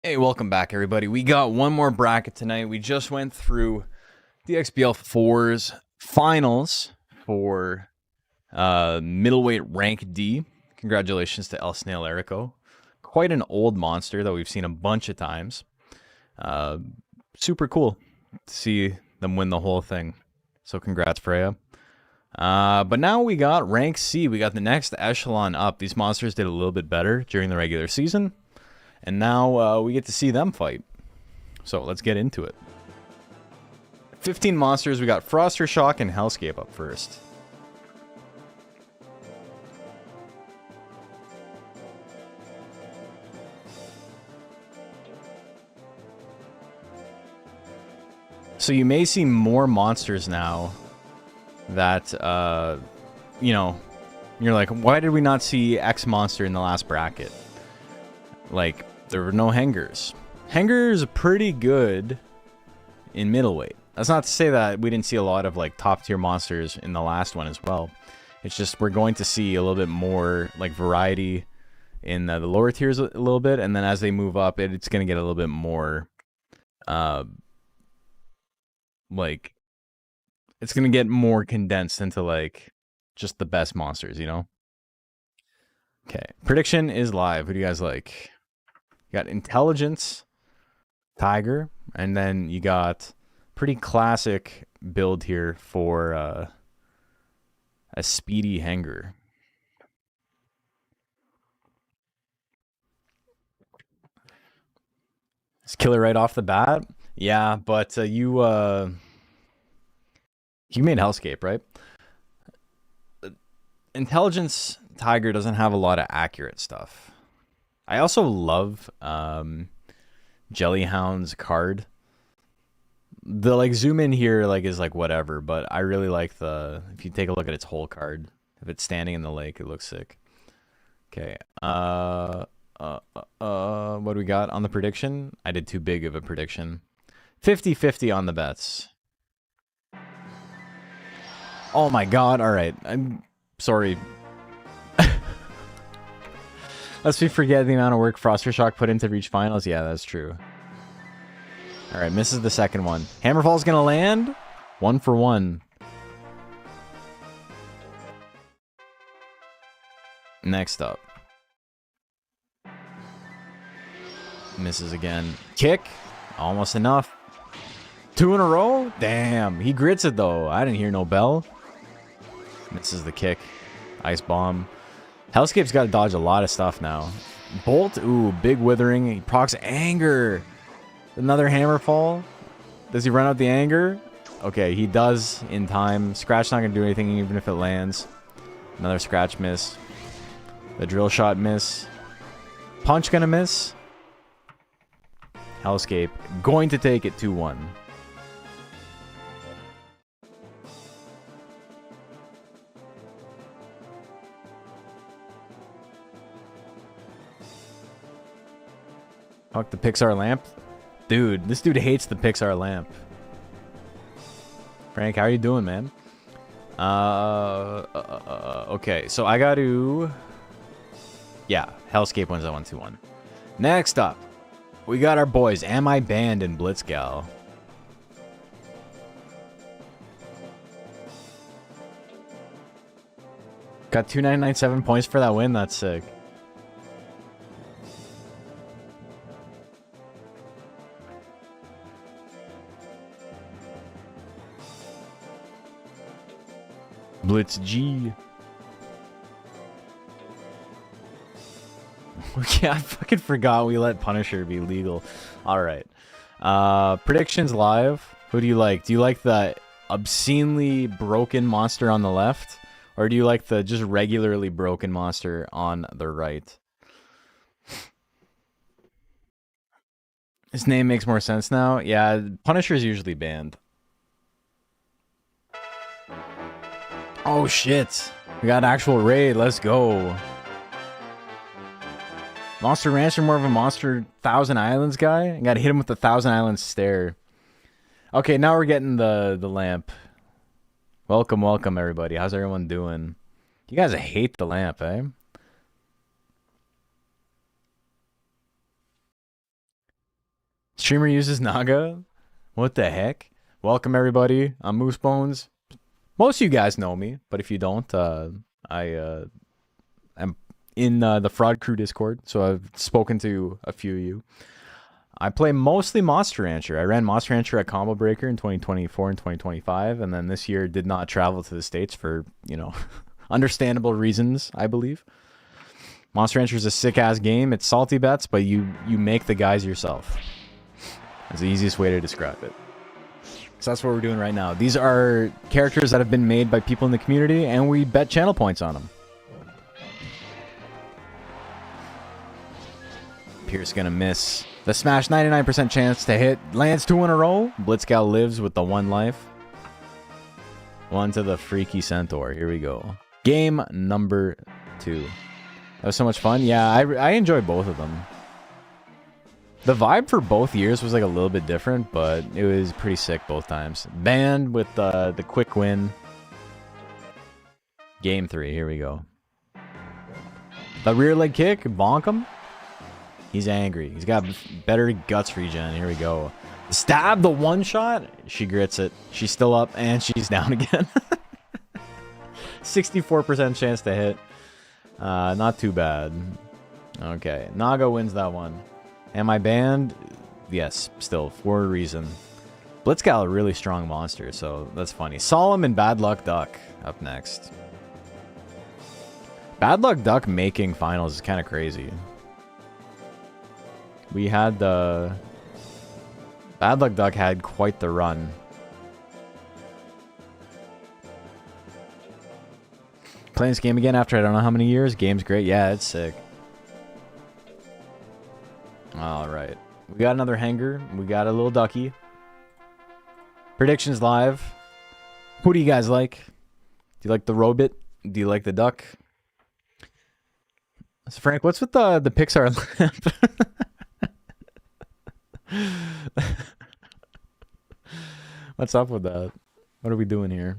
Hey, welcome back, everybody. We got one more bracket tonight. We just went through the XBL 4's finals for middleweight rank D. Congratulations to El Snail Erico. Quite an old monster that we've seen a bunch of times. Super cool to see them win the whole thing. So congrats, Freya. But now we got rank C. We got the next echelon up. These monsters did a little bit better during the regular season. And now we get to see them fight. So let's get into it. 15 monsters. We got Froster Shock and Hellscape up first. So you may see more monsters now that, you know, you're like, why did we not see X monster in the last bracket? Like, there were no hangers. Hangers are pretty good in middleweight. That's not to say that we didn't see a lot of, like, top-tier monsters in the last one as well. It's just we're going to see a little bit more, like, variety in the lower tiers a little bit, and then as they move up, it's going to get a little bit more, like, it's going to get more condensed into, like, just the best monsters, you know? Okay, prediction is live. Who do you guys like? You got Intelligence, Tiger, and then you got pretty classic build here for a speedy hanger. Let's kill it right off the bat. Yeah, but you made Hellscape, right? Intelligence Tiger doesn't have a lot of accurate stuff. I also love Jellyhound's card. The like zoom in here like is like whatever, but I really like the if you take a look at its whole card. If it's standing in the lake, it looks sick. Okay. What do we got on the prediction? I did too big of a prediction. 50-50 on the bets. Oh my god, alright. I'm sorry. Lest we forget the amount of work Froster Shock put into reach finals. Yeah, that's true. Alright, misses the second one. Hammerfall's gonna land. 1 for 1. Next up. Misses again. Kick. Almost enough. 2 in a row? Damn. He grits it though. I didn't hear no bell. Misses the kick. Ice bomb. Hellscape's got to dodge a lot of stuff now. Bolt. Ooh, big withering. He procs anger. Another hammer fall. Does he run out the anger? Okay, he does in time. Scratch not going to do anything even if it lands. Another scratch miss. The drill shot miss. Punch going to miss. Hellscape going to take it 2-1. Fuck the Pixar lamp. Dude, this dude hates the Pixar lamp. Frank, how are you doing, man? Okay, so I got to... Yeah, Hellscape wins that 1-2-1. Next up, we got our boys, Am I Banned and Blitzgal. Got 2,997 points for that win. That's sick. Blitz G. Yeah, I fucking forgot we let Punisher be legal. Alright. Predictions live. Who do you like? Do you like the obscenely broken monster on the left? Or do you like the just regularly broken monster on the right? His name makes more sense now. Yeah, Punisher's usually banned. Oh shit. We got actual raid. Let's go. Monster Rancher, more of a Monster Thousand Islands guy. I gotta hit him with the Thousand Islands stare. Okay, now we're getting the lamp. Welcome, welcome everybody. How's everyone doing? You guys hate the lamp, eh? Streamer uses Naga? What the heck? Welcome everybody. I'm Moose Bones. Most of you guys know me, but if you don't, I am in the Fraud Crew Discord, so I've spoken to a few of you. I play mostly Monster Rancher. I ran Monster Rancher at Combo Breaker in 2024 and 2025, and then this year did not travel to the States for, you know, understandable reasons, I believe. Monster Rancher is a sick-ass game. It's salty bets, but you make the guys yourself. That's the easiest way to describe it. So that's what we're doing right now. These are characters that have been made by people in the community, and we bet channel points on them. Pierce gonna miss. The smash, 99% chance to hit. Lands 2 in a row. Blitzcal lives with the 1 life. 1 to the freaky centaur. Here we go. Game number 2. That was so much fun. Yeah, I enjoy both of them. The vibe for both years was like a little bit different, but it was pretty sick both times. Banned with the quick win. Game 3. Here we go. The rear leg kick. Bonk him. He's angry. He's got better guts regen. Here we go. Stab the 1 shot. She grits it. She's still up and she's down again. 64% chance to hit. Not too bad. Okay. Naga wins that one. Am I banned? Yes, still, for a reason. Blitzcal a really strong monster, so that's funny. Solemn and Bad Luck Duck up next. Bad Luck Duck making finals is kind of crazy. We had the... Bad Luck Duck had quite the run. Playing this game again after I don't know how many years. Game's great. Yeah, it's sick. Alright. We got another hanger. We got a little ducky. Predictions live. Who do you guys like? Do you like the robot? Do you like the duck? So Frank, what's with the Pixar lamp? What's up with that? What are we doing here?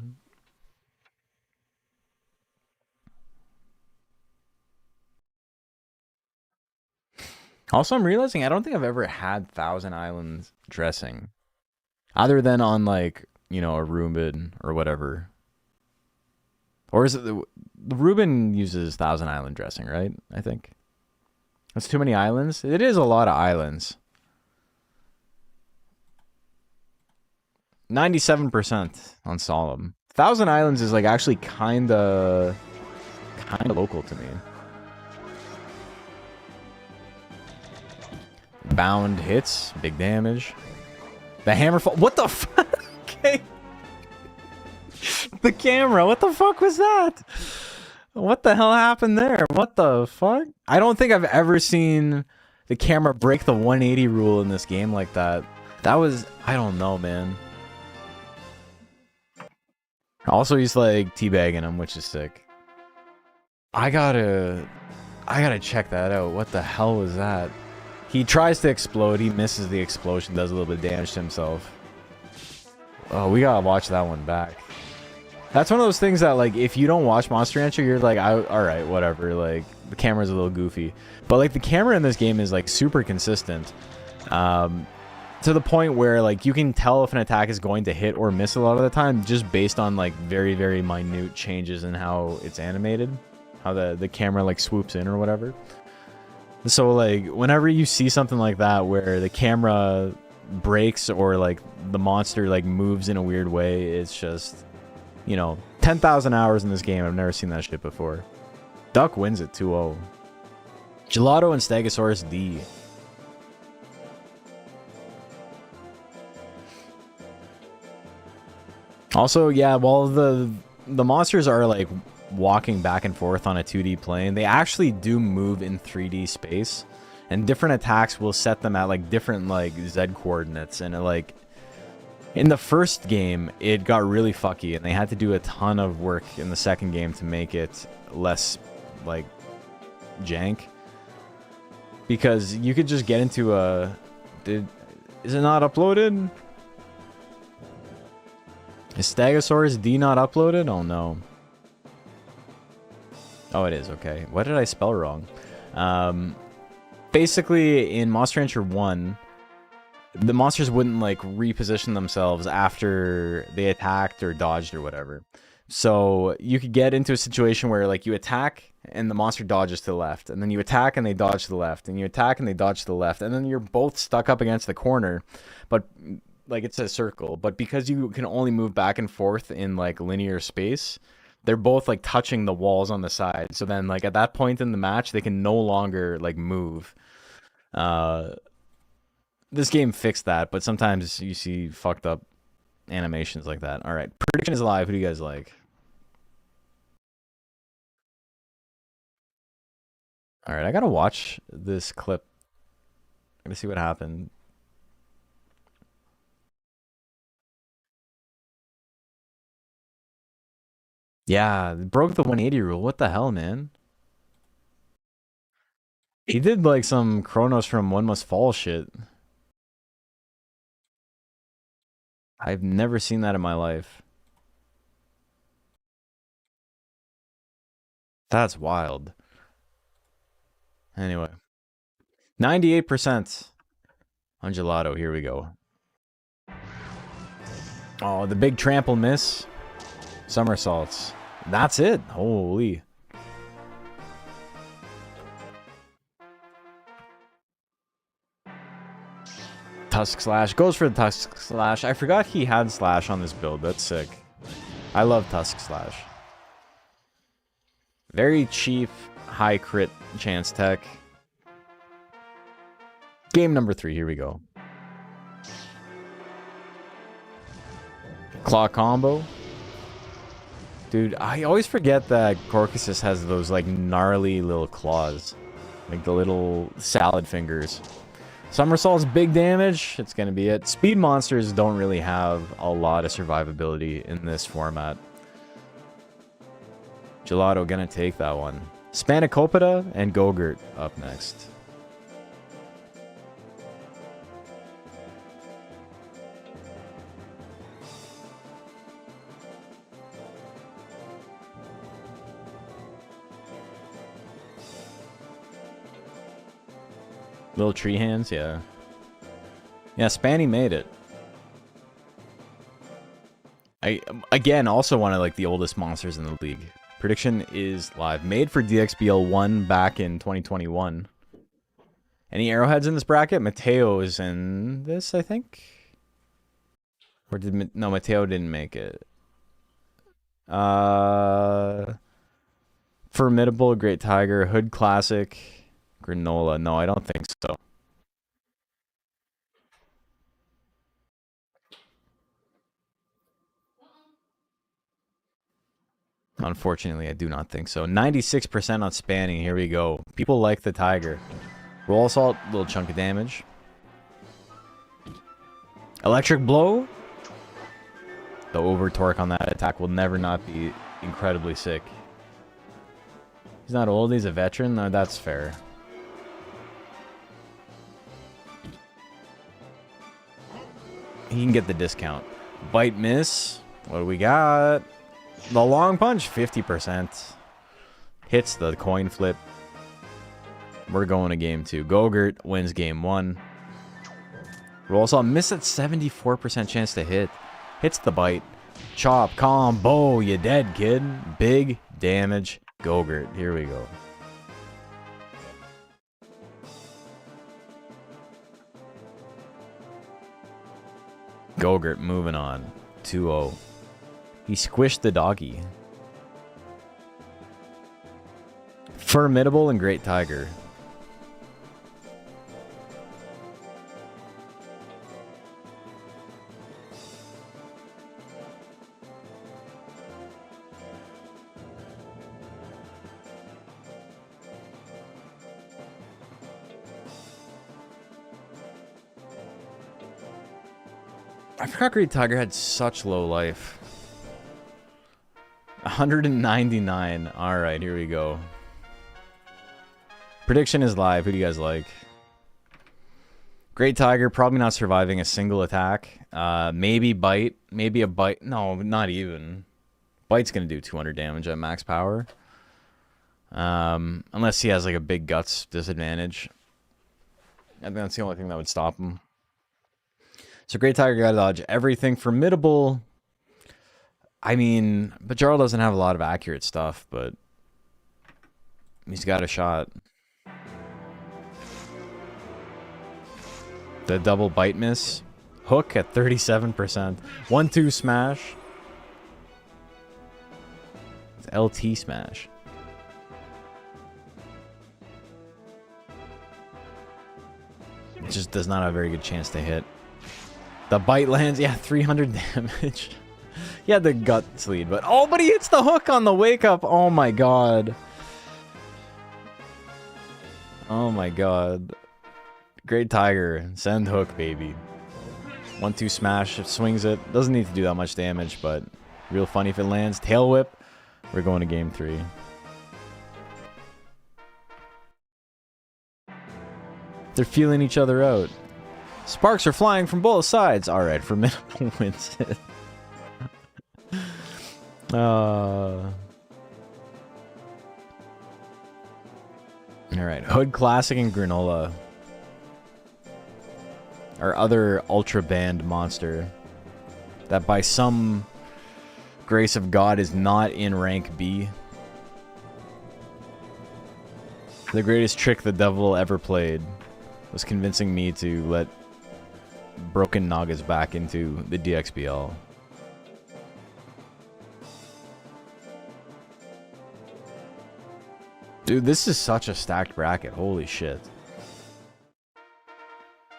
Also, I'm realizing I don't think I've ever had Thousand Islands dressing. Other than on, like, you know, a Reuben or whatever. Or is it the Reuben uses Thousand Island dressing, right? I think. That's too many islands. It is a lot of islands. 97% on Solemn. Thousand Islands is like actually kinda local to me. Bound hits, big damage. The hammer fall. What the fuck? Okay. The camera. What the fuck was that? What the hell happened there? What the fuck? I don't think I've ever seen the camera break the 180 rule in this game like that. That was, I don't know, man. Also, he's like teabagging him, which is sick. I gotta check that out. What the hell was that? He tries to explode. He misses the explosion. Does a little bit of damage to himself. Oh, we gotta watch that one back. That's one of those things that, like, if you don't watch Monster Rancher, you're like, alright, whatever. Like, the camera's a little goofy. But, like, the camera in this game is, like, super consistent. To the point where, like, you can tell if an attack is going to hit or miss a lot of the time just based on, like, very, very minute changes in how it's animated. How the camera, like, swoops in or whatever. So, like, whenever you see something like that where the camera breaks or, like, the monster, like, moves in a weird way, it's just, you know, 10,000 hours in this game. I've never seen that shit before. Duck wins it 2-0. Gelato and Stegosaurus D. Also, yeah, while the monsters are, like, walking back and forth on a 2D plane, they actually do move in 3D space, and different attacks will set them at, like, different, like, Z coordinates, and it, like, in the first game it got really fucky and they had to do a ton of work in the second game to make it less, like, jank, because you could just get into a... Is it not uploaded? Is Stegosaurus D not uploaded? Oh no. Oh, it is. Okay. What did I spell wrong? Basically, in Monster Rancher 1, the monsters wouldn't like reposition themselves after they attacked or dodged or whatever. So you could get into a situation where like you attack and the monster dodges to the left, and then you attack and they dodge to the left, and you attack and they dodge to the left, and then you're both stuck up against the corner, but like it's a circle. But because you can only move back and forth in like linear space, they're both like touching the walls on the side. So then like at that point in the match, they can no longer like move. This game fixed that, but sometimes you see fucked up animations like that. All right, prediction is live. Who do you guys like? All right, I gotta watch this clip. I gotta see what happened. Yeah, broke the 180 rule. What the hell, man? He did like some Kronos from One Must Fall shit. I've never seen that in my life. That's wild. Anyway. 98% on Gelato. Here we go. Oh, the big trample miss. Somersaults. That's it. Holy. Tusk Slash. Goes for the Tusk Slash. I forgot he had Slash on this build. That's sick. I love Tusk Slash. Very cheap, high crit chance tech. Game number 3. Here we go. Claw combo. Dude, I always forget that Corcusus has those like gnarly little claws. Like the little salad fingers. Somersault's big damage. It's going to be it. Speed monsters don't really have a lot of survivability in this format. Gelato going to take that one. Spanakopita and Gogurt up next. Little tree hands, yeah. Yeah, Spanny made it. I, again, also one of like the oldest monsters in the league. Prediction is live. Made for DXBL 1 back in 2021. Any arrowheads in this bracket? Mateo is in this, I think. Or did... No, Mateo didn't make it. Formidable, Great Tiger, Hood Classic... Granola. No, I don't think so. Unfortunately, I do not think so. 96% on Spanning. Here we go. People like the Tiger. Roll Assault, little chunk of damage. Electric Blow. The over torque on that attack will never not be incredibly sick. He's not old, he's a veteran. No, that's fair. He can get the discount. Bite miss. What do we got? The long punch, 50%. Hits the coin flip. We're going to game 2. Gogurt wins game 1. Roll Assault miss at 74% chance to hit. Hits the bite. Chop, combo, you dead, kid. Big damage. Gogurt. Here we go. Gogurt moving on. 2-0. He squished the doggy. Formidable and Great Tiger. I forgot Great Tiger had such low life. 199. Alright, here we go. Prediction is live. Who do you guys like? Great Tiger, probably not surviving a single attack. Maybe Bite. Maybe a Bite. No, not even. Bite's going to do 200 damage at max power. Unless he has like a big guts disadvantage. I think that's the only thing that would stop him. So Great Tiger got to dodge everything. Formidable. I mean, Bajarl doesn't have a lot of accurate stuff, but he's got a shot. The double bite miss. Hook at 37%. 1-2 smash. It's LT smash. It just does not have a very good chance to hit. The bite lands. Yeah, 300 damage. He had the guts lead, but oh, but he hits the hook on the wake up. Oh my god. Oh my god. Great Tiger. Send hook, baby. 1-2 smash. It swings it. Doesn't need to do that much damage, but real funny if it lands. Tail whip. We're going to game 3. They're feeling each other out. Sparks are flying from both sides. Alright, Formidable wins it. Alright, Hood Classic and Granola. Our other ultra banned monster. That by some grace of God is not in rank B. The greatest trick the devil ever played was convincing me to let Broken Nagas back into the DXBL. Dude, this is such a stacked bracket. Holy shit.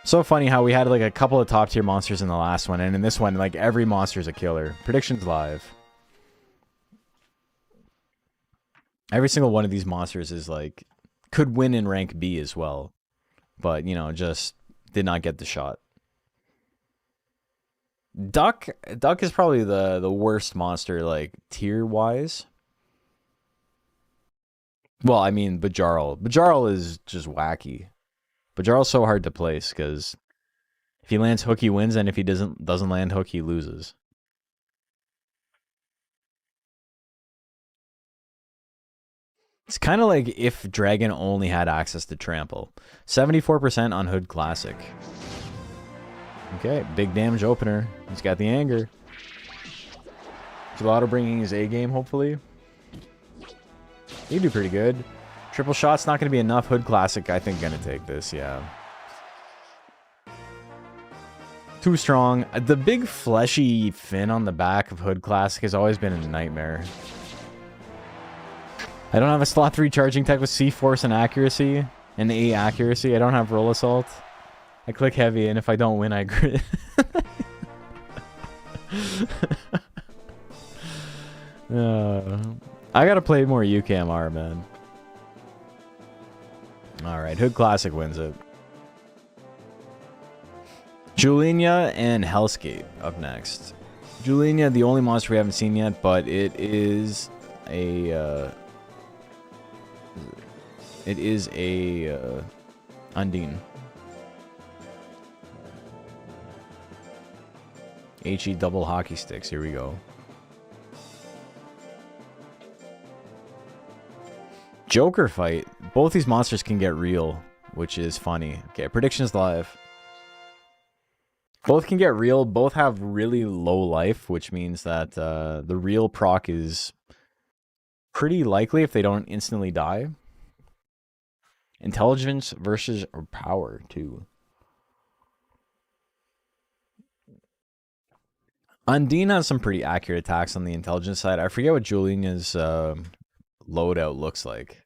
So funny how we had like a couple of top tier monsters in the last one, and in this one, like every monster is a killer. Predictions live. Every single one of these monsters is like, could win in rank B as well. But, you know, just did not get the shot. Duck is probably the worst monster, like, tier-wise. Well, I mean, Bajarl. Bajarl is just wacky. Bajarl's so hard to place, because if he lands hook, he wins, and if he doesn't land hook, he loses. It's kind of like if Dragon only had access to Trample. 74% on Hood Classic. Okay, big damage opener. He's got the anger. Gelato bringing his A game, hopefully. You do pretty good. Triple shot's not going to be enough. Hood Classic, I think, going to take this, yeah. Too strong. The big fleshy fin on the back of Hood Classic has always been a nightmare. I don't have a slot 3 charging tech with C-Force and accuracy. And A accuracy. I don't have Roll Assault. I click heavy, and if I don't win, I grit. I gotta play more UKMR, man. Alright, Hood Classic wins it. Julinia and Hellscape up next. Julinia, the only monster we haven't seen yet, but it is a... Undine. HE double hockey sticks. Here we go. Joker fight. Both these monsters can get real, which is funny. Okay, predictions live. Both can get real. Both have really low life, which means that the real proc is pretty likely if they don't instantly die. Intelligence versus power, too. Undine has some pretty accurate attacks on the intelligence side. I forget what Juliana's loadout looks like.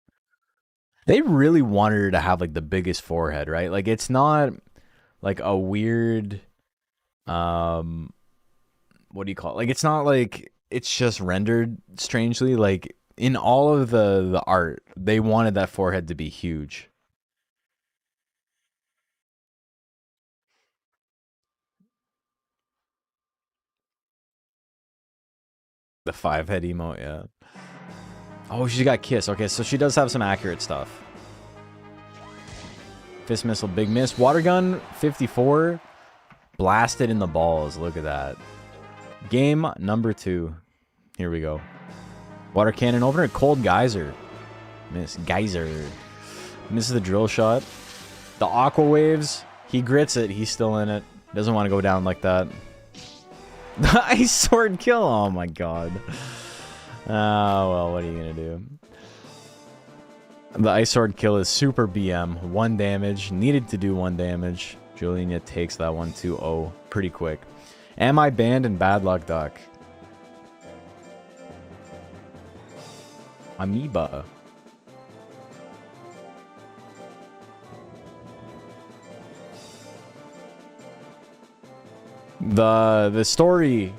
They really wanted her to have, like, the biggest forehead, right? Like, it's not, like, a weird... what do you call it? Like, it's not like it's just rendered strangely. Like, in all of the art, they wanted that forehead to be huge. The 5-head emote, yeah. Oh, she got Kiss. Okay, so she does have some accurate stuff. Fist Missile, big miss. Water Gun, 54. Blasted in the balls. Look at that. Game number 2. Here we go. Water Cannon opener. Cold Geyser. Miss. Geyser. Misses the drill shot. The Aqua Waves. He grits it. He's still in it. He doesn't want to go down like that. The ice sword kill. Oh my god. Oh well, what are you gonna do? The ice sword kill is super BM. 1 damage. Needed to do 1 damage. Juliana takes that one 2-0 pretty quick. Am I banned in Bad Luck Duck? Amoeba. The story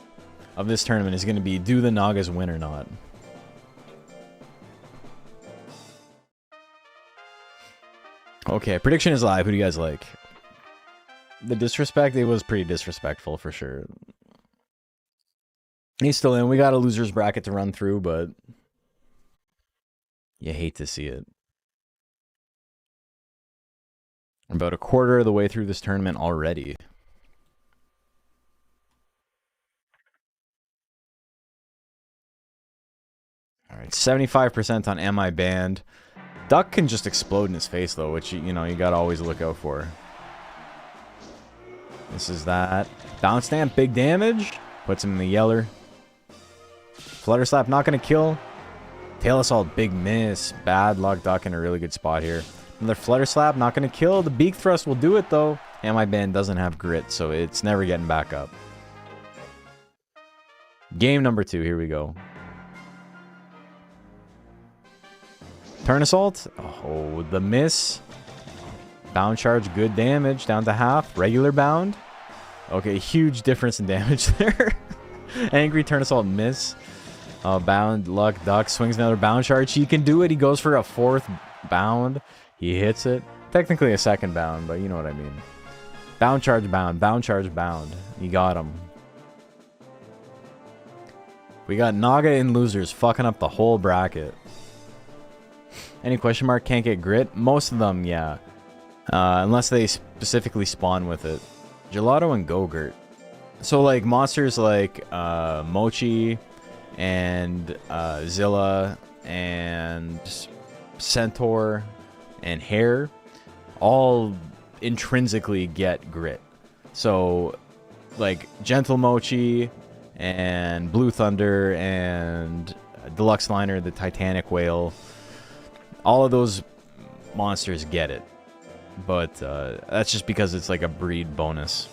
of this tournament is going to be, do the Nagas win or not? Okay, prediction is live. Who do you guys like? The disrespect, it was pretty disrespectful for sure. He's still in. We got a loser's bracket to run through, but you hate to see it. We're about a quarter of the way through this tournament already. All right, 75% on Am I Banned. Duck can just explode in his face, though, which, you know, you gotta always look out for. This is that. Bounce Stamp, big damage. Puts him in the yeller. Flutter Slap, not gonna kill. Tail Assault, big miss. Bad Luck Duck in a really good spot here. Another Flutter Slap, not gonna kill. The Beak Thrust will do it, though. Am I Banned doesn't have grit, so it's never getting back up. Game number 2, here we go. Turn Assault. Oh, the miss. Bound Charge, good damage. Down to half. Regular Bound. Okay, huge difference in damage there. Angry Turn Assault, miss. Bound Luck Duck swings another Bound Charge. He can do it. He goes for a 4th Bound. He hits it. Technically a 2nd Bound, but you know what I mean. Bound Charge, Bound. Bound Charge, Bound. You got him. We got Naga in losers fucking up the whole bracket. Any question mark can't get grit? Most of them, yeah. Unless they specifically spawn with it. Gelato and Go-Gurt. So, like, monsters like Mochi and Zilla and Centaur and Hare all intrinsically get grit. So, like, Gentle Mochi and Blue Thunder and Deluxe Liner, the Titanic Whale, all of those monsters get it. But that's just because it's like a breed bonus.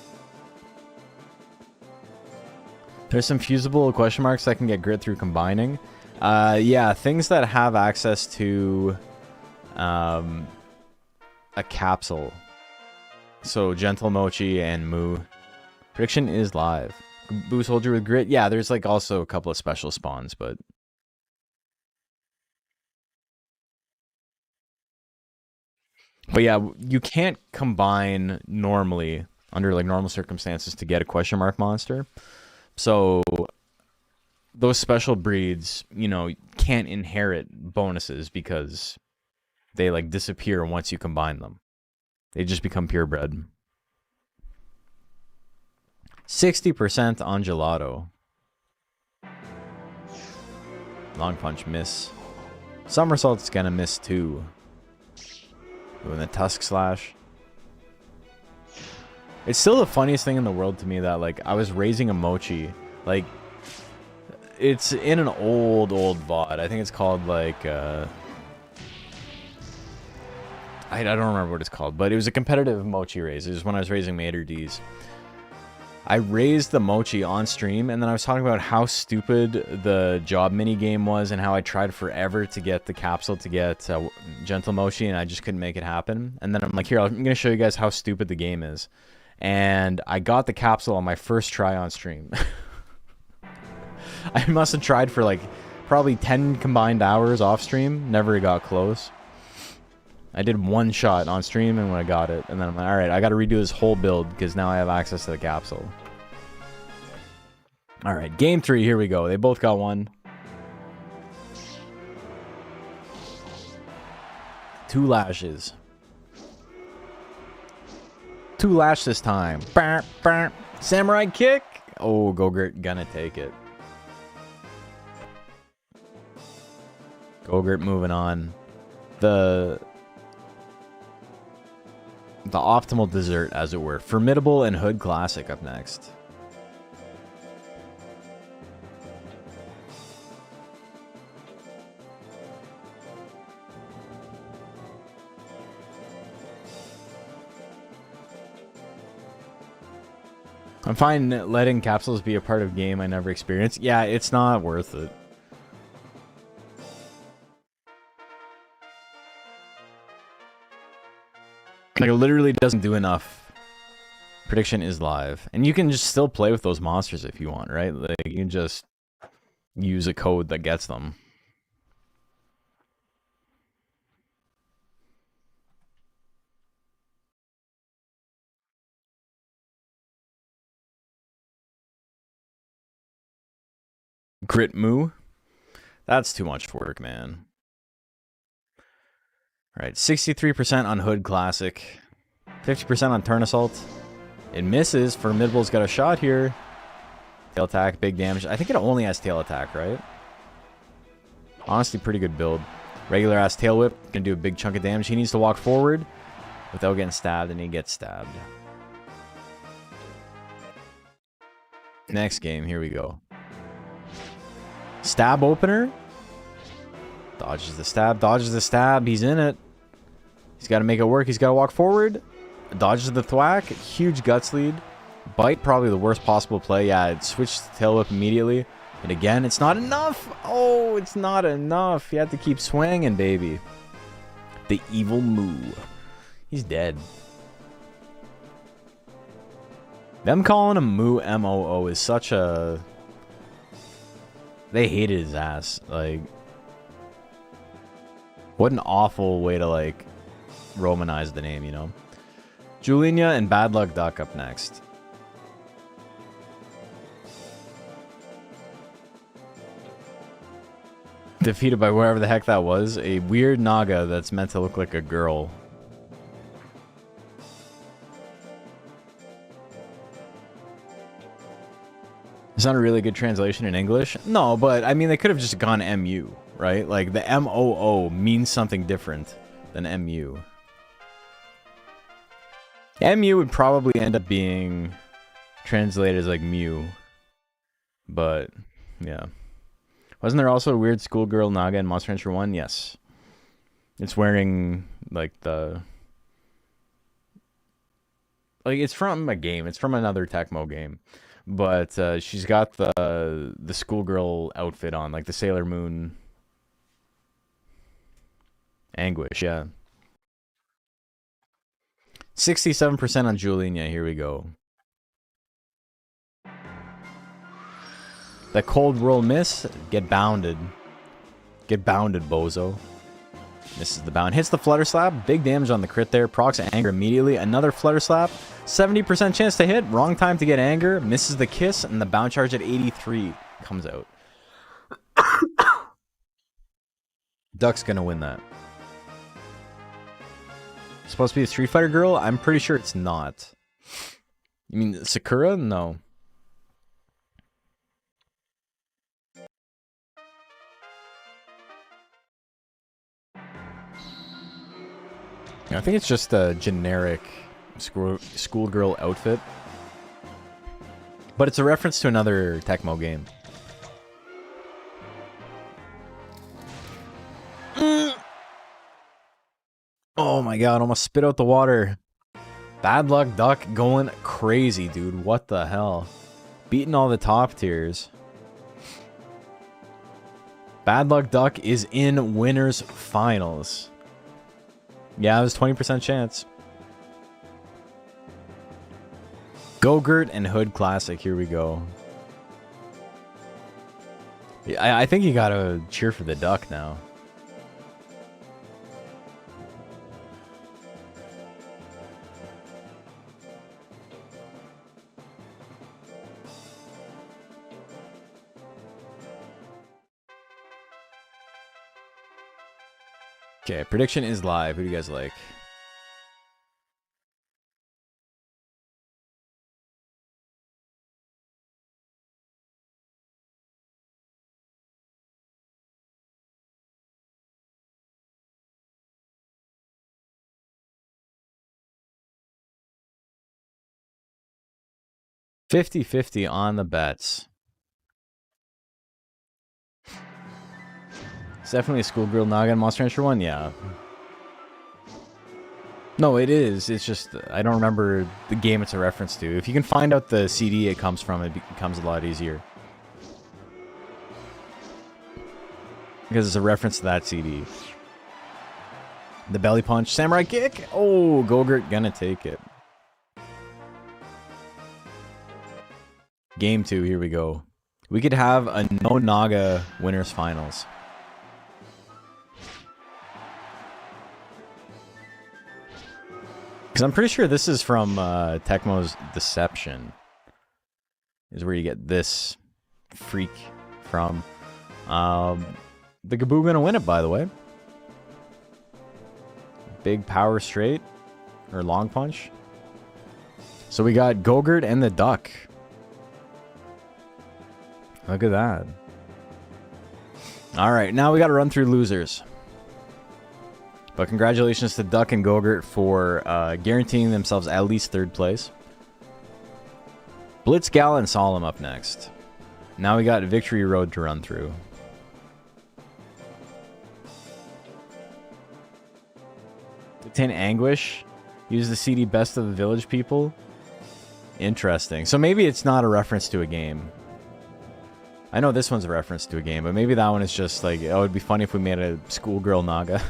There's some fusible question marks that can get grit through combining. Yeah, things that have access to a capsule. So Gentle Mochi and Moo. Prediction is live. Boo Soldier with grit. Yeah, there's like also a couple of special spawns, but yeah, you can't combine normally under like normal circumstances to get a question mark monster. So those special breeds, you know, can't inherit bonuses because they like disappear once you combine them. They just become purebred. 60% on Gelato. Long Punch, miss. Somersault's gonna miss too. Doing the Tusk Slash. It's still the funniest thing in the world to me that, like, I was raising a Mochi. Like, it's in an old VOD. I think it's called, like, I don't remember what it's called, but it was a competitive Mochi raise. It was when I was raising Mater D's. I raised the Mochi on stream, and then I was talking about how stupid the job mini game was and how I tried forever to get the capsule to get Gentle Mochi, and I just couldn't make it happen. And then I'm like, here, I'm going to show you guys how stupid the game is. And I got the capsule on my first try on stream. I must have tried for like probably 10 combined hours off stream. Never got close. I did one shot on stream and when I got it, and then I'm like, alright, I gotta redo this whole build because now I have access to the capsule. Alright, game 3, here we go. They both got one. 2 lashes. 2 lash this time. Bah, bah. Samurai kick. Oh, Go-Gurt gonna take it. Go-Gurt moving on. The The optimal dessert, as it were. Formidable and Hood Classic up next. I'm fine letting capsules be a part of game I never experienced. Yeah, it's not worth it. Like, it literally doesn't do enough. Prediction is live. And you can just still play with those monsters if you want, right? Like, you can just use a code that gets them. Grit Moo? That's too much work, man. Alright, 63% on Hood Classic. 50% on Turn Assault. It misses. Formidable's got a shot here. Tail attack, big damage. I think it only has tail attack, right? Honestly, pretty good build. Regular ass tail whip. Gonna do a big chunk of damage. He needs to walk forward without getting stabbed, and he gets stabbed. Next game, here we go. Stab opener. Dodges the stab, dodges the stab. He's in it. He's got to make it work. He's got to walk forward. Dodges the thwack. Huge guts lead. Bite, probably the worst possible play. Yeah, it switched to tail whip immediately. And again, it's not enough. Oh, it's not enough. You have to keep swinging, baby. The evil Moo. He's dead. Them calling him Moo M-O-O is such a... They hated his ass. Like... What an awful way to, like, Romanize the name, you know? Julinia and Bad Luck Duck up next. Defeated by wherever the heck that was. A weird Naga that's meant to look like a girl. It's not a really good translation in English. No, but, I mean, they could have just gone MU. Right? Like, the M-O-O means something different than M-U. M-U would probably end up being translated as, like, Mew. But, yeah. Wasn't there also a weird schoolgirl Naga in Monster Hunter 1? Yes. It's wearing, like, the... Like, it's from a game. It's from another Tecmo game. But, she's got the schoolgirl outfit on, like the Sailor Moon... Anguish, yeah. 67% on Julinia. Here we go. The cold roll miss. Get bounded. Get bounded, bozo. Misses the bound. Hits the flutter slap. Big damage on the crit there. Procs anger immediately. Another flutter slap. 70% chance to hit. Wrong time to get anger. Misses the kiss. And the bound charge at 83 comes out. Duck's gonna win that. Supposed to be a Street Fighter girl? I'm pretty sure it's not. You mean Sakura? No. I think it's just a generic schoolgirl outfit. But it's a reference to another Tecmo game. Oh my god, almost spit out the water. Bad Luck Duck going crazy, dude. What the hell? Beating all the top tiers. Bad Luck Duck is in winners finals. Yeah, it was 20% chance. Go-Gurt and Hood Classic. Here we go. Yeah, I think you gotta cheer for the duck now. Okay, prediction is live. Who do you guys like? 50-50 on the bets. It's definitely a schoolgirl Naga and Monster Rancher one, yeah. No, it is. It's just, I don't remember the game it's a reference to. If you can find out the CD it comes from, it becomes a lot easier. Because it's a reference to that CD. The belly punch, samurai kick. Oh, Gogurt gonna take it. Game 2, here we go. We could have a no Naga winners finals. Because I'm pretty sure this is from Tecmo's Deception. Is where you get this freak from. The Gaboo gonna win it, by the way. Big power straight. Or long punch. So we got Gogurt and the Duck. Look at that. Alright, now we gotta run through losers. But congratulations to Duck and Gogurt for guaranteeing themselves at least 3rd place. Blitzgal and Solemn up next. Now we got Victory Road to run through. Obtain Anguish. Use the CD Best of the Village People. Interesting. So maybe it's not a reference to a game. I know this one's a reference to a game, but maybe that one is just like, oh, it'd be funny if we made a schoolgirl Naga.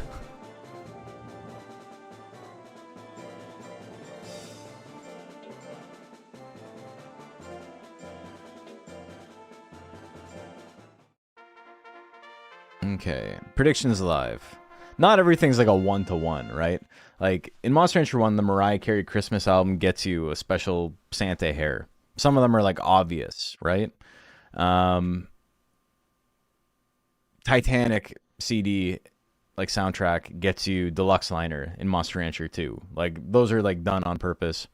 Okay, predictions live. Not everything's like a 1-to-1, right? Like in Monster Rancher 1, the Mariah Carey Christmas album gets you a special Santa hair. Some of them are like obvious, right? Titanic CD like soundtrack gets you deluxe liner in Monster Rancher 2. Like those are like done on purpose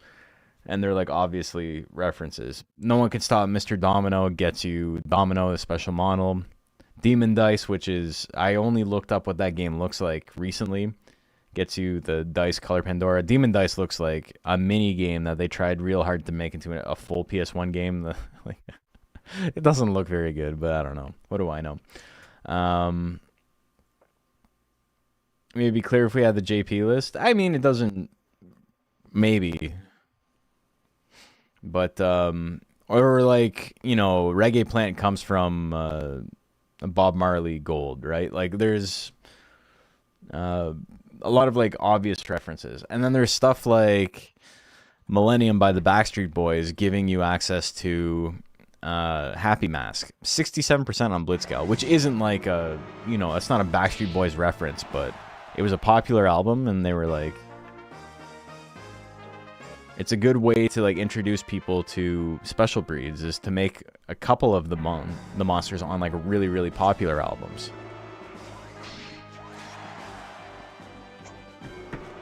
and they're like obviously references. No One Can Stop Mr. Domino gets you Domino, the special model. Demon Dice, which is, I only looked up what that game looks like recently, gets you the Dice Color Pandora. Demon Dice looks like a mini game that they tried real hard to make into a full PS1 game. Like, it doesn't look very good, but I don't know. What do I know? Maybe be clear if we had the JP list. I mean, it doesn't. Maybe. But, or like, you know, Reggae Plant comes from Bob Marley Gold, right? Like, there's a lot of like obvious references. And then there's stuff like Millennium by the Backstreet Boys giving you access to Happy Mask. 67% on Blitzgal, which isn't like a, you know, it's not a Backstreet Boys reference, but it was a popular album and they were like, it's a good way to like introduce people to special breeds is to make a couple of the monsters on like really, really popular albums.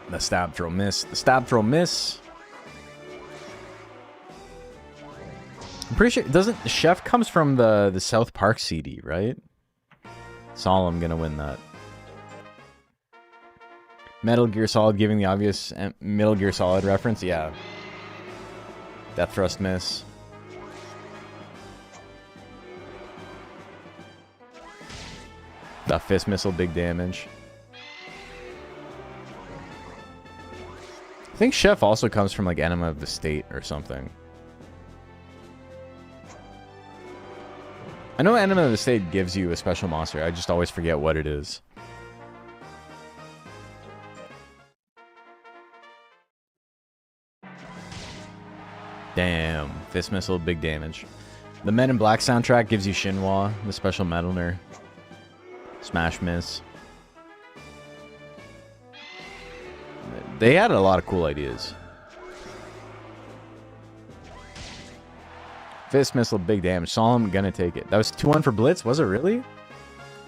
The stab throw miss. The stab throw miss. I'm pretty sure doesn't Chef comes from the South Park CD, right? Solemn gonna win that. Metal Gear Solid giving the obvious Metal Gear Solid reference, yeah. Death thrust miss. The fist missile, big damage. I think Chef also comes from like Enema of the State or something. I know Enema of the State gives you a special monster. I just always forget what it is. Damn. Fist missile, big damage. The Men in Black soundtrack gives you Shinwa, the special Metalner. Smash miss. They had a lot of cool ideas. Fist missile, big damage. Solemn gonna take it. That was 2-1 for Blitz? Was it really?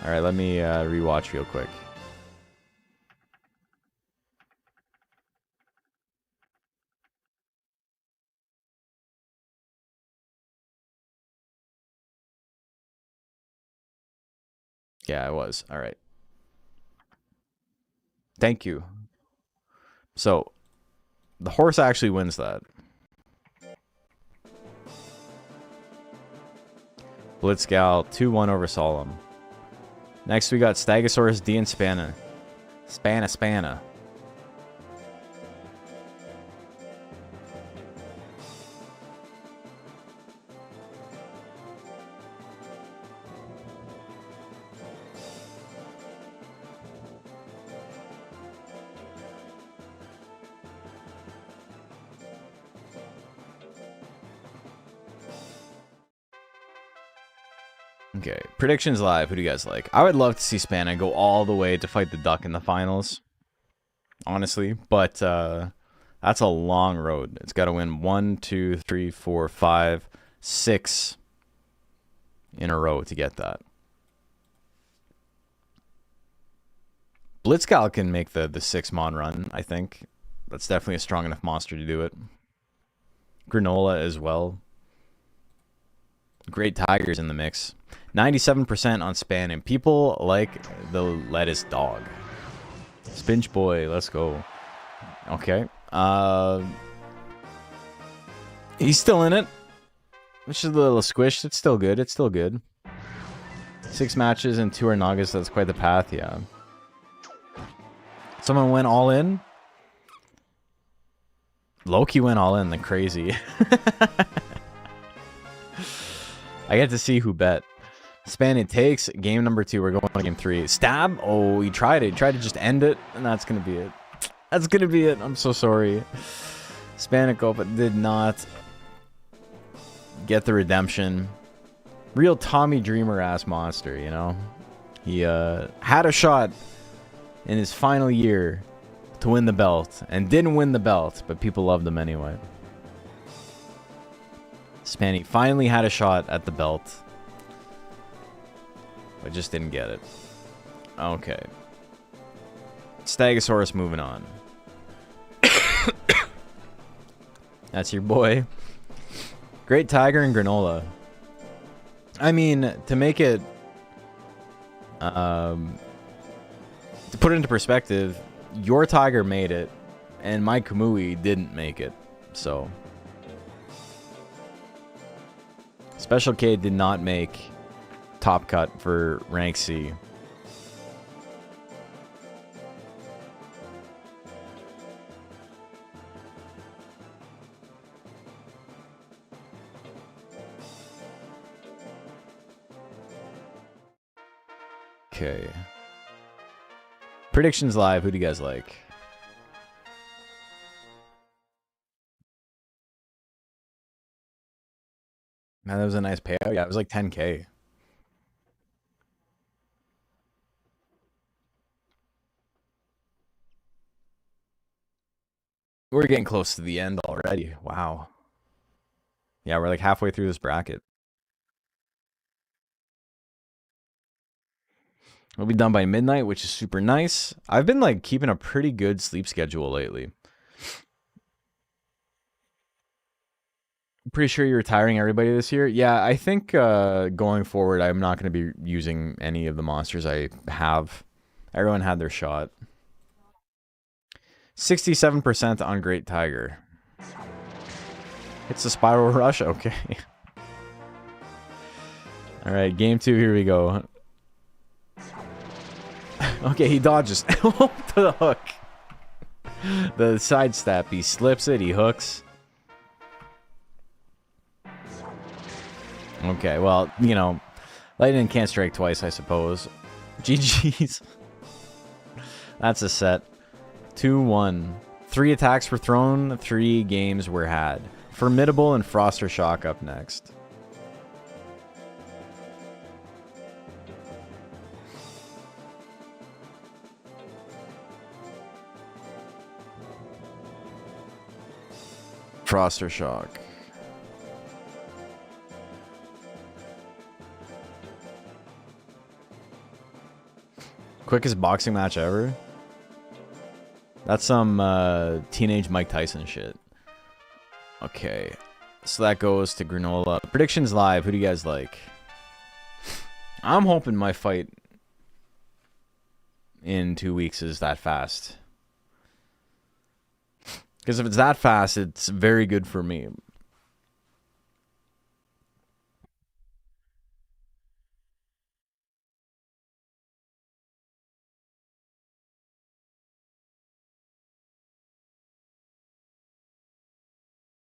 Alright, let me rewatch real quick. Yeah, I was. All right. Thank you. So, the horse actually wins that. Blitzgal 2-1 over Solemn. Next we got Stegosaurus D and Spanna. Spanna. Okay, predictions live. Who do you guys like? I would love to see Spanna go all the way to fight the Duck in the finals, honestly, but that's a long road. It's got to win 1, 2, 3, 4, 5, 6 in a row to get that. Blitzcal can make the 6-mon run, I think. That's definitely a strong enough monster to do it. Granola as well. Great Tigers in the mix. 97% on Span, and people like the lettuce dog. Spinch boy, let's go. Okay. He's still in it. Which is a little squished. It's still good. It's still good. 6 matches and 2 are Nagas. That's quite the path, yeah. Someone went all in. Loki went all in, the crazy. I get to see who bet. Span it takes. Game number 2. We're going to game 3. Stab. Oh, he tried it. He tried to just end it, and that's going to be it. That's going to be it. I'm so sorry. Spanico, but did not get the redemption. Real Tommy Dreamer-ass monster, you know? He had a shot in his final year to win the belt, and didn't win the belt, but people loved him anyway. Spanny finally had a shot at the belt, but just didn't get it. Okay. Stegosaurus moving on. That's your boy. Great Tiger and Granola. I mean, to make it... to put it into perspective, your Tiger made it, and my Kamui didn't make it, so... Special K did not make top cut for rank C. Okay. Predictions live. Who do you guys like? Man, that was a nice payout. Yeah, it was like 10K. We're getting close to the end already. Wow. Yeah, we're like halfway through this bracket. We'll be done by midnight, which is super nice. I've been like keeping a pretty good sleep schedule lately. Pretty sure you're retiring everybody this year. Yeah, I think going forward, I'm not going to be using any of the monsters I have. Everyone had their shot. 67% on Great Tiger. It's a Spiral Rush? Okay. Alright, game 2, here we go. Okay, he dodges. To the hook. The sidestep. He slips it, he hooks. Okay, well, you know, lightning can't strike twice, I suppose. GG's. That's a set. 2-1. 3 attacks were thrown, 3 games were had. Formidable and Froster Shock up next. Froster Shock. Quickest boxing match ever? That's some teenage Mike Tyson shit. Okay. So that goes to Granola. Predictions live. Who do you guys like? I'm hoping my fight in 2 weeks is that fast. Because if it's that fast, it's very good for me.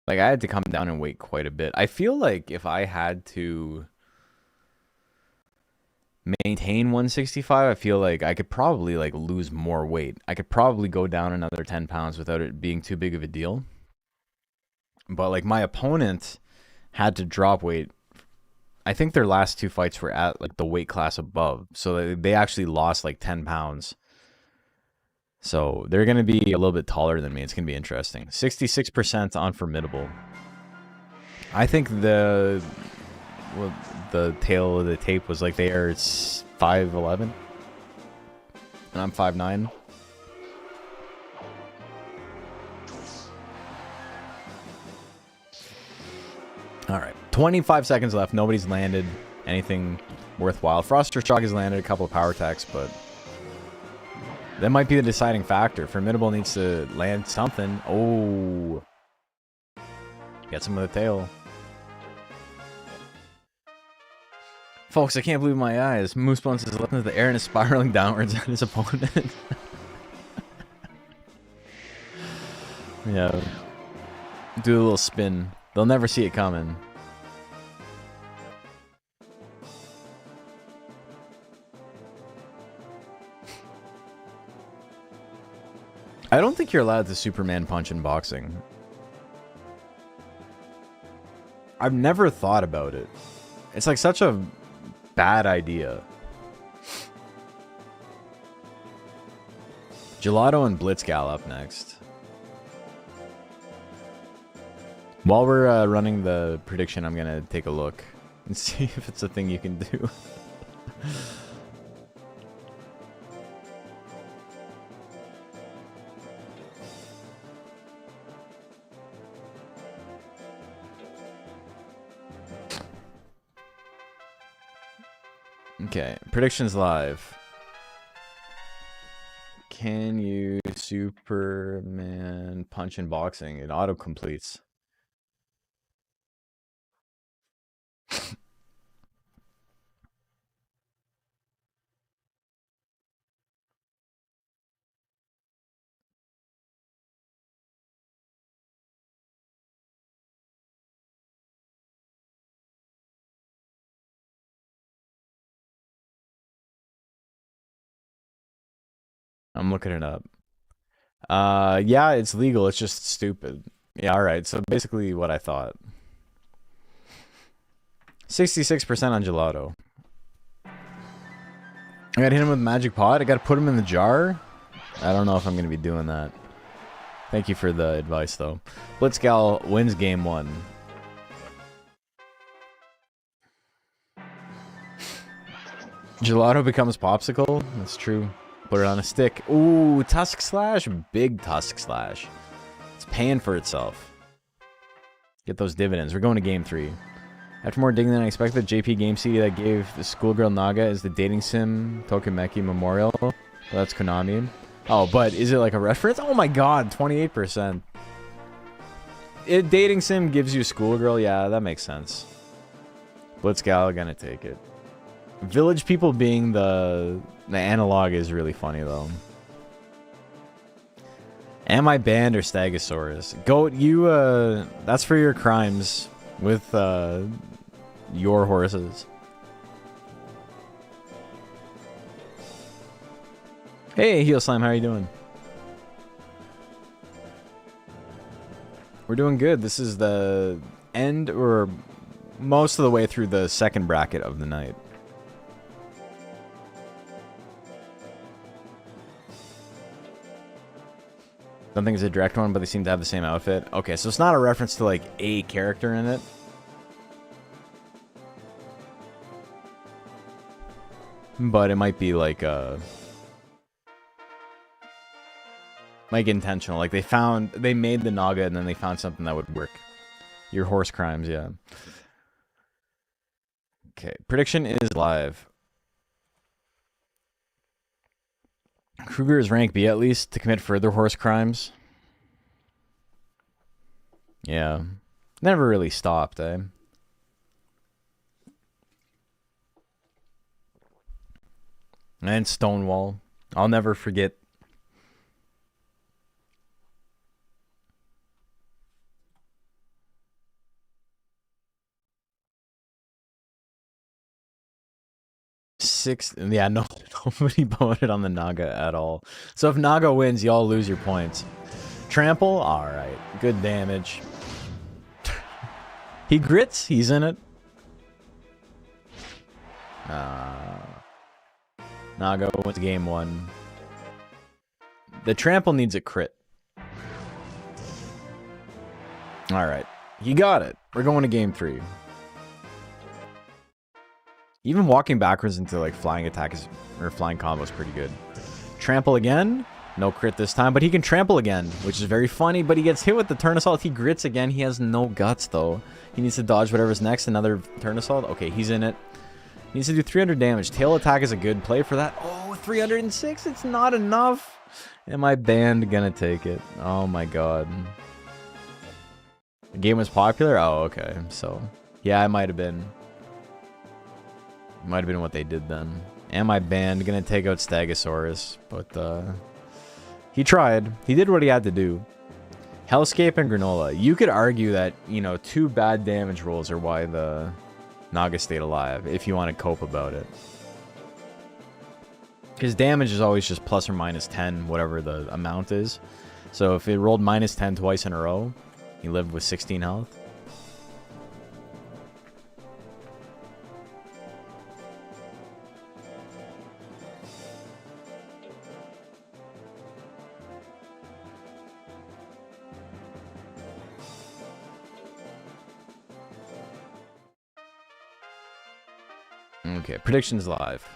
Like, I had to come down in weight quite a bit. I feel like if I had to maintain 165, I feel like I could probably, like, lose more weight. I could probably go down another 10 pounds without it being too big of a deal. But, like, my opponent had to drop weight. I think their last 2 fights were at, like, the weight class above. So they actually lost, like, 10 pounds. So they're going to be a little bit taller than me. It's going to be interesting. 66% on Formidable. I think the tail of the tape was like they are 5'11", and I'm 5'9". All right, 25 seconds left. Nobody's landed anything worthwhile. Froster Shock has landed a couple of power attacks, but that might be the deciding factor. Formidable needs to land something. Oh, get some of the tail. Folks, I can't believe my eyes. Moose Bones is left into the air and is spiraling downwards at his opponent. Yeah. Do a little spin. They'll never see it coming. I don't think you're allowed to Superman punch in boxing. I've never thought about it. It's like such a bad idea. Gelato and Blitzgal up next. While we're running the prediction, I'm gonna take a look and see if it's a thing you can do. Okay, predictions live. Can you Superman punch in boxing? It auto completes. I'm looking it up. Yeah, it's legal. It's just stupid. Yeah, all right. So basically what I thought. 66% on Gelato. I gotta hit him with Magic Pot. I gotta put him in the jar. I don't know if I'm gonna be doing that. Thank you for the advice, though. Blitzgal wins game 1. Gelato becomes Popsicle. That's true. Put it on a stick. Ooh, Tusk Slash. Big Tusk Slash. It's paying for itself. Get those dividends. We're going to game 3. After more digging than I expected, the JP game CD that gave the schoolgirl Naga is the Dating Sim Tokimeki Memorial. Well, that's Konami. Oh, but is it like a reference? Oh my god, 28%. Dating Sim gives you schoolgirl? Yeah, that makes sense. Blitzgal gonna take it. Village People being the analog is really funny, though. Am I banned or Stegosaurus? Goat, you, that's for your crimes with, your horses. Hey, Heel Slime, how are you doing? We're doing good. This is the end, or most of the way through the second bracket of the night. Don't think it's a direct one, but they seem to have the same outfit. Okay, so it's not a reference to, like, a character in it. But it might be, like intentional. Like, they made the Naga, and then they found something that would work. Your horse crimes, yeah. Okay, prediction is live. Kruger is rank B at least to commit further horse crimes. Yeah. Never really stopped, eh? And Stonewall. I'll never forget. 6. Yeah, no, nobody voted on the Naga at all. So if Naga wins, y'all lose your points. Trample? Alright. Good damage. He grits. He's in it. Naga wins game 1. The trample needs a crit. Alright. You got it. We're going to game 3. Even walking backwards into like flying attack is, or flying combo is pretty good. Trample again. No crit this time, but he can trample again, which is very funny, but he gets hit with the turn assault. He grits again. He has no guts though. He needs to dodge whatever's next. Another turn assault. Okay, he's in it. He needs to do 300 damage. Tail attack is a good play for that. Oh, 306. It's not enough. Am I banned gonna take it? Oh my god. The game was popular? Oh, okay. So, yeah, it might have been. Might have been what they did then. Am I banned? Gonna take out Stegosaurus, but he tried. He did what he had to do. Hellscape and Granola. You could argue that, you know, 2 bad damage rolls are why the Naga stayed alive, if you want to cope about it. Because damage is always just plus or minus 10, whatever the amount is. So if it rolled minus 10 twice in a row, he lived with 16 health. Okay, predictions live.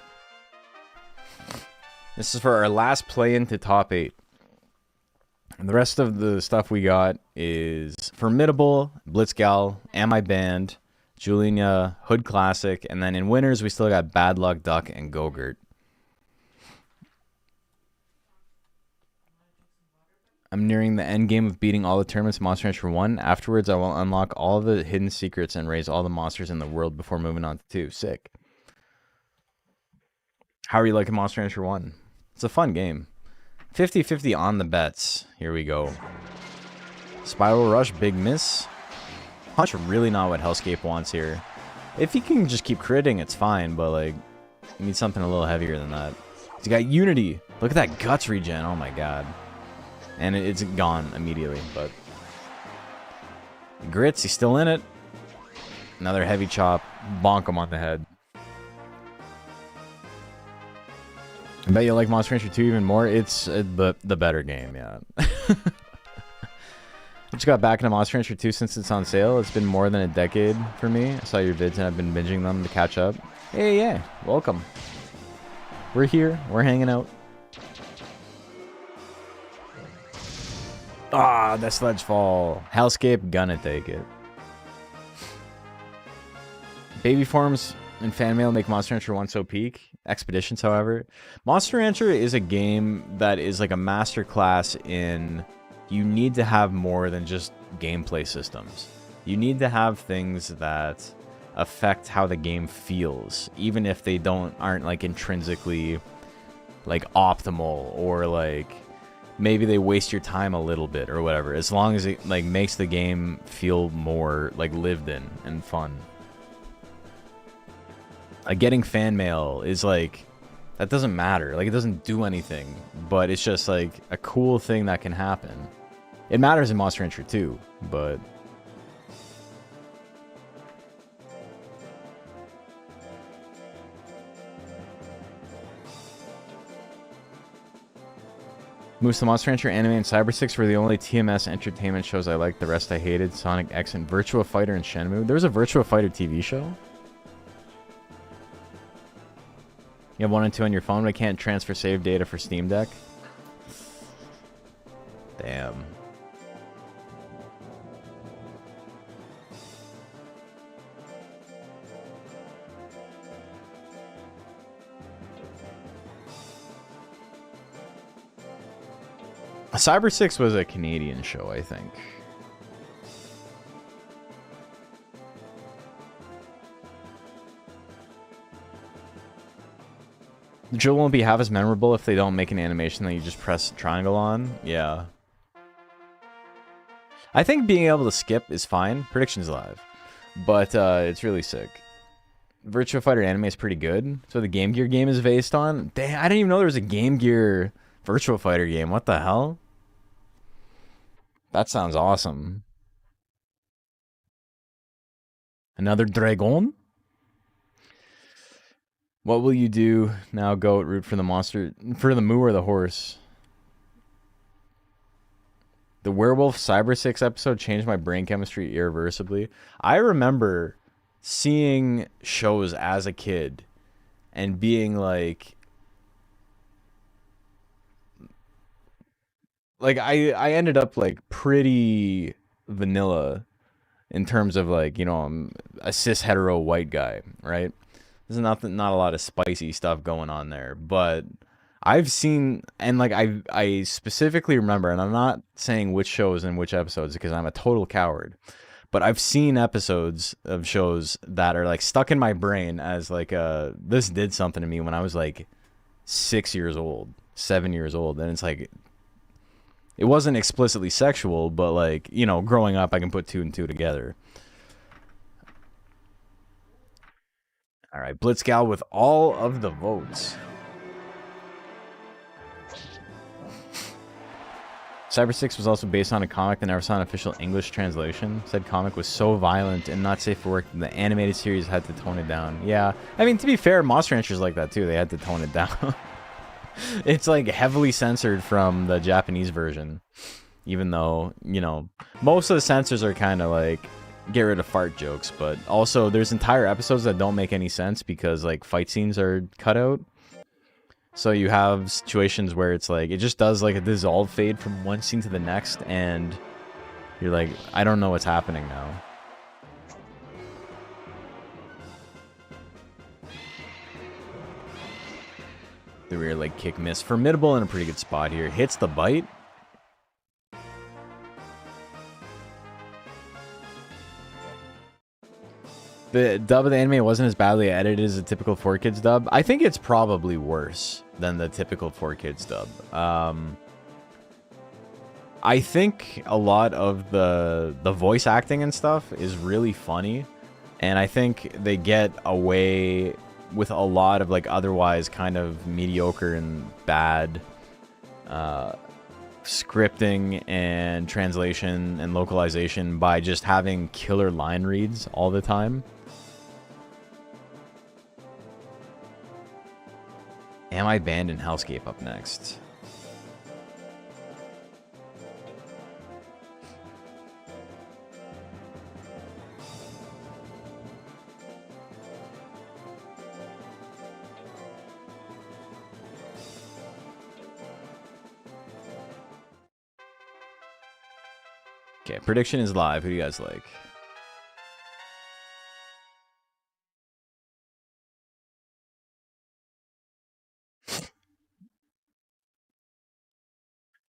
This is for our last play into top 8. And the rest of the stuff we got is Formidable, Blitzgal, Am I Banned, Juliana, Hood Classic, and then in winners we still got Bad Luck, Duck, and Gogurt. I'm nearing the end game of beating all the tournaments in Monster Rancher 1. Afterwards, I will unlock all the hidden secrets and raise all the monsters in the world before moving on to 2. Sick. How are you liking Monster Rancher 1? It's a fun game. 50-50 on the bets. Here we go. Spiral Rush, big miss. Punch really not what Hellscape wants here. If he can just keep critting, it's fine, but like, you need something a little heavier than that. He's got Unity. Look at that guts regen. Oh my god. And it's gone immediately, but grits, he's still in it. Another heavy chop. Bonk him on the head. I bet you like Monster Rancher 2 even more. It's the better game, yeah. I just got back into Monster Rancher 2 since it's on sale. It's been more than a decade for me. I saw your vids and I've been binging them to catch up. Hey, yeah, welcome. We're here. We're hanging out. Ah, the sledge fall. Hellscape, gonna take it. Baby forms and fan mail make Monster Rancher 1 so peak. Expeditions, however. Monster Rancher is a game that is like a masterclass in you need to have more than just gameplay systems. You need to have things that affect how the game feels, even if they aren't like intrinsically like optimal or like maybe they waste your time a little bit or whatever, as long as it like makes the game feel more like lived in and fun. Like getting fan mail is like, that doesn't matter. Like it doesn't do anything, but it's just like a cool thing that can happen. It matters in Monster Rancher 2, but Moose the Monster Rancher anime and Cyber 6 were the only TMS entertainment shows I liked. The rest I hated. Sonic X and Virtua Fighter and Shenmue. There was a Virtua Fighter TV show? You have 1 and 2 on your phone, but I can't transfer save data for Steam Deck. Damn. Cyber 6 was a Canadian show, I think. The drill won't be half as memorable if they don't make an animation that you just press triangle on. Yeah. I think being able to skip is fine. Predictions live. But it's really sick. Virtua Fighter anime is pretty good. So the Game Gear game is based on. Damn, I didn't even know there was a Game Gear Virtua Fighter game. What the hell? That sounds awesome. Another Dragon? What will you do now, Goat? Root for the monster, for the moo or the horse? The Werewolf Cyber 6 episode changed my brain chemistry irreversibly. I remember seeing shows as a kid and being like I ended up like pretty vanilla in terms of like, you know, I'm a cis hetero white guy, right? There's not a lot of spicy stuff going on there, but I've seen, and like I specifically remember, and I'm not saying which shows and which episodes because I'm a total coward, but I've seen episodes of shows that are like stuck in my brain as like this did something to me when I was like 6 years old, 7 years old, and it's like it wasn't explicitly sexual, but like, you know, growing up I can put 2 and 2 together. All right, Blitzgal with all of the votes. Cyber 6 was also based on a comic that never saw an official English translation. Said comic was so violent and not safe for work that the animated series had to tone it down. Yeah, I mean, to be fair, Monster Rancher's like that too. They had to tone it down. It's like heavily censored from the Japanese version. Even though, you know, most of the censors are kind of like, get rid of fart jokes. But also, there's entire episodes that don't make any sense because like fight scenes are cut out. So you have situations where it's like, it just does like a dissolve fade from one scene to the next, and you're like, I don't know what's happening now. The rear leg kick miss. Formidable in a pretty good spot here. Hits the bite. The dub of the anime wasn't as badly edited as a typical 4Kids dub. I think it's probably worse than the typical 4Kids dub. I think a lot of the voice acting and stuff is really funny, and I think they get away with a lot of like otherwise kind of mediocre and bad scripting and translation and localization by just having killer line reads all the time. Am I banned in Hellscape up next? Okay, prediction is live. Who do you guys like?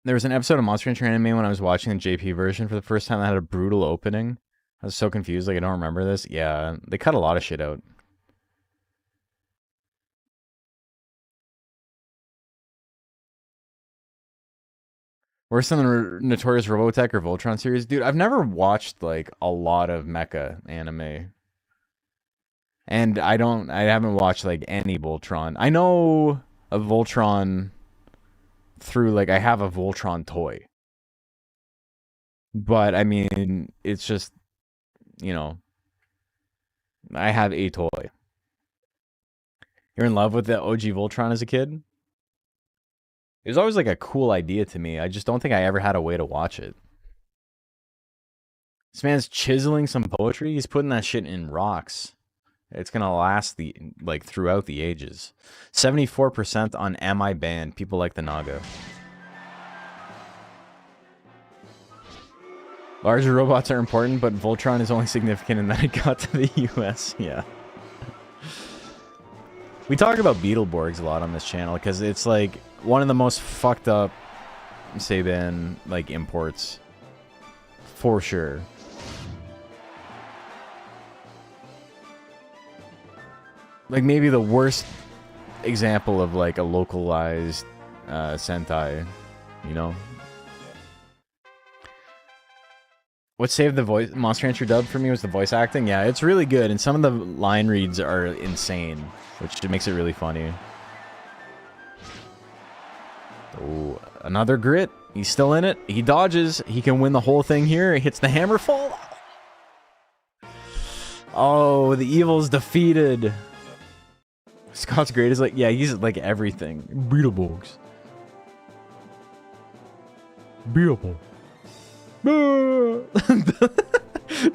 There was an episode of Monster Rancher anime when I was watching the JP version for the first time that had a brutal opening. I was so confused, like I don't remember this. Yeah, they cut a lot of shit out. Worse than the Notorious Robotech or Voltron series? Dude, I've never watched like a lot of mecha anime. And I haven't watched like any Voltron. I know of Voltron through like I have a Voltron toy. But I mean, it's just, you know, I have a toy. You're in love with the OG Voltron as a kid? It was always like a cool idea to me. I just don't think I ever had a way to watch it. This man's chiseling some poetry. He's putting that shit in rocks. It's gonna last like throughout the ages. 74% on Am I Banned. People like the Naga. Larger robots are important, but Voltron is only significant in that it got to the US. Yeah. We talk about Beetleborgs a lot on this channel because it's like one of the most fucked up Seiban like imports. For sure. Like maybe the worst example of like a localized Sentai, you know? What saved the voice Monster Rancher dub for me was the voice acting. Yeah, it's really good, and some of the line reads are insane, which makes it really funny. Oh, another grit. He's still in it. He dodges. He can win the whole thing here. He hits the hammer fall. Oh, the evil's defeated. Scott's great is like, yeah, he's like everything. Beetleborgs. Beetle.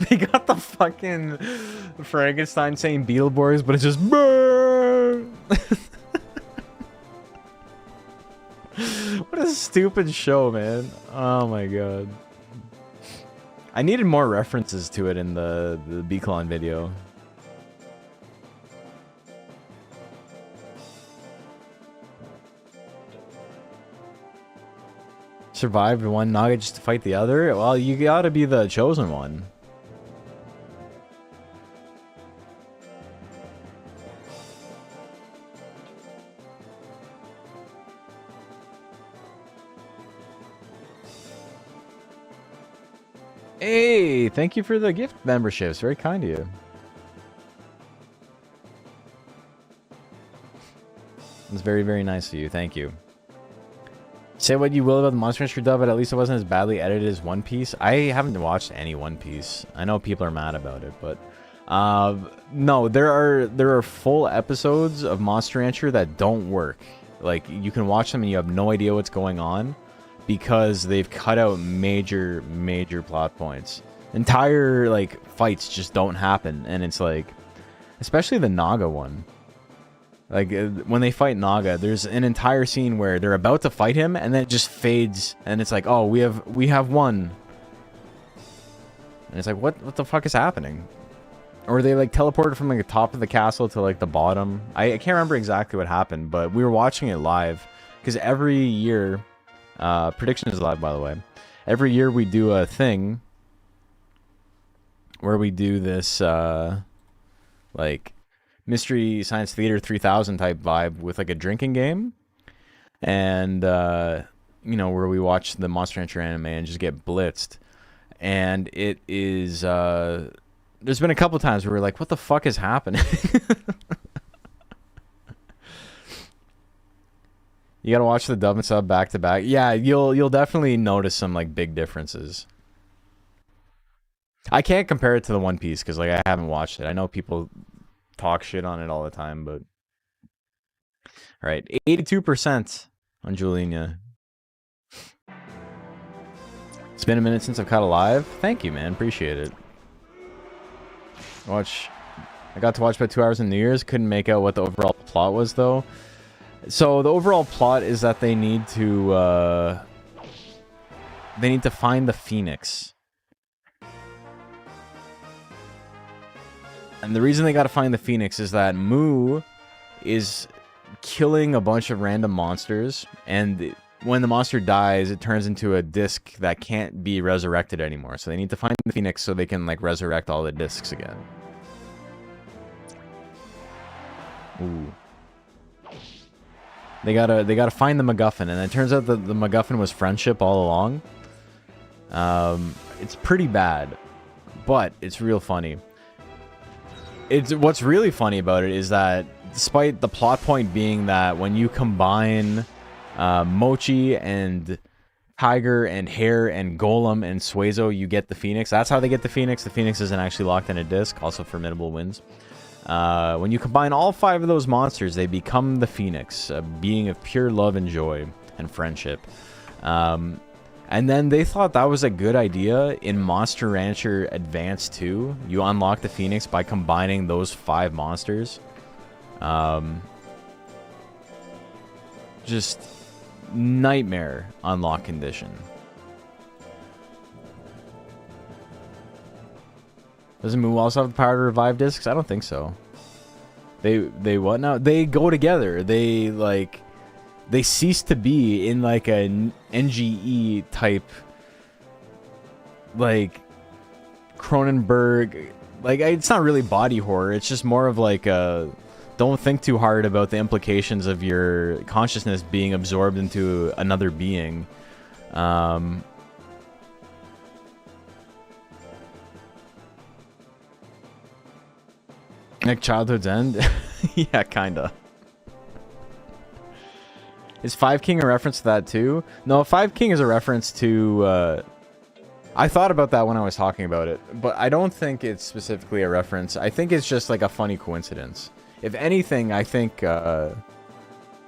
They got the fucking Frankenstein saying Beetleborgs, but it's just what a stupid show, man. Oh my god. I needed more references to it in the Beaclon video. Survived one Naga just to fight the other? Well, you gotta be the chosen one. Hey, thank you for the gift memberships. Very kind of you. It's very, very nice of you. Thank you. Say what you will about the Monster Rancher dub, but at least it wasn't as badly edited as One Piece. I haven't watched any One Piece. I know people are mad about it, but no, there are full episodes of Monster Rancher that don't work. Like, you can watch them and you have no idea what's going on because they've cut out major plot points. Entire like fights just don't happen, and it's like, especially the Naga one. Like, when they fight Naga, there's an entire scene where they're about to fight him, and then it just fades, and it's like, oh, we have won. And it's like, what the fuck is happening? Or they, like, teleported from, like, the top of the castle to, like, the bottom. I can't remember exactly what happened, but we were watching it live. Because every year, Prediction is live, by the way. Every year we do a thing where we do this, like, Mystery Science Theater 3000 type vibe with like a drinking game, and you know, where we watch the Monster Rancher anime and just get blitzed. And it is there's been a couple times where we're like, what the fuck is happening? You gotta watch the dub and sub back to back. Yeah, you'll definitely notice some like big differences. I can't compare it to the One Piece because like I haven't watched it. I know people talk shit on it all the time, but all right, 82% on Juliana. It's been a minute since I've caught a live. Thank you, man. Appreciate it. I got to watch about 2 hours in New Year's. Couldn't make out what the overall plot was though. So the overall plot is that they need to find the Phoenix. And the reason they gotta find the Phoenix is that Mu is killing a bunch of random monsters, and when the monster dies, it turns into a disc that can't be resurrected anymore. So they need to find the Phoenix so they can like resurrect all the discs again. Ooh. They gotta find the MacGuffin, and it turns out that the MacGuffin was friendship all along. It's pretty bad, but it's real funny. What's really funny about it is that despite the plot point being that when you combine Mochi and Tiger and Hare and Golem and Suezo, you get the Phoenix. That's how they get the Phoenix. The Phoenix isn't actually locked in a disc. Also, Formidable wins. When you combine all 5 of those monsters, they become the Phoenix, a being of pure love and joy and friendship. And then they thought that was a good idea in Monster Rancher Advance 2. You unlock the Phoenix by combining those 5 monsters. Just nightmare unlock condition. Doesn't Moo also have the power to revive discs? I don't think so. They what now? They go together. They cease to be in like an NGE type, like Cronenberg. Like, it's not really body horror. It's just more of like a don't think too hard about the implications of your consciousness being absorbed into another being. Like Childhood's End? Yeah, kinda. Is Five King a reference to that too? No, Five King is a reference to... I thought about that when I was talking about it, but I don't think it's specifically a reference. I think it's just like a funny coincidence. If anything, I think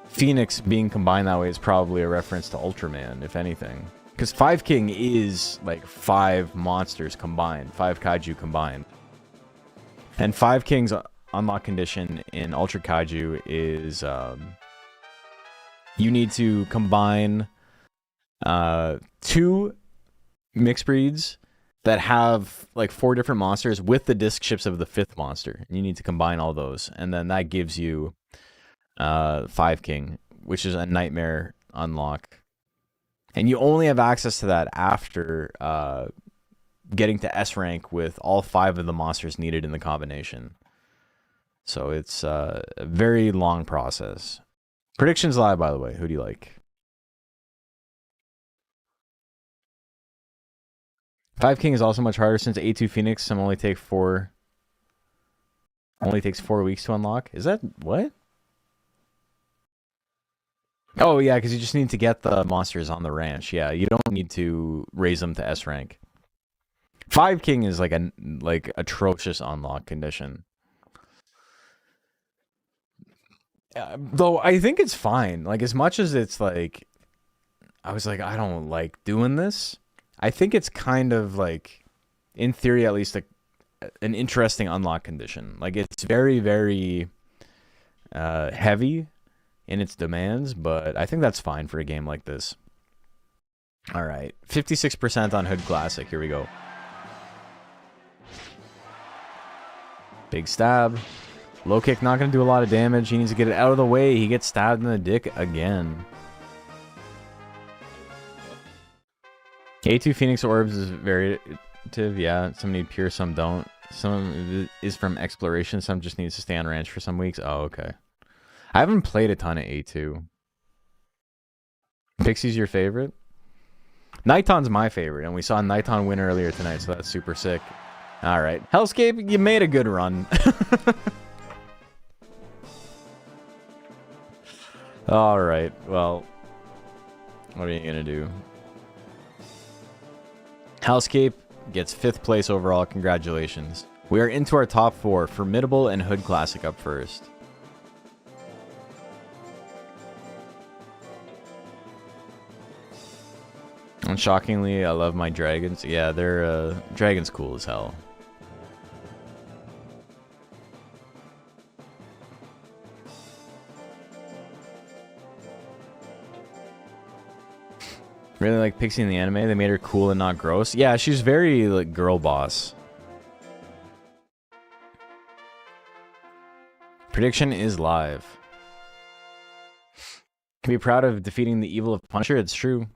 Phoenix being combined that way is probably a reference to Ultraman, if anything. Because Five King is like 5 monsters combined, 5 kaiju combined. And Five King's unlock condition in Ultra Kaiju is you need to combine 2 mixed breeds that have like 4 different monsters with the disc ships of the 5th monster. And you need to combine all those, and then that gives you Five King, which is a nightmare unlock. And you only have access to that after getting to S rank with all 5 of the monsters needed in the combination. So it's a very long process. Predictions live, by the way. Who do you like? Five King is also much harder since A2 Phoenix only takes 4 weeks to unlock. Is that what? Oh yeah, because you just need to get the monsters on the ranch. Yeah, you don't need to raise them to S rank. Five King is like a atrocious unlock condition. Though I think it's fine. Like, as much as it's like, I was like, I don't like doing this. I think it's kind of like, in theory at least, an interesting unlock condition. Like, it's very, very heavy in its demands, but I think that's fine for a game like this. All right, 56% on Hood Classic. Here we go. Big stab. Low kick, not going to do a lot of damage. He needs to get it out of the way. He gets stabbed in the dick again. A2 Phoenix Orbs is variative. Yeah, some need pure, some don't. Some is from exploration. Some just needs to stay on ranch for some weeks. Oh, okay. I haven't played a ton of A2. Pixie's your favorite? Nighton's my favorite, and we saw Nighton win earlier tonight, so that's super sick. All right. Hellscape, you made a good run. All right. Well, what are you going to do? Hellscape gets 5th place overall. Congratulations. We are into our top 4. Formidable and Hood Classic up first. And shockingly, I love my dragons. Yeah, they're dragons cool as hell. Really like Pixie in the anime. They made her cool and not gross. Yeah, she's very like girl boss. Prediction is live. Can be proud of defeating the evil of Punisher. It's true.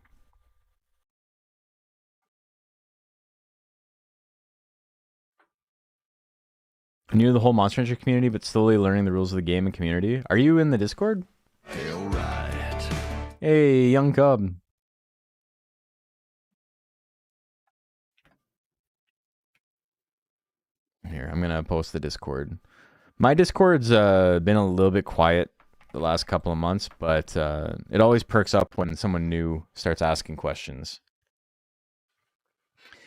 New to the whole Monster Hunter community, but slowly learning the rules of the game and community. Are you in the Discord? All right. Hey, young cub. Here, I'm gonna post the Discord. My Discord's been a little bit quiet the last couple of months, but it always perks up when someone new starts asking questions.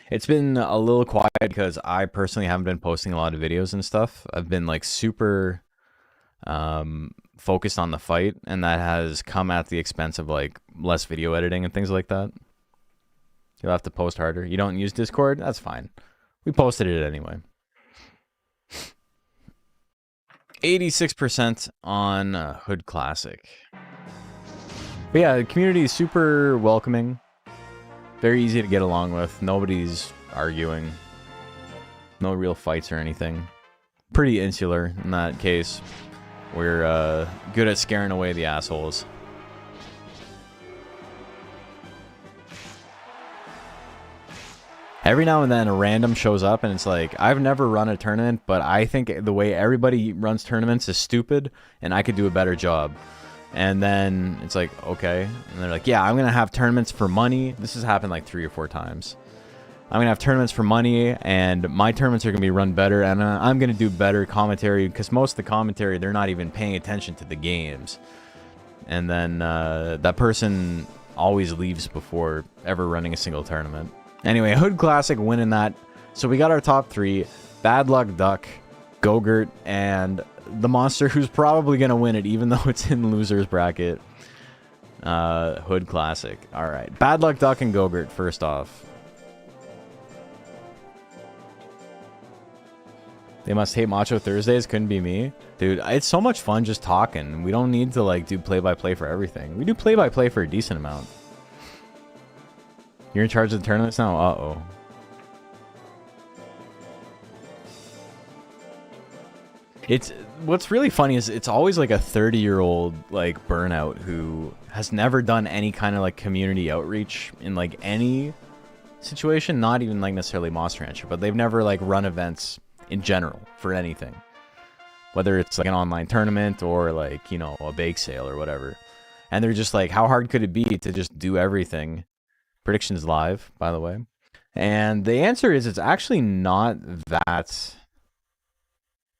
It's been a little quiet because I personally haven't been posting a lot of videos and stuff. I've been like super focused on the fight, and that has come at the expense of like less video editing and things like that. You'll have to post harder. You don't use Discord? That's fine. We posted it anyway. 86% on Hood Classic. But yeah, the community is super welcoming. Very easy to get along with. Nobody's arguing. No real fights or anything. Pretty insular in that case. We're good at scaring away the assholes. Every now and then a random shows up and it's like, I've never run a tournament, but I think the way everybody runs tournaments is stupid and I could do a better job. And then it's like, okay. And they're like, yeah, I'm going to have tournaments for money. This has happened like 3 or 4 times. I'm going to have tournaments for money, and my tournaments are going to be run better, and I'm going to do better commentary, because most of the commentary, they're not even paying attention to the games. And then that person always leaves before ever running a single tournament. Anyway, Hood Classic winning that. So we got our top 3, Bad Luck Duck, Gogurt, and the monster who's probably going to win it, even though it's in loser's bracket. Hood Classic. All right. Bad Luck Duck and Gogurt first off. They must hate Macho Thursdays. Couldn't be me. Dude, it's so much fun just talking. We don't need to, like, do play-by-play for everything. We do play-by-play for a decent amount. You're in charge of the tournaments now? Uh-oh. It's... What's really funny is it's always, like, a 30-year-old, like, burnout who has never done any kind of, like, community outreach in, like, any situation. Not even, like, necessarily Monster Rancher, but they've never, like, run events in general for anything, whether it's like an online tournament or like, you know, a bake sale or whatever. And they're just like, how hard could it be to just do everything? Predictions live, by the way. And the answer is, it's actually not that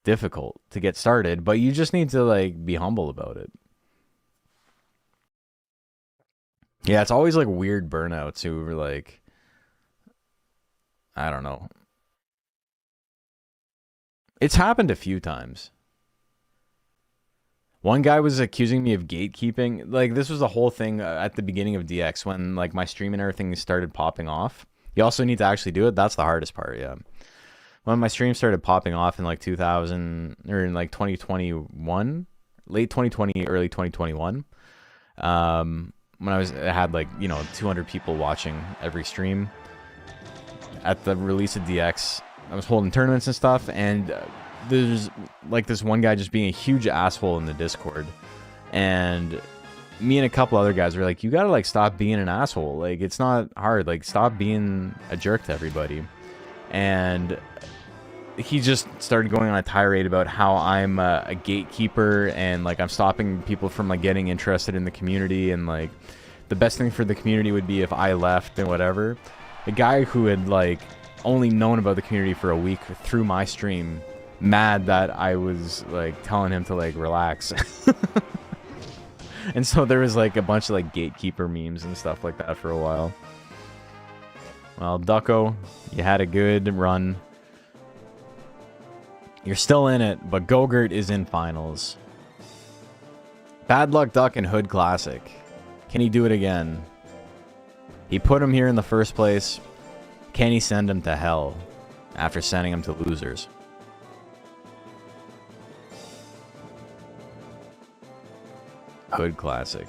difficult to get started, but you just need to like be humble about it. Yeah, it's always like weird burnouts who are like, I don't know. It's happened a few times. One guy was accusing me of gatekeeping. Like, this was the whole thing at the beginning of DX when, like, my stream and everything started popping off. You also need to actually do it. That's the hardest part, yeah. When my stream started popping off in, like, 2000... Or in, like, 2021? Late 2020, early 2021. When I had, like, you know, 200 people watching every stream. At the release of DX... I was holding tournaments and stuff, and there's like this one guy just being a huge asshole in the Discord, and me and a couple other guys were like, you gotta like stop being an asshole, like it's not hard, like stop being a jerk to everybody. And he just started going on a tirade about how I'm a gatekeeper and like I'm stopping people from like getting interested in the community, and like the best thing for the community would be if I left and whatever. The guy who had like only known about the community for a week through my stream, mad that I was like telling him to like relax. And so there was like a bunch of like gatekeeper memes and stuff like that for a while. Well, Ducko, you had a good run. You're still in it, but Gogurt is in finals. Bad Luck Duck and Hood Classic. Can he do it again? He put him here in the first place. Can he send him to hell after sending him to losers? Hood Classic.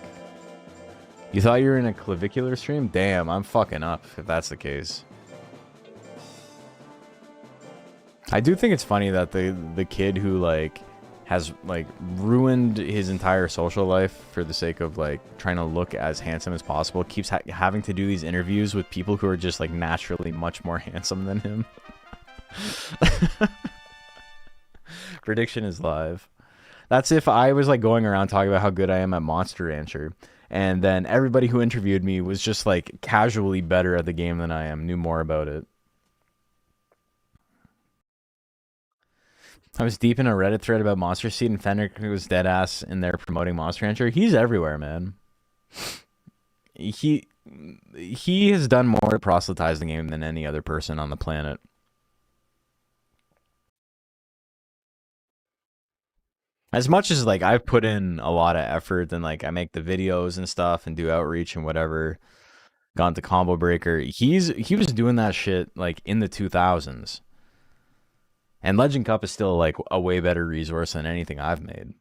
You thought you were in a clavicular stream? Damn, I'm fucking up if that's the case. I do think it's funny that the kid who like has like ruined his entire social life for the sake of like trying to look as handsome as possible keeps having to do these interviews with people who are just like naturally much more handsome than him. Prediction is live. That's if I was like going around talking about how good I am at Monster Rancher, and then everybody who interviewed me was just like casually better at the game than I am, knew more about it. I was deep in a Reddit thread about Monster Seed, and Fenric was dead ass in there promoting Monster Rancher. He's everywhere, man. He has done more to proselytize the game than any other person on the planet. As much as like I've put in a lot of effort and like I make the videos and stuff and do outreach and whatever, gone to Combo Breaker, he was doing that shit like in the 2000s. And Legend Cup is still like a way better resource than anything I've made.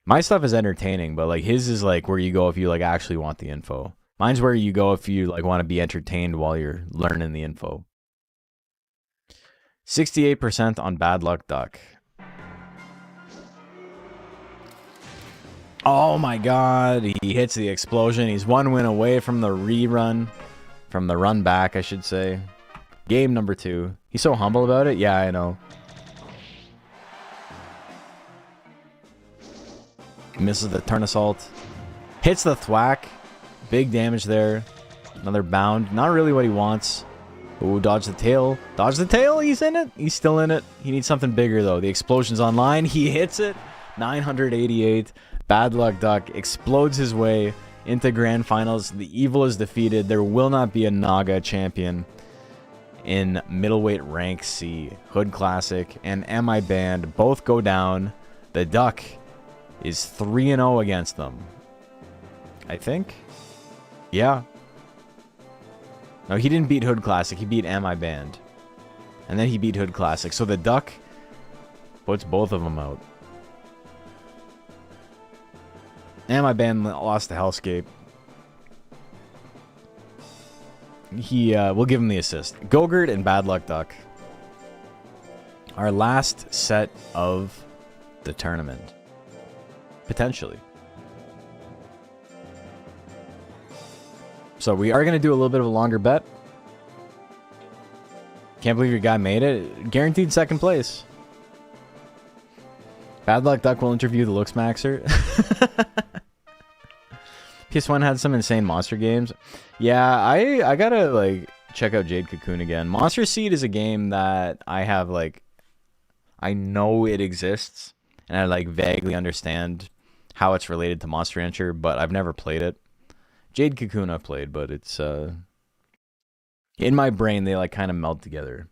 My stuff is entertaining, but like his is like where you go if you like actually want the info. Mine's where you go if you like want to be entertained while you're learning the info. 68% on Bad Luck Duck. Oh my god, he hits the explosion. He's one win away from the rerun. From the run back, I should say. Game number 2. He's so humble about it. Yeah, I know. Misses the turn assault. Hits the thwack. Big damage there. Another bound. Not really what he wants. Ooh, dodge the tail. Dodge the tail. He's in it. He's still in it. He needs something bigger, though. The explosion's online. He hits it. 988. Bad Luck Duck explodes his way into grand finals. The evil is defeated. There will not be a Naga champion in middleweight rank C. Hood Classic and MI Band both go down. The Duck is 3-0 against them. I think. Yeah. No, he didn't beat Hood Classic. He beat MI Band. And then he beat Hood Classic. So the Duck puts both of them out. MI Band lost to Hellscape. We'll give him the assist. Gogurt and Bad Luck Duck. Our last set of the tournament. Potentially. So we are going to do a little bit of a longer bet. Can't believe your guy made it. Guaranteed second place. Bad Luck Duck will interview the Looks Maxer. PS1 had some insane monster games. Yeah, I gotta like check out Jade Cocoon again. Monster Seed is a game that I have like, I know it exists and I like vaguely understand how it's related to Monster Rancher, but I've never played it. Jade Cocoon I've played, but it's in my brain they like kind of meld together.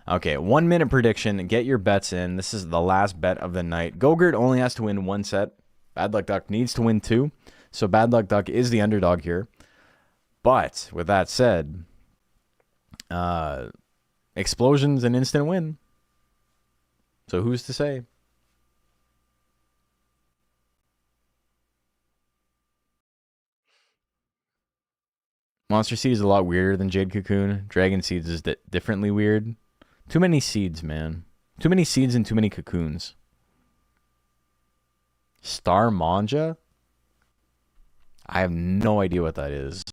Okay, 1 minute prediction. Get your bets in. This is the last bet of the night. Gogurt only has to win 1 set. Bad Luck Duck needs to win 2. So Bad Luck Duck is the underdog here. But with that said, explosion's an instant win. So who's to say? Monster Seed is a lot weirder than Jade Cocoon. Dragon Seeds is differently weird. Too many seeds, man. Too many seeds and too many cocoons. Star Manja? I have no idea what that is.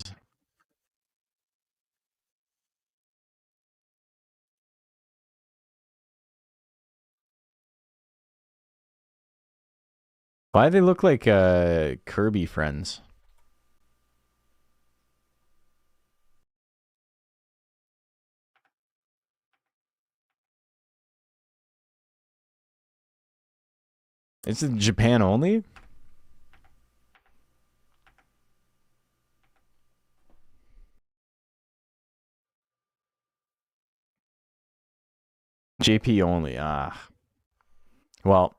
Why do they look like Kirby friends? Is it Japan only? JP only. Ah. Well.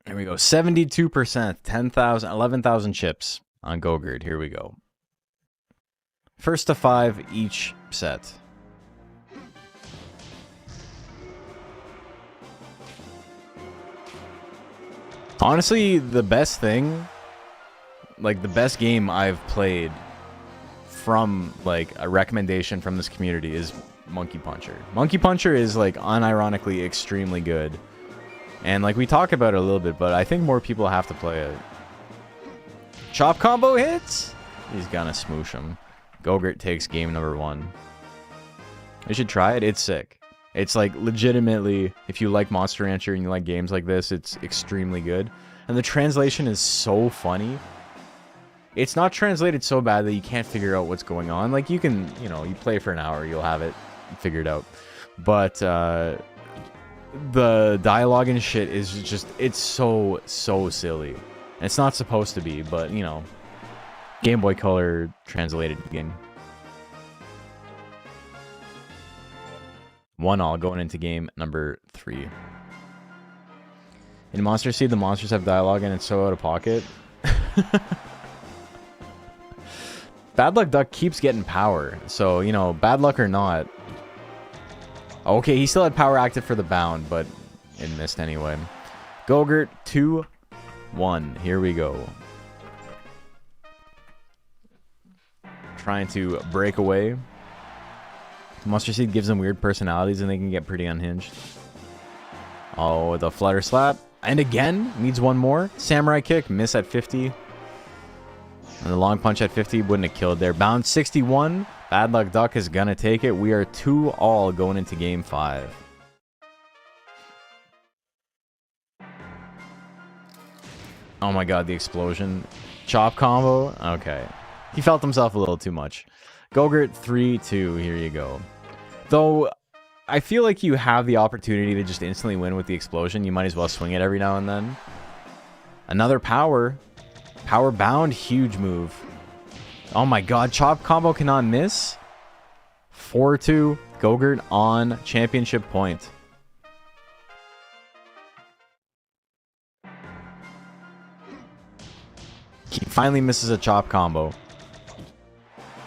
Here we go. 72%. 10,000, 11,000 chips on Gogurt. Here we go. First to 5 each set. Honestly, the best thing, like the best game I've played from like a recommendation from this community is Monkey Puncher. Monkey Puncher is like unironically extremely good. And like we talk about it a little bit, but I think more people have to play it. Chop combo hits? He's gonna smoosh him. Gogurt takes game number 1. You should try it. It's sick. It's like legitimately, if you like Monster Rancher and you like games like this, it's extremely good. And the translation is so funny. It's not translated so bad that you can't figure out what's going on. Like you can, you know, you play for an hour, you'll have it figured out. But the dialogue and shit is just, it's so silly. And it's not supposed to be, but you know, Game Boy Color translated game. 1-1 going into game number 3. In Monster Seed, the monsters have dialogue and it's so out of pocket. Bad Luck Duck keeps getting power. So, you know, bad luck or not. Okay, he still had power active for the bound, but it missed anyway. Gogurt 2-1. Here we go. Trying to break away. Monster Seed gives them weird personalities and they can get pretty unhinged. Oh, the flutter slap. And again, needs one more. Samurai kick, miss at 50. And the long punch at 50 wouldn't have killed there. Bound 61. Bad Luck Duck is gonna take it. We are 2-2 going into game 5. Oh my god, the explosion. Chop combo? Okay. He felt himself a little too much. Gogurt 3-2. Here you go. Though, I feel like you have the opportunity to just instantly win with the explosion. You might as well swing it every now and then. Another power. Power bound. Huge move. Oh my god. Chop combo cannot miss. 4-2. Gogurt on championship point. He finally misses a chop combo.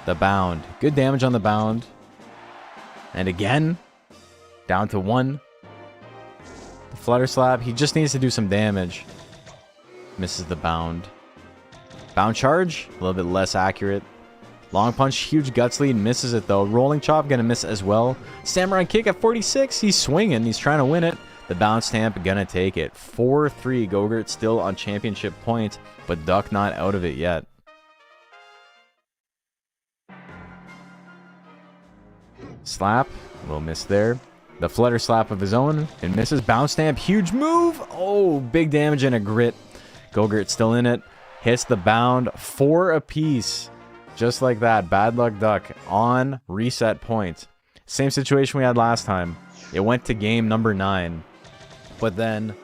The bound. Good damage on the bound. And again. Down to 1. The flutter slap. He just needs to do some damage. Misses the bound. Bound charge. A little bit less accurate. Long punch. Huge guts lead. Misses it though. Rolling chop. Gonna miss as well. Samurai kick at 46. He's swinging. He's trying to win it. The bound stamp. Gonna take it. 4-3. Gogurt still on championship point. But Duck not out of it yet. Slap. A little miss there. The flutter slap of his own. And misses. Bounce stamp. Huge move. Oh, big damage and a grit. Gogurt still in it. Hits the bound. 4 apiece. Just like that. Bad luck Duck on reset point. Same situation we had last time. It went to game number 9. But then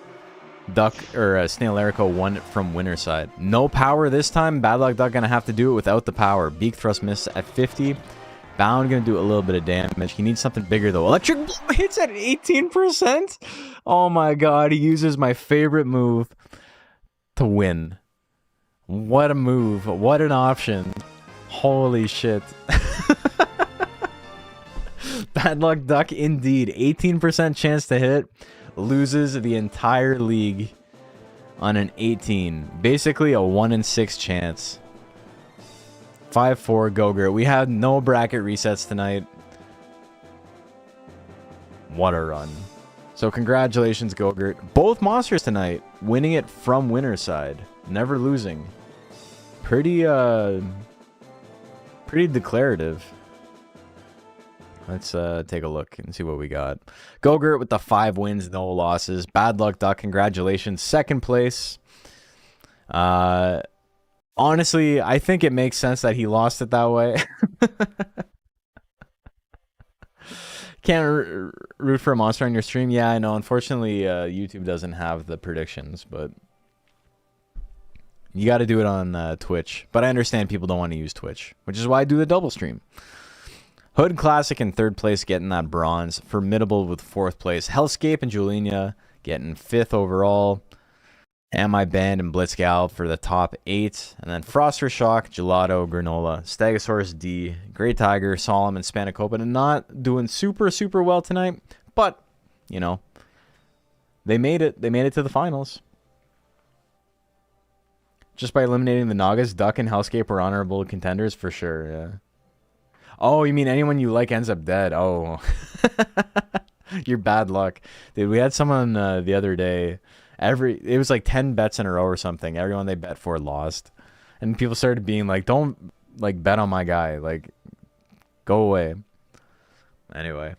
Duck or Snail Erico won it from winner's side. No power this time. Bad luck Duck gonna have to do it without the power. Beak thrust miss at 50. Bound gonna do a little bit of damage. He needs something bigger though. Electric blow hits at 18%. Oh my god, he uses my favorite move to win. What a move. What an option. Holy shit. Bad luck Duck indeed. 18% chance to hit. Loses the entire league on an 18. Basically a 1 in 6 chance. 5-4 Gogurt. We had no bracket resets tonight. What a run. So congratulations Gogurt. Both monsters tonight. Winning it from winner's side. Never losing. Pretty declarative. Let's take a look and see what we got. Gogurt with the 5 wins, no losses. Bad luck Duck, congratulations. Second place. Honestly, I think it makes sense that he lost it that way. Can't root for a monster on your stream. Yeah, I know. Unfortunately, YouTube doesn't have the predictions, but you got to do it on Twitch. But I understand people don't want to use Twitch, which is why I do the double stream. Hood Classic in 3rd place, getting that bronze. Formidable with 4th place. Hellscape and Julinia getting 5th overall. Am I Band and Blitzgal for the top 8. And then Froster Shock, Gelato, Granola, Stegosaurus D, Great Tiger, Solomon, Spanakopin. And not doing super well tonight. But, you know, they made it. They made it to the finals. Just by eliminating the Nagas, Duck and Hellscape were honorable contenders for sure, yeah. Oh, you mean anyone you like ends up dead? Oh. You're bad luck. Dude, we had someone the other day. It was like 10 bets in a row or something. Everyone they bet for lost. And people started being like, don't like bet on my guy. Like, go away. Anyway.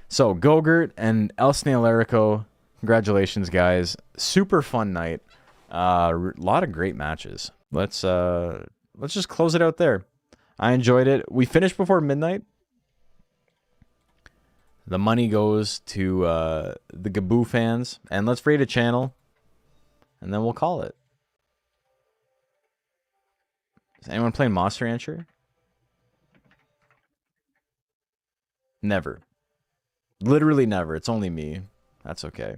So, Gogurt and El Snail Erico. Congratulations, guys. Super fun night. A lot of great matches. Let's just close it out there. I enjoyed it. We finished before midnight. The money goes to the Gaboo fans. And let's rate a channel. And then we'll call it. Is anyone playing Monster Rancher? Never. Literally never. It's only me. That's okay.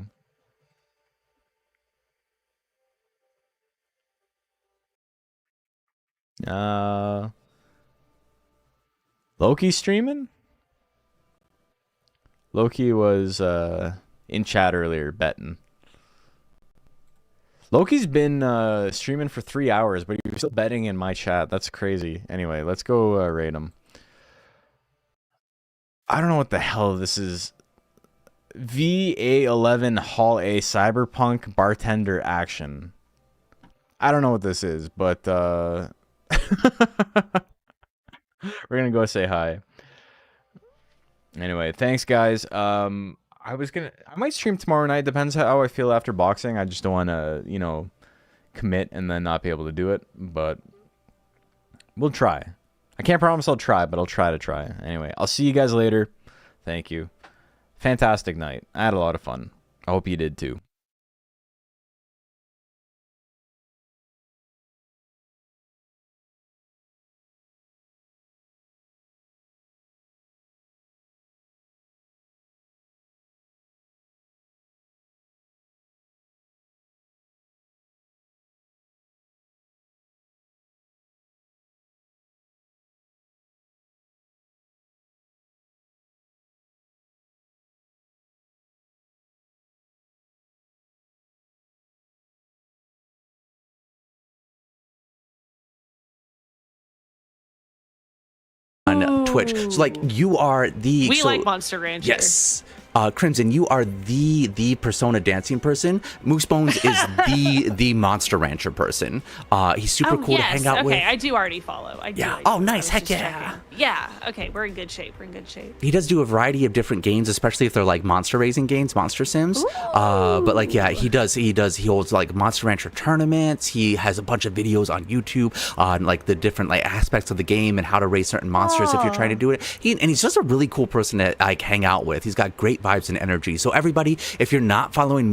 Loki streaming? Loki was in chat earlier betting. Loki's been streaming for 3 hours, but he's still betting in my chat. That's crazy. Anyway, let's go rate him. I don't know what the hell this is. VA11 Hall A Cyberpunk Bartender Action. I don't know what this is, but we're gonna go say hi. Anyway, thanks guys. I might stream tomorrow night. Depends how I feel after boxing. I just don't want to, you know, commit and then not be able to do it, but we'll try. I can't promise I'll try, but I'll try to try. Anyway, I'll see you guys later. Thank you. Fantastic night. I had a lot of fun. I hope you did too. On Twitch. So like you are the We like Monster Rancher. Yes. Crimson, you are the Persona dancing person. Moosebones is the Monster Rancher person. He's super cool to hang out with. Okay, I do already follow. I do. Yeah. I Oh, do. nice. I was Heck just yeah. checking. Yeah. Okay, we're in good shape. He does do a variety of different games, especially if they're like monster raising games, monster sims. But like, yeah, he holds like Monster Rancher tournaments. He has a bunch of videos on YouTube on like the different like aspects of the game and how to raise certain monsters if you're trying to do it. He's just a really cool person to like hang out with. He's got great vibes and energy. So everybody, if you're not following